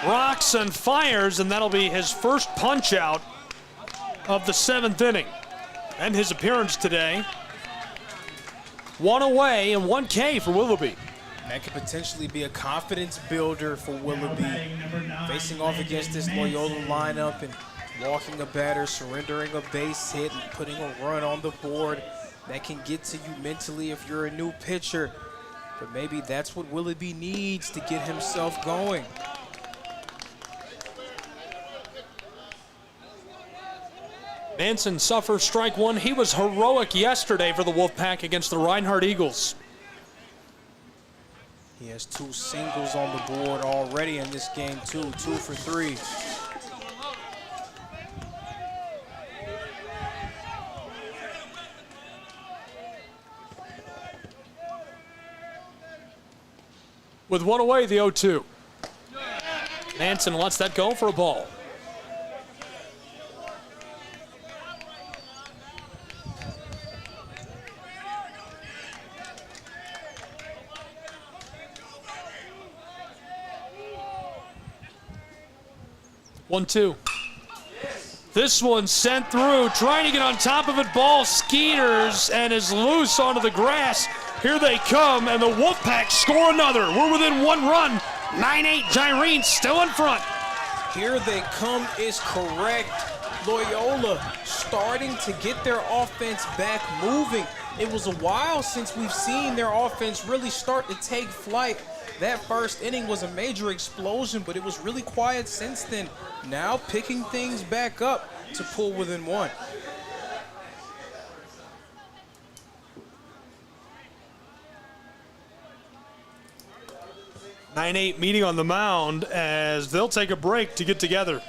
rocks and fires, and that'll be his first punch out of the 7th inning. And his appearance today. 1 away and 1 K for Willoughby. That could potentially be a confidence builder for Willoughby. Facing off against this Loyola lineup and walking a batter, surrendering a base hit, and putting a run on the board. That can get to you mentally if you're a new pitcher. But maybe that's what Willoughby needs to get himself going. Manson suffers strike 1. He was heroic yesterday for the Wolfpack against the Reinhardt Eagles. He has 2 singles on the board already in this game, too. 2 for 3. With 1 away, the 0-2. Manson lets that go for a ball. One, 2. This one sent through, trying to get on top of it. Ball skeeters and is loose onto the grass. Here they come, and the Wolfpack score another. We're within 1 run. 9-8, Gyrene still in front. Here they come is correct. Loyola starting to get their offense back moving. It was a while since we've seen their offense really start to take flight. That first inning was a major explosion, but it was really quiet since then. Now picking things back up to pull within 1. Nine-8 meeting on the mound as they'll take a break to get together.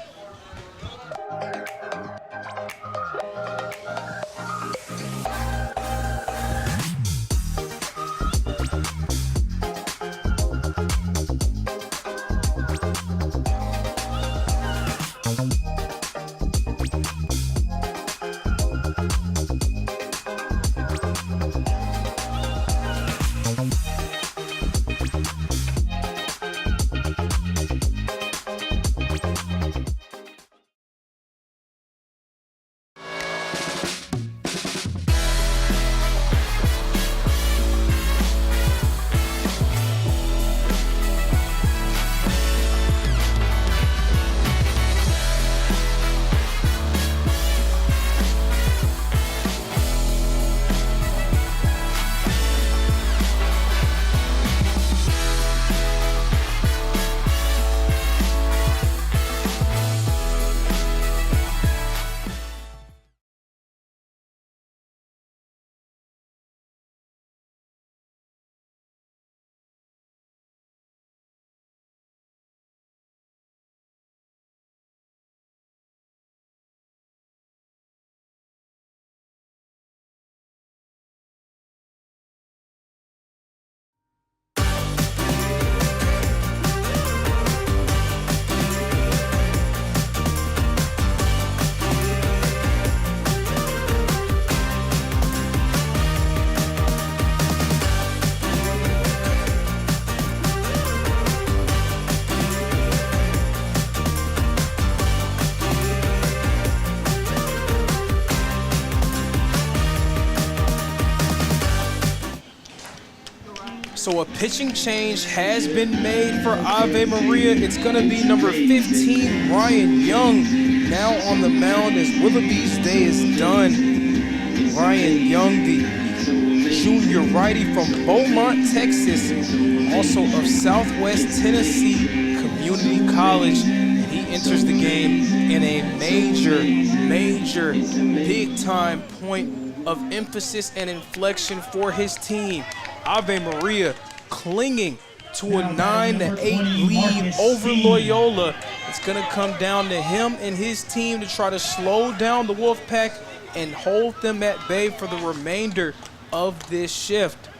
So a pitching change has been made for Ave Maria. It's going to be number 15, Ryan Young, now on the mound as Willoughby's day is done. Ryan Young, the junior righty from Beaumont, Texas, also of Southwest Tennessee Community College. And he enters the game in a major, big-time point of emphasis and inflection for his team. Ave Maria clinging to a 9-8 lead over Loyola. It's going to come down to him and his team to try to slow down the Wolfpack and hold them at bay for the remainder of this shift.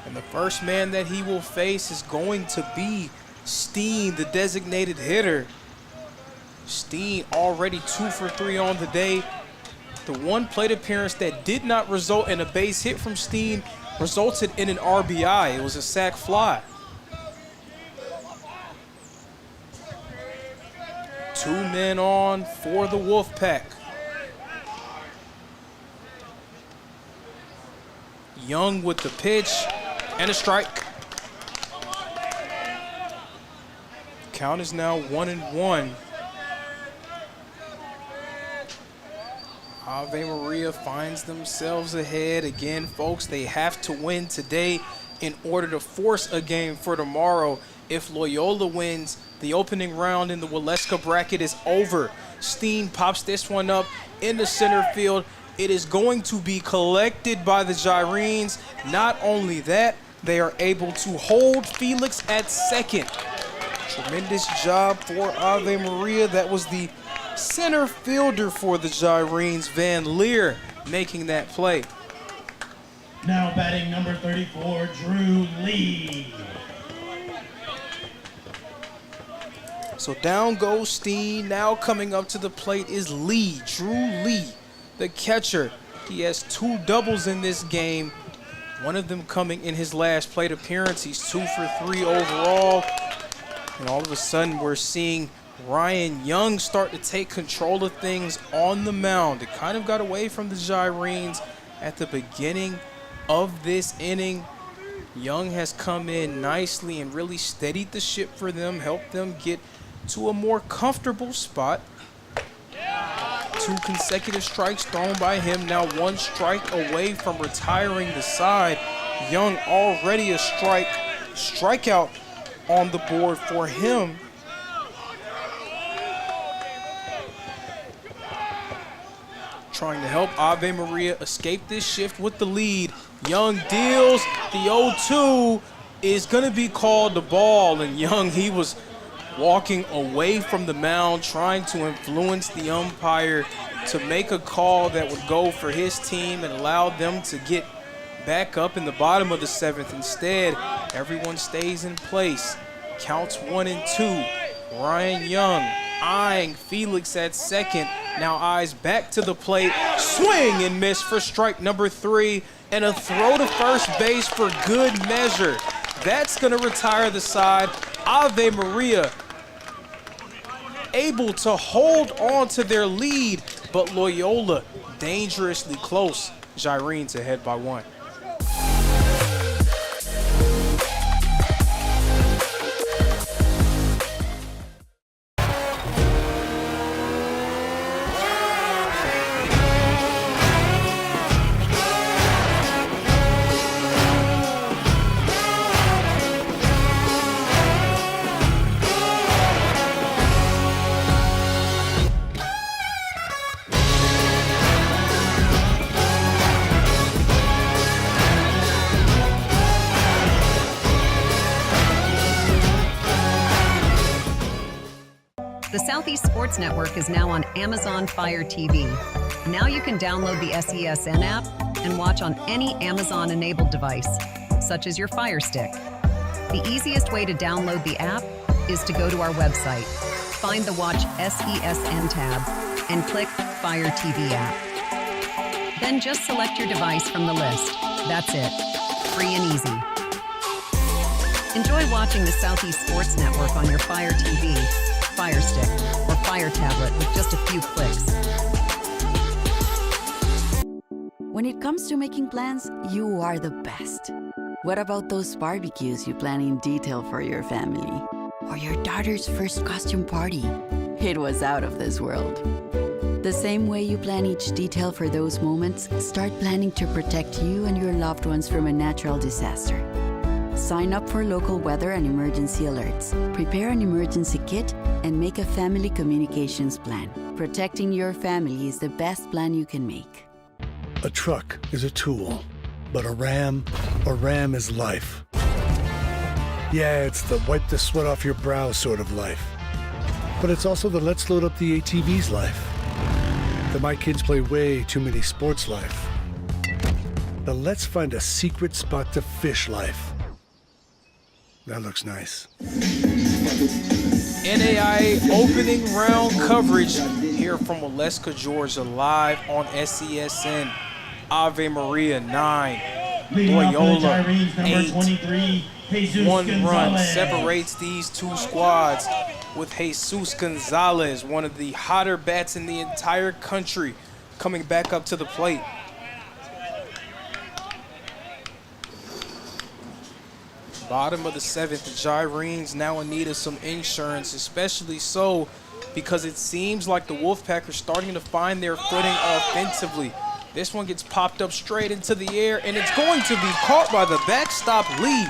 And the first man that he will face is going to be Steen, the designated hitter. Steen already 2 for 3 on the day. The one plate appearance that did not result in a base hit from Steen resulted in an RBI. It was a sac fly. 2 men on for the Wolfpack. Young with the pitch and a strike. Count is now 1-1. Ave Maria finds themselves ahead. Again, folks, they have to win today in order to force a game for tomorrow. If Loyola wins, the opening round in the Waleska bracket is over. Steen pops this one up in the center field. It is going to be collected by the Gyrenes. Not only that, they are able to hold Felix at second. Tremendous job for Ave Maria. That was the center fielder for the Gyrenes, Van Leer, making that play. Now batting number 34, Drew Lee. So down goes Steen. Now coming up to the plate is Lee, Drew Lee, the catcher. He has 2 doubles in this game. One of them coming in his last plate appearance. He's 2 for 3 overall. And all of a sudden we're seeing Ryan Young start to take control of things on the mound. It kind of got away from the Gyrenes at the beginning of this inning. Young has come in nicely and really steadied the ship for them, helped them get to a more comfortable spot. 2 consecutive strikes thrown by him, now 1 strike away from retiring the side. Young already a strikeout on the board for him. Trying to help Ave Maria escape this shift with the lead. Young deals. The 0-2 is going to be called the ball. And Young, he was walking away from the mound, trying to influence the umpire to make a call that would go for his team and allow them to get back up in the bottom of the 7th. Instead, everyone stays in place. Counts 1-2. Ryan Young eyeing Felix at second. Now eyes back to the plate. Swing and miss for strike number 3. And a throw to first base for good measure. That's going to retire the side. Ave Maria able to hold on to their lead, but Loyola dangerously close. Gyrenes ahead by 1. The Southeast Sports Network is now on Amazon Fire TV. Now you can download the SESN app and watch on any Amazon-enabled device, such as your Fire Stick. The easiest way to download the app is to go to our website, find the Watch SESN tab, and click Fire TV app. Then just select your device from the list. That's it. Free and easy. Enjoy watching the Southeast Sports Network on your Fire TV, Fire Stick, or Fire Tablet with just a few clicks. When it comes to making plans, you are the best. What about those barbecues you plan in detail for your family? Or your daughter's first costume party? It was out of this world. The same way you plan each detail for those moments, start planning to protect you and your loved ones from a natural disaster. Sign up for local weather and emergency alerts. Prepare an emergency kit and make a family communications plan. Protecting your family is the best plan you can make. A truck is a tool, but a ram is life. Yeah, it's the wipe the sweat off your brow sort of life. But it's also the let's load up the ATV's life. The my kids play way too many sports life. The let's find a secret spot to fish life. That looks nice. NAIA opening round coverage here from Waleska, Georgia, live on SESN. Ave Maria 9, Loyola 8. 1 run separates these two squads, with Jesus Gonzalez, one of the hotter bats in the entire country, coming back up to the plate. Bottom of the 7th, the Gyrenes now in need of some insurance, especially so because it seems like the Wolfpack are starting to find their footing offensively. This one gets popped up straight into the air, and it's going to be caught by the backstop Lee.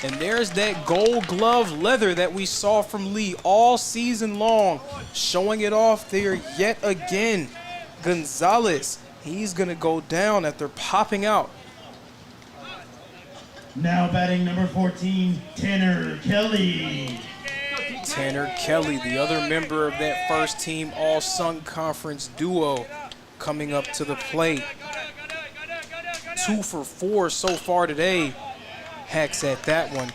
And there's that gold glove leather that we saw from Lee all season long, showing it off there yet again. Gonzalez, he's going to go down after popping out. Now batting number 14, Tanner Kelly. Tanner Kelly, the other member of that first team All-Sun Conference duo, coming up to the plate. 2 for 4 so far today. Hacks at that one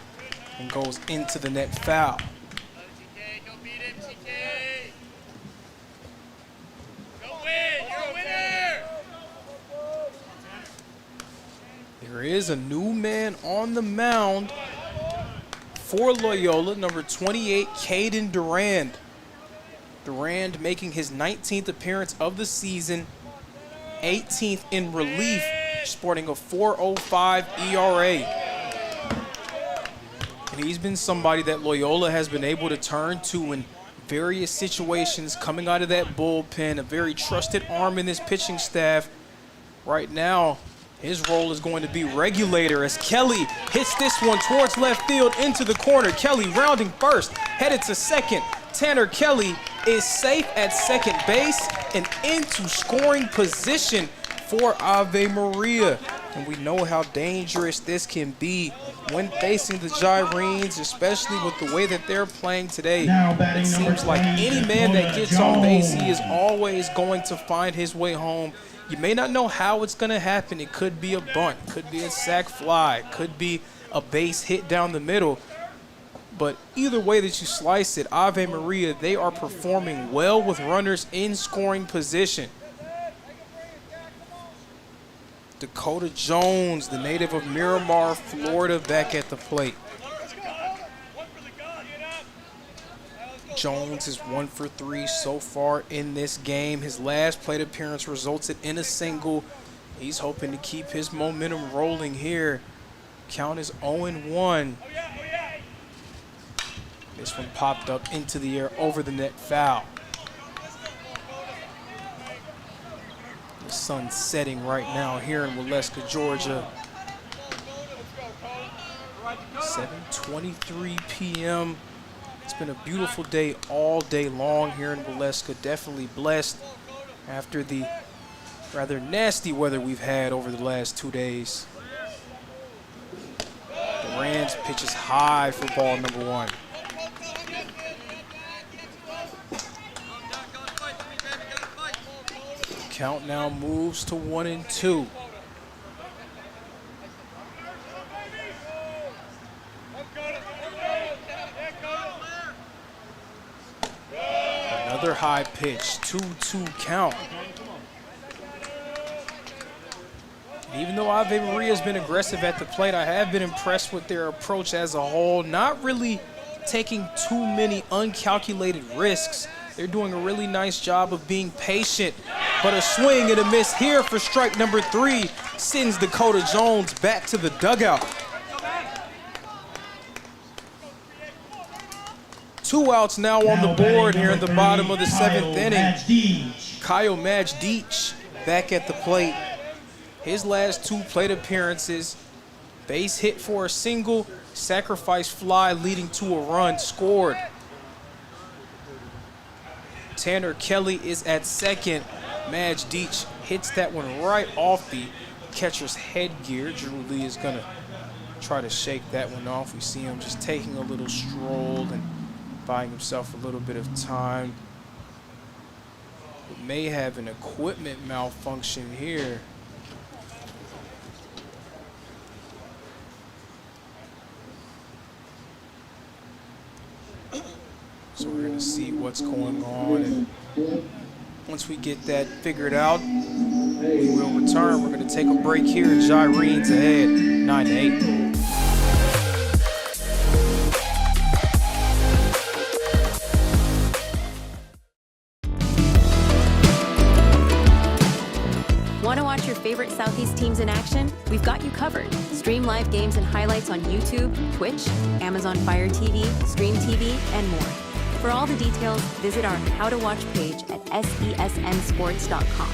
and goes into the net foul. There is a new man on the mound for Loyola, number 28, Caden Durand. Durand making his 19th appearance of the season, 18th in relief, sporting a 4.05 ERA. And he's been somebody that Loyola has been able to turn to in various situations coming out of that bullpen, a very trusted arm in this pitching staff. Right now, his role is going to be regulator as Kelly hits this one towards left field into the corner. Kelly rounding first, headed to second. Tanner Kelly is safe at second base and into scoring position for Ave Maria. And we know how dangerous this can be when facing the Gyrenes, especially with the way that they're playing today. It seems like any man that gets on base, he is always going to find his way home. You may not know how it's going to happen. It could be a bunt, could be a sac fly, could be a base hit down the middle. But either way that you slice it, Ave Maria, they are performing well with runners in scoring position. Dakota Jones, the native of Miramar, Florida, back at the plate. Jones is 1 for 3 so far in this game. His last plate appearance resulted in a single. He's hoping to keep his momentum rolling here. Count is 0-1. This one popped up into the air over the net foul. The sun's setting right now here in Waleska, Georgia. 7:23 p.m. It's been a beautiful day all day long here in Waleska. Definitely blessed after the rather nasty weather we've had over the last 2 days. Durand's pitches high for ball number 1. Count now moves to 1-2. Another high pitch, 2-2 count. And even though Ave Maria has been aggressive at the plate, I have been impressed with their approach as a whole. Not really taking too many uncalculated risks. They're doing a really nice job of being patient. but a swing and a miss here for strike number 3 sends Dakota Jones back to the dugout. 2 outs now on the board here in the bottom of the 7th inning. Kyle Majdic back at the plate. His last 2 plate appearances, base hit for a single, sacrifice fly leading to a run scored. Tanner Kelly is at second. Majdic hits that one right off the catcher's headgear. Drew Lee is gonna try to shake that one off. We see him just taking a little stroll and buying himself a little bit of time. It may have an equipment malfunction here. So we're gonna see what's going on, and once we get that figured out, we will return. We're gonna take a break here. Gyrene's ahead, 9-8. Want to watch your favorite Southeast teams in action? We've got you covered. Stream live games and highlights on YouTube, Twitch, Amazon Fire TV, Stream TV, and more. For all the details, visit our How to Watch page at sesnsports.com.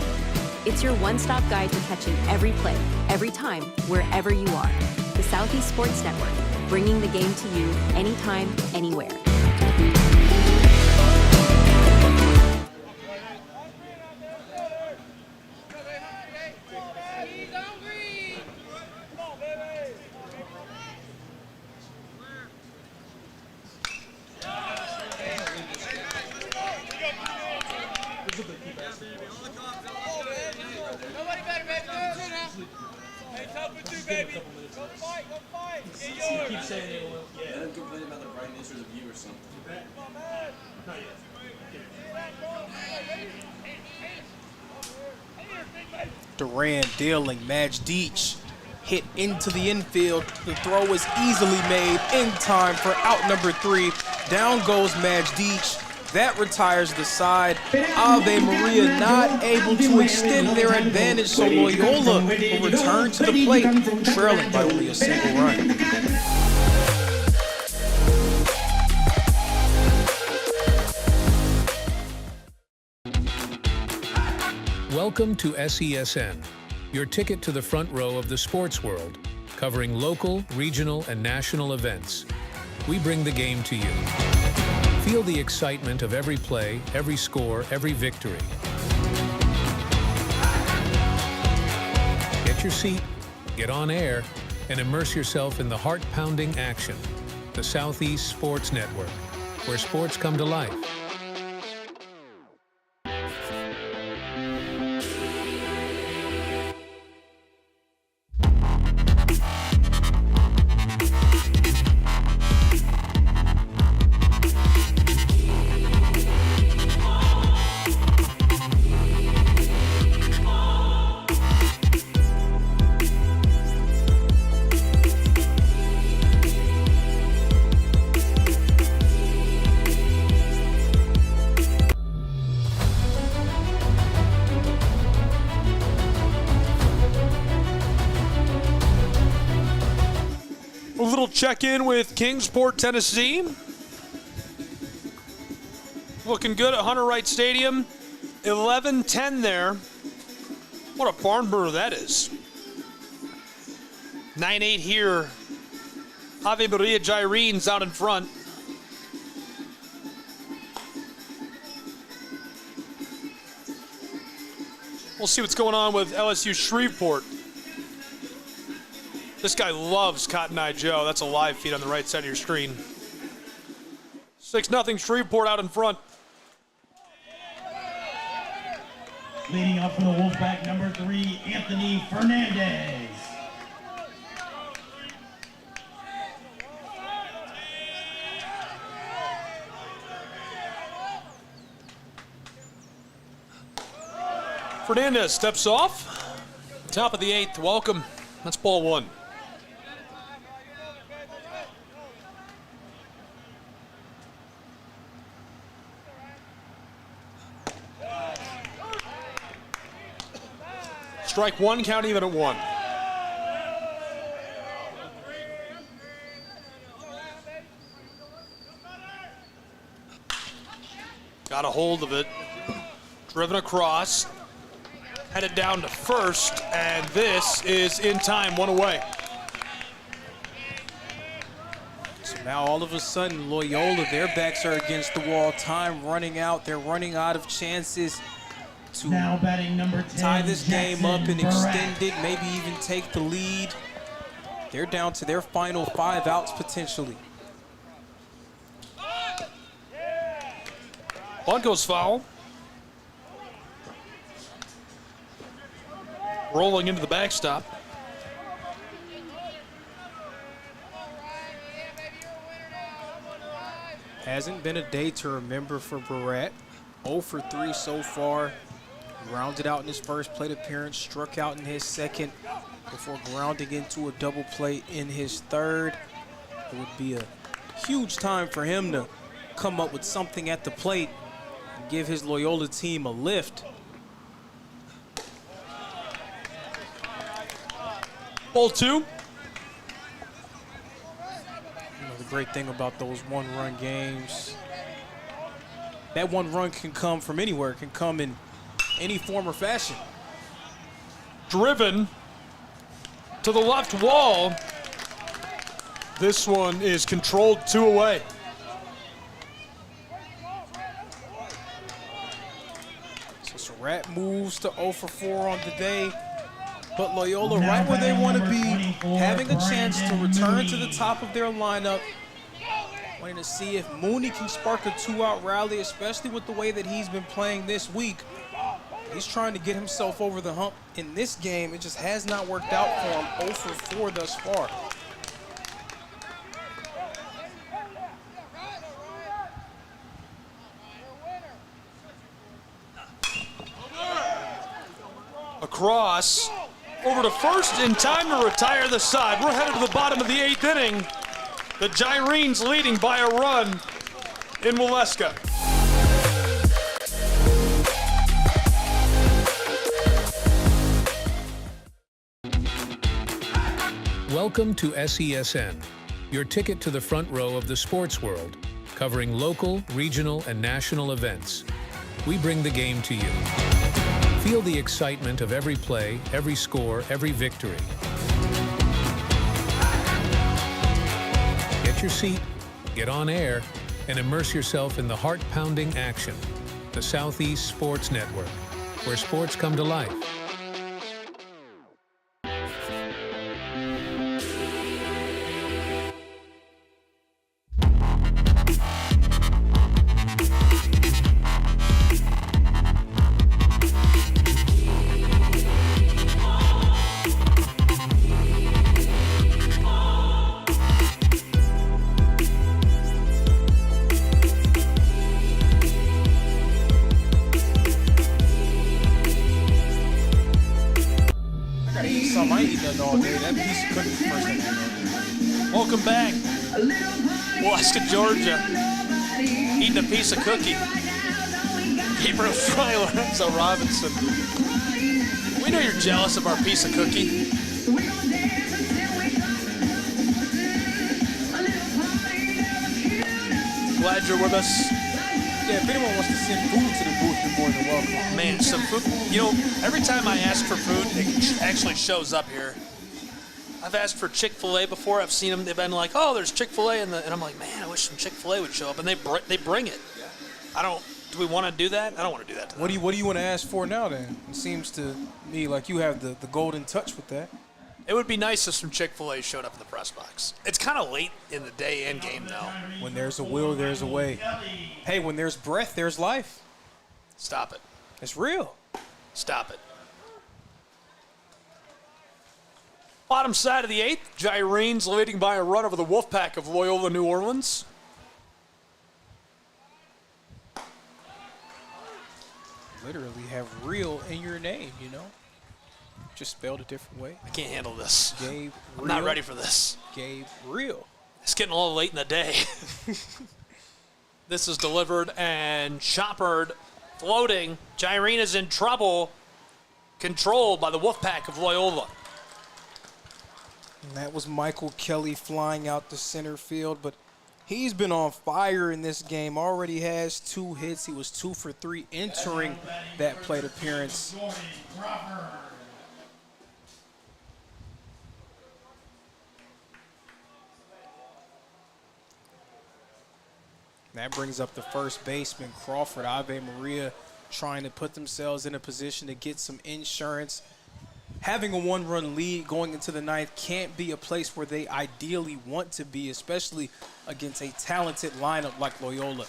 It's your one-stop guide to catching every play, every time, wherever you are. The Southeast Sports Network, bringing the game to you anytime, anywhere. Duran dealing, Majdic hit into the infield. The throw is easily made in time for out number 3. Down goes Majdic. That retires the side. Ave Maria not able to extend their advantage, so Loyola will return to the plate, trailing by only a single run. Welcome to SESN, your ticket to the front row of the sports world, covering local, regional, and national events. We bring the game to you. Feel the excitement of every play, every score, every victory. Get your seat, get on air, and immerse yourself in the heart-pounding action. The Southeast Sports Network, where sports come to life. Check-in with Kingsport, Tennessee. Looking good at Hunter Wright Stadium. 11-10 there. What a barn burner that is. 9-8 here. Ave Maria Gyrene's out in front. We'll see what's going on with LSU Shreveport. This guy loves Cotton Eye Joe. That's a live feed on the right side of your screen. 6-0 Shreveport out in front. Leading up for the Wolfpack, number 3, Anthony Fernandez. Fernandez steps off. Top of the 8th. Welcome. That's ball 1. Strike one, count even at 1. Got a hold of it. Driven across. Headed down to first, and this is in time, 1 away. So now all of a sudden, Loyola, their backs are against the wall. Time running out. They're running out of chances to now batting number 10, tie this game up and Jackson extend it, maybe even take the lead. They're down to their final 5 outs potentially. Bunt goes foul. Rolling into the backstop. Hasn't been a day to remember for Barrett. 0 for 3 so far. Grounded out in his first plate appearance, struck out in his second before grounding into a double play in his third. It would be a huge time for him to come up with something at the plate and give his Loyola team a lift. Ball 2. You know, the great thing about those one-run games, that one run can come from anywhere. It can come in any form or fashion. Driven to the left wall. This one is controlled 2 away. So Surratt moves to 0 for 4 on the day. But Loyola right where they want to be, having a chance to return to the top of their lineup. Wanting to see if Mooney can spark a 2-out rally, especially with the way that he's been playing this week. He's trying to get himself over the hump in this game. It just has not worked out for him. 0 for 4 thus far. Across. Over to first in time to retire the side. We're headed to the bottom of the 8th inning. The Gyrenes leading by a run in Waleska. Welcome to SESN, your ticket to the front row of the sports world, covering local, regional, and national events. We bring the game to you. Feel the excitement of every play, every score, every victory. Get your seat, get on air, and immerse yourself in the heart-pounding action. The Southeast Sports Network, where sports come to life. Welcome back. Waleska, Georgia. Eating a piece of cookie. Gabriel Schreiler, Lorenzo Robinson. We know you're jealous of our piece of cookie. Glad you're with us. Yeah, if anyone wants to send food to the booth, you're more than welcome. Man, some food. You know, every time I ask for food, it actually shows up here. I've asked for Chick-fil-A before. I've seen them. They've been like, "Oh, there's Chick-fil-A," and I'm like, "Man, I wish some Chick-fil-A would show up." And they bring it. I don't. Do we want to do that? I don't want to do that. What do you want to ask for now? Then it seems to me like you have the golden touch with that. It would be nice if some Chick-fil-A showed up in the press box. It's kind of late in the day and game though. When there's a will, there's a way. Hey, when there's breath, there's life. Stop it. It's real. Stop it. Bottom side of the 8th, Gyrenes leading by a run over the Wolfpack of Loyola, New Orleans. Literally have real in your name, you know? Just spelled a different way. I can't handle this. Gabe I'm not ready for this. Gabe Real. It's getting a little late in the day. This is delivered and choppered, floating. Gyrene is in trouble. controlled by the Wolfpack of Loyola. And that was Michael Kelly flying out to center field, but he's been on fire in this game. Already has 2 hits. He was 2 for 3 entering that plate appearance. That brings up the first baseman, Crawford. Ave Maria trying to put themselves in a position to get some insurance. Having a 1-run lead going into the 9th can't be a place where they ideally want to be, especially against a talented lineup like Loyola.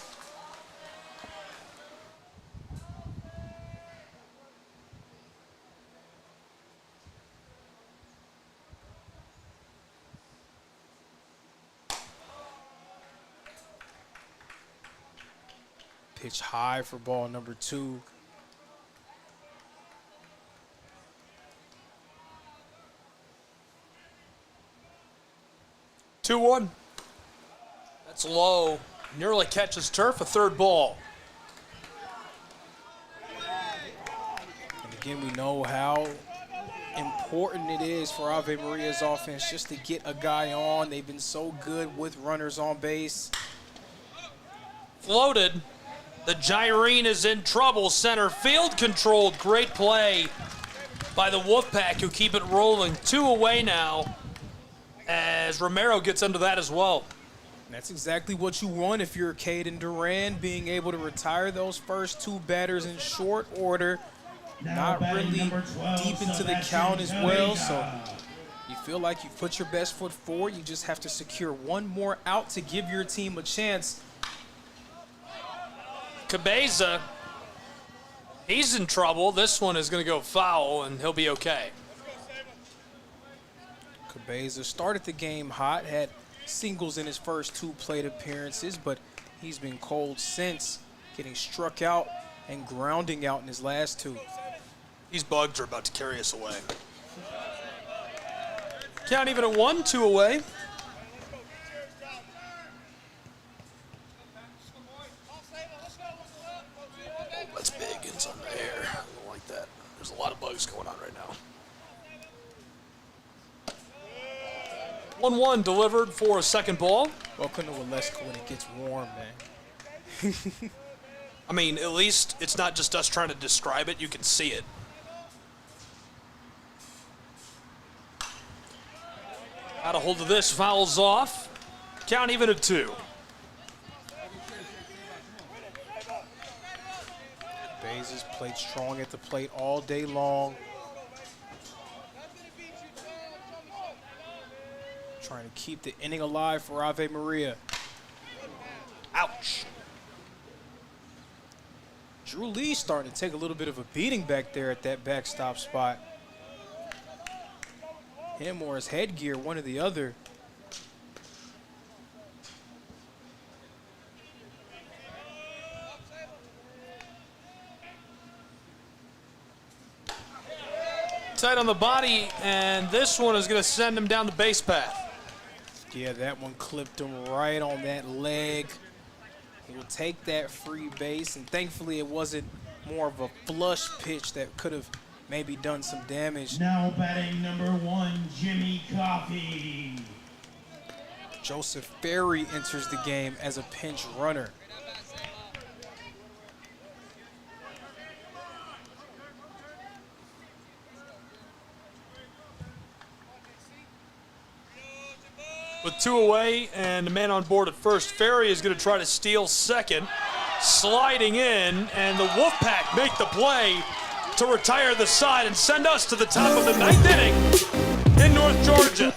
Pitch high for ball number 2. Two one. That's low. Nearly catches turf, a 3rd ball. And again, we know how important it is for Ave Maria's offense just to get a guy on. They've been so good with runners on base. Floated. The Gyrene is in trouble. Center field controlled. Great play by the Wolfpack, who keep it rolling. 2 away now as Romero gets under that as well. And that's exactly what you want if you're Caden Duran, being able to retire those first 2 batters in short order. Not really deep into the count as well, so you feel like you've put your best foot forward. You just have to secure 1 more out to give your team a chance. Cabeza, he's in trouble. This one is going to go foul, and he'll be okay. Cabeza started the game hot, had singles in his first 2 plate appearances, but he's been cold since, getting struck out and grounding out in his last 2. These bugs are about to carry us away. Count even at 1, 2 away. That's big. It's on the air. I don't like that. There's a lot of bugs going on right now. 1-1 delivered for a 2nd ball. Welcome to Waleska when it gets warm, man. I mean, at least it's not just us trying to describe it. You can see it. Out of hold of this, fouls off. Count even at 2. Cabeza's played strong at the plate all day long. Trying to keep the inning alive for Ave Maria. Ouch. Drew Lee starting to take a little bit of a beating back there at that backstop spot. Him or his headgear, one or the other. Tight on the body, and this one is going to send him down the base path. Yeah, that one clipped him right on that leg. He will take that free base, and thankfully it wasn't more of a flush pitch that could have maybe done some damage. Now batting number 1, Jimmy Coffey. Joseph Ferry enters the game as a pinch runner. With 2 away and a man on board at first, Ferry is going to try to steal second. Sliding in, and the Wolfpack make the play to retire the side and send us to the top of the 9th inning in North Georgia.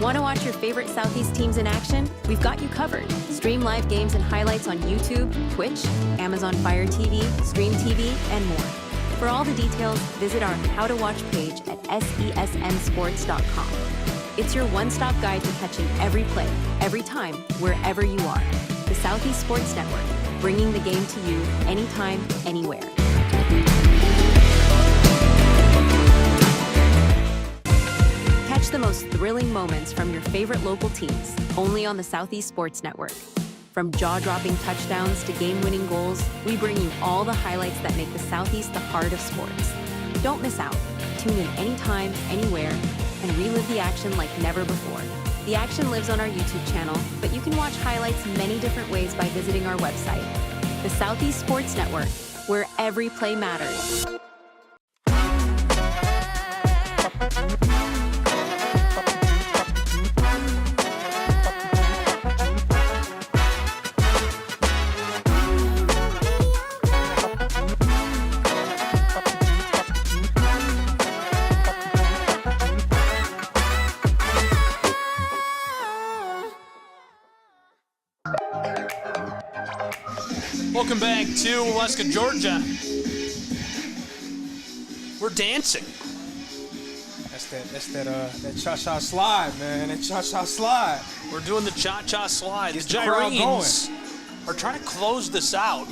Want to watch your favorite Southeast teams in action? We've got you covered. Stream live games and highlights on YouTube, Twitch, Amazon Fire TV, Stream TV, and more. For all the details, visit our How to Watch page at sesnsports.com. It's your one-stop guide to catching every play, every time, wherever you are. The Southeast Sports Network, bringing the game to you anytime, anywhere. Catch the most thrilling moments from your favorite local teams, only on the Southeast Sports Network. From jaw-dropping touchdowns to game-winning goals, we bring you all the highlights that make the Southeast the heart of sports. Don't miss out. Tune in anytime, anywhere, and relive the action like never before. The action lives on our YouTube channel, but you can watch highlights many different ways by visiting our website. The Southeast Sports Network, where every play matters. Welcome back to Waleska, Georgia. We're dancing. That cha-cha slide, man. That cha-cha slide. We're doing the cha-cha slide. Gets The the crowd Gyrenes are trying to close this out.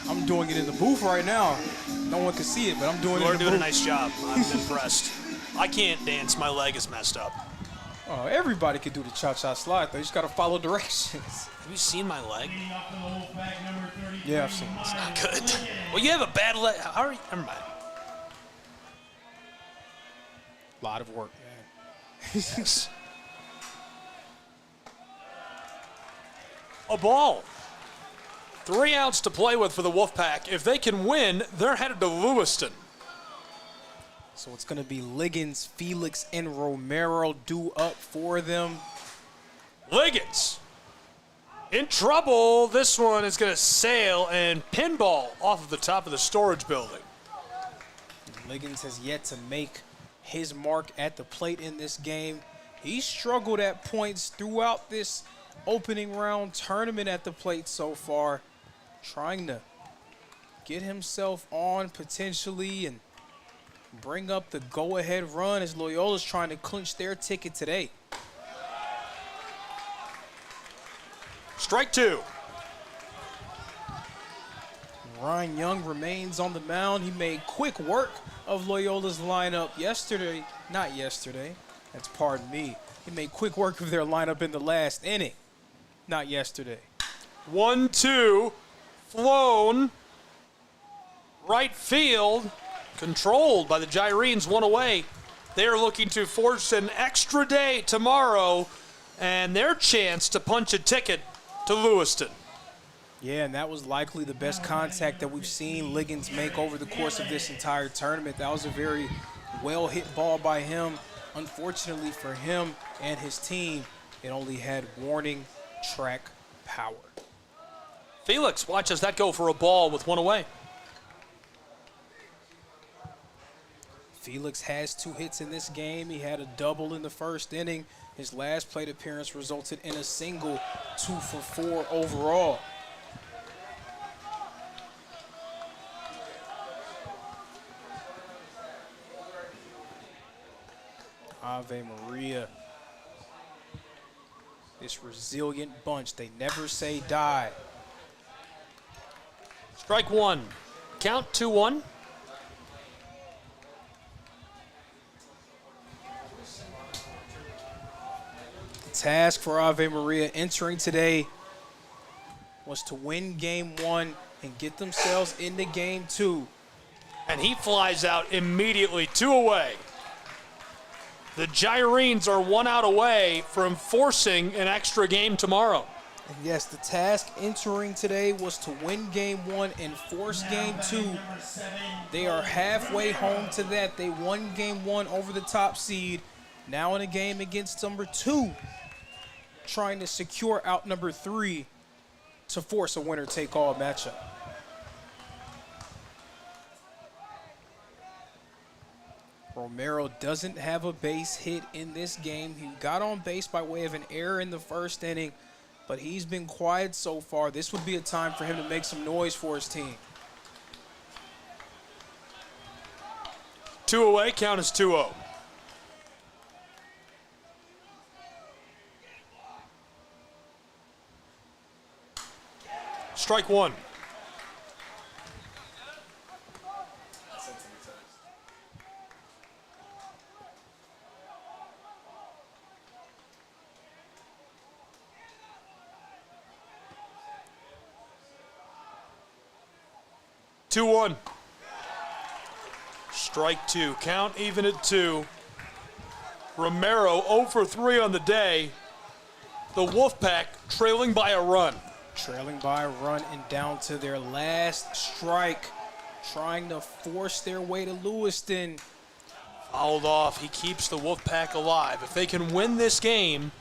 I'm doing it in the booth right now. No one can see it, but I'm doing it in the booth. You're doing a nice job. I'm impressed. I can't dance. My leg is messed up. Oh, everybody can do the cha-cha slide, though. You just got to follow directions. Have you seen my leg? Yeah, I've seen it. It's not good. Well, you have a bad leg. How are you? Never mind. A lot of work, man. Yes. A ball. 3 outs to play with for the Wolfpack. If they can win, they're headed to Lewiston. So it's going to be Liggins, Felix, and Romero due up for them. Liggins in trouble. This one is going to sail and pinball off of the top of the storage building. Liggins has yet to make his mark at the plate in this game. He struggled at points throughout this opening round tournament at the plate so far, trying to get himself on potentially and bring up the go-ahead run as Loyola's trying to clinch their ticket today. Strike two. Ryan Young remains on the mound. He made quick work of Loyola's lineup yesterday. Not yesterday. That's pardon me. He made quick work of their lineup in the last inning. Not yesterday. 1-2. Flown. Right field. Controlled by the Gyrenes, one away. They're looking to force an extra day tomorrow and their chance to punch a ticket to Lewiston. Yeah, and that was likely the best contact that we've seen Liggins make over the course of this entire tournament. That was a very well-hit ball by him. Unfortunately for him and his team, it only had warning track power. Felix watches that go for a ball with one away. Felix has 2 hits in this game. He had a double in the first inning. His last plate appearance resulted in a single, 2 for 4 overall. Ave Maria. This resilient bunch, they never say die. Strike one. Count 2-1. Task for Ave Maria entering today was to win game 1 and get themselves into game 2. And he flies out immediately, 2 away. The Gyrenes are 1 out away from forcing an extra game tomorrow. And yes, the task entering today was to win game 1 and force game 2. They are halfway home to that. They won game 1 over the top seed. Now in a game against number 2, trying to secure out number 3 to force a winner-take-all matchup. Romero doesn't have a base hit in this game. He got on base by way of an error in the first inning, but he's been quiet so far. This would be a time for him to make some noise for his team. 2 away, count is 2-0. Strike one. 2-1. Strike two. Count even at 2. Romero 0 for 3 on the day. The Wolfpack trailing by a run. Trailing by a run and down to their last strike, trying to force their way to Lewiston. Fouled off. He keeps the Wolfpack alive. If they can win this game,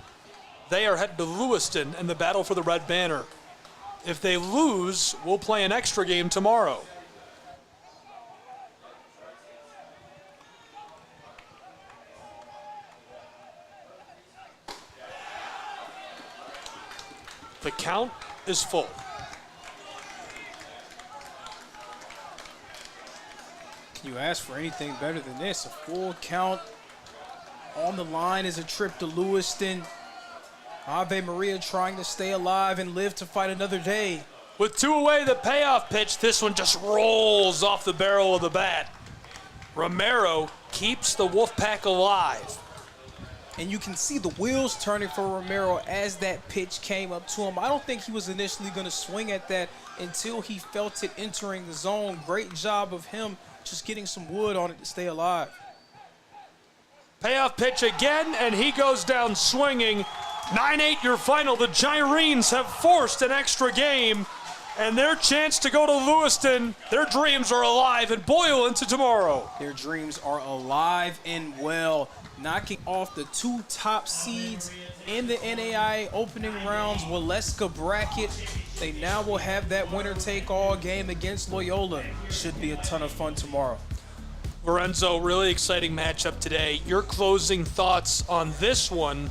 they are headed to Lewiston in the battle for the Red Banner. If they lose, we'll play an extra game tomorrow. The count is full. Can you ask for anything better than this? A full count. On the line is a trip to Lewiston. Ave Maria trying to stay alive and live to fight another day. With 2 away, the payoff pitch. This one just rolls off the barrel of the bat. Romero keeps the Wolfpack alive. And you can see the wheels turning for Romero as that pitch came up to him. I don't think he was initially going to swing at that until he felt it entering the zone. Great job of him just getting some wood on it to stay alive. Payoff pitch again, and he goes down swinging. 9-8 your final. The Gyrenes have forced an extra game, and their chance to go to Lewiston, their dreams are alive and boil into tomorrow. Their dreams are alive and well, knocking off the 2 top seeds in the NAIA opening rounds Waleska bracket. They now will have that winner-take-all game against Loyola. Should be a ton of fun tomorrow. Lorenzo, really exciting matchup today. Your closing thoughts on this one,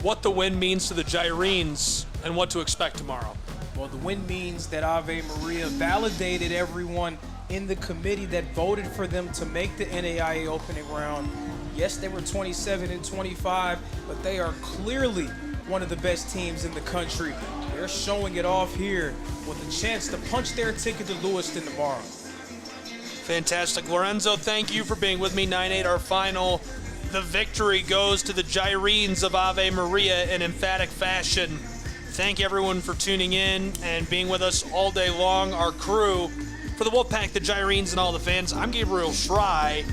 what the win means to the Gyrenes, and what to expect tomorrow. Well, the win means that Ave Maria validated everyone in the committee that voted for them to make the NAIA opening round. Yes, they were 27-25, but they are clearly one of the best teams in the country. They're showing it off here with a chance to punch their ticket to Lewiston tomorrow. Fantastic. Lorenzo, thank you for being with me. 9-8 our final. The victory goes to the Gyrenes of Ave Maria in emphatic fashion. Thank everyone for tuning in and being with us all day long. Our crew, for the Wolfpack, the Gyrenes, and all the fans, I'm Gabriel Schrei.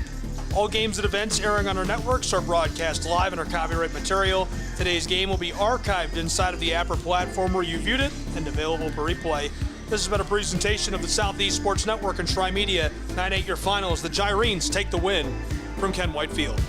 All games and events airing on our networks are broadcast live and are copyright material. Today's game will be archived inside of the Apper platform where you viewed it and available for replay. This has been a presentation of the Southeast Sports Network and Tri Media. 9-8 your final as the Gyrenes take the win from Ken Whitefield.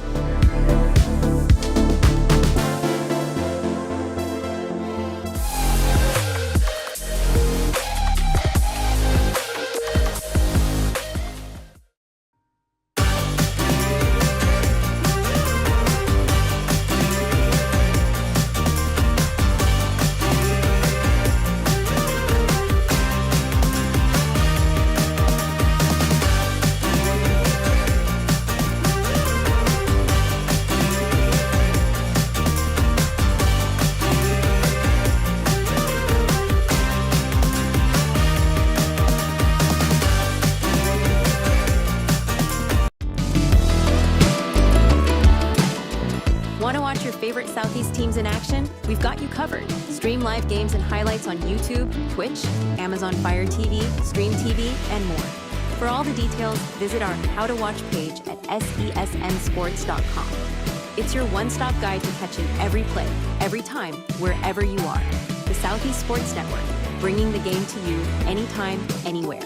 Want to watch your favorite Southeast teams in action? We've got you covered. Stream live games and highlights on YouTube, Twitch, Amazon Fire TV, Stream TV, and more. For all the details, visit our How to Watch page at sesnsports.com. It's your one-stop guide to catching every play, every time, wherever you are. The Southeast Sports Network, bringing the game to you anytime, anywhere.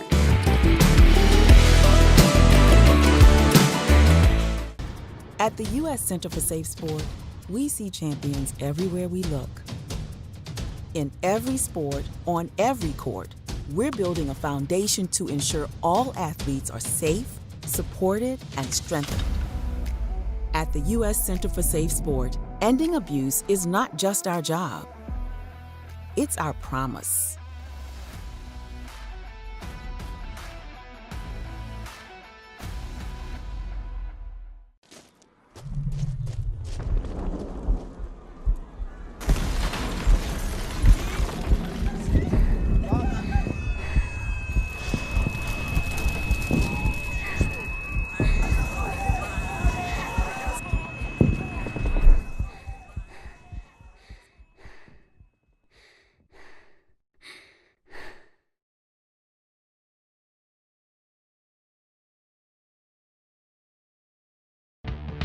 At the U.S. Center for Safe Sport, we see champions everywhere we look. In every sport, on every court, we're building a foundation to ensure all athletes are safe, supported, and strengthened. At the U.S. Center for Safe Sport, ending abuse is not just our job. It's our promise.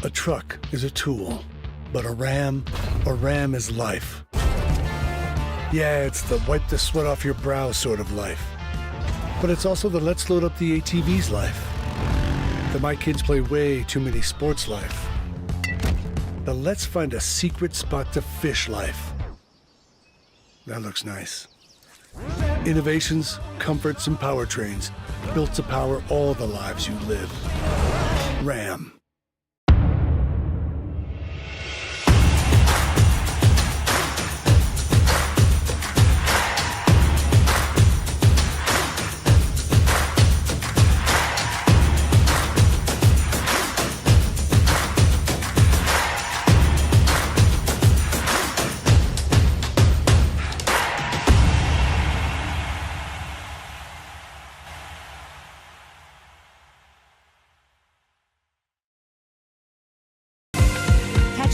A truck is a tool, but a ram is life. Yeah, it's the wipe the sweat off your brow sort of life. But it's also the let's load up the ATV's life. The my kids play way too many sports life. The let's find a secret spot to fish life. That looks nice. Innovations, comforts, and powertrains built to power all the lives you live. Ram.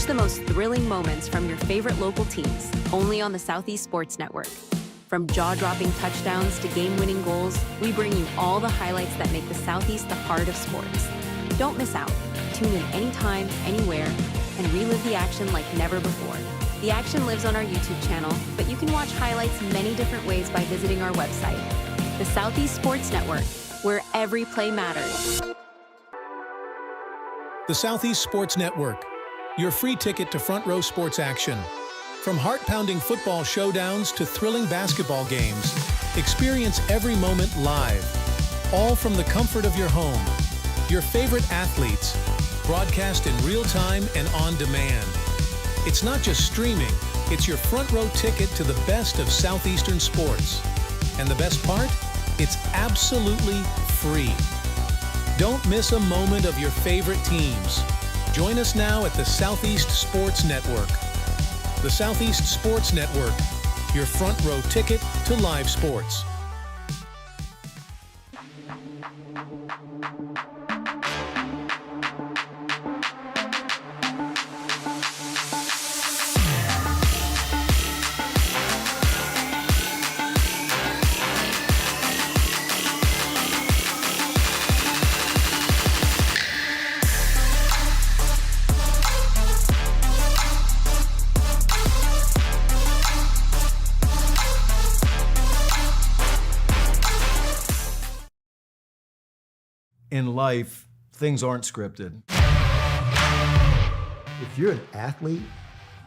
The most thrilling moments from your favorite local teams, only on the Southeast Sports Network. From jaw-dropping touchdowns to game-winning goals, we bring you all the highlights that make the Southeast the heart of sports. Don't miss out. Tune in anytime, anywhere, and relive the action like never before. The action lives on our YouTube channel, but you can watch highlights many different ways by visiting our website. The Southeast Sports Network, where every play matters. The Southeast Sports Network, your free ticket to front row sports action. From heart-pounding football showdowns to thrilling basketball games, experience every moment live, all from the comfort of your home. Your favorite athletes, broadcast in real time and on demand. It's not just streaming, it's your front row ticket to the best of Southeastern sports. And the best part? It's absolutely free. Don't miss a moment of your favorite teams. Join us now at the Southeast Sports Network. The Southeast Sports Network, your front row ticket to live sports. In life, things aren't scripted. If you're an athlete,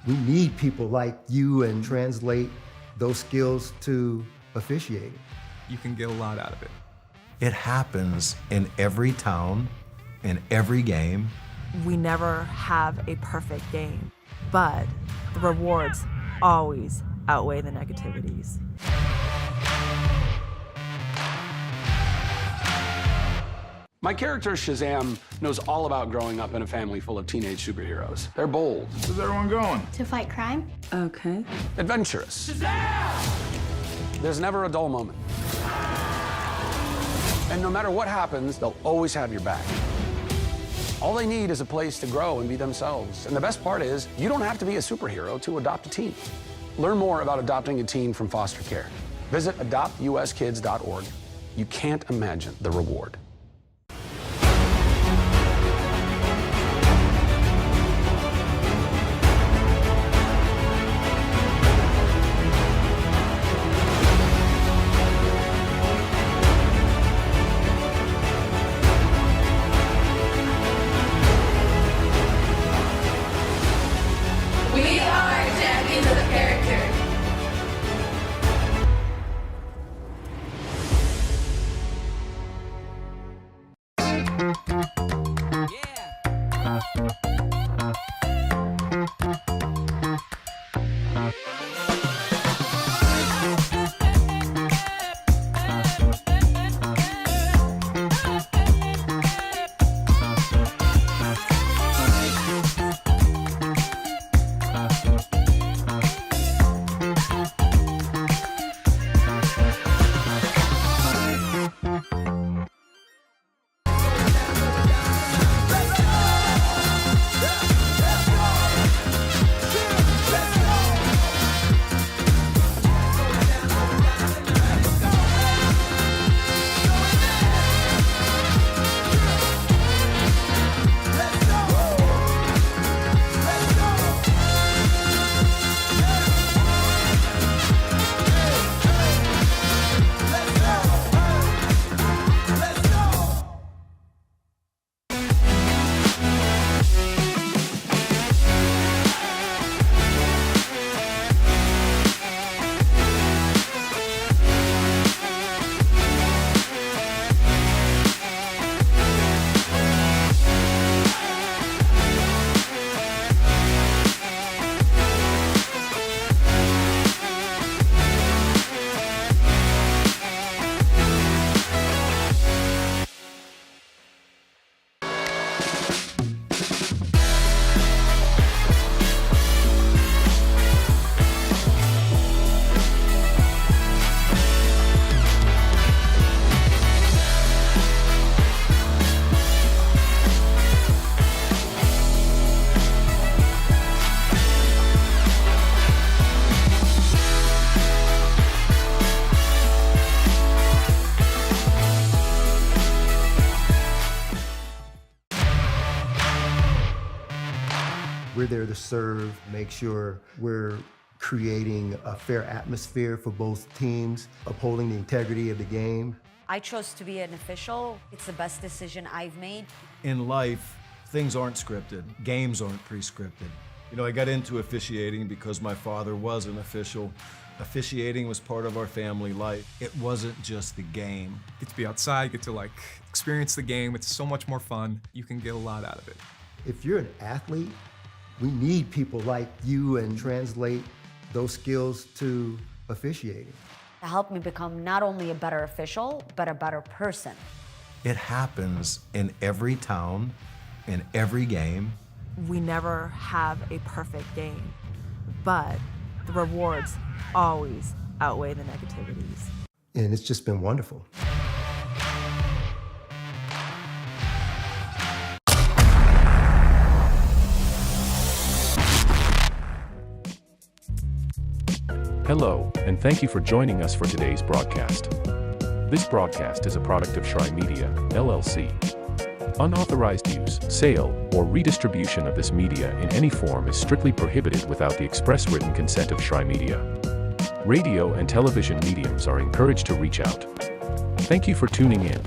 we need people like you and translate those skills to officiating. You can get a lot out of it. It happens in every town, in every game. We never have a perfect game, but the rewards always outweigh the negativities. My character, Shazam, knows all about growing up in a family full of teenage superheroes. They're bold. Where's everyone going? To fight crime? Okay. Adventurous. Shazam! There's never a dull moment. And no matter what happens, they'll always have your back. All they need is a place to grow and be themselves. And the best part is, you don't have to be a superhero to adopt a teen. Learn more about adopting a teen from foster care. Visit adoptuskids.org. You can't imagine the reward. We're there to serve, make sure we're creating a fair atmosphere for both teams, upholding the integrity of the game. I chose to be an official. It's the best decision I've made. In life, things aren't scripted. Games aren't pre-scripted. You know, I got into officiating because my father was an official. Officiating was part of our family life. It wasn't just the game. Get to be outside, get to experience the game. It's so much more fun. You can get a lot out of it. If you're an athlete, we need people like you and translate those skills to officiating. It helped me become not only a better official, but a better person. It happens in every town, in every game. We never have a perfect game, but the rewards always outweigh the negativities. And it's just been wonderful. Hello, and thank you for joining us for today's broadcast. This broadcast is a product of Shry Media, LLC. Unauthorized use, sale, or redistribution of this media in any form is strictly prohibited without the express written consent of Shry Media. Radio and television mediums are encouraged to reach out. Thank you for tuning in.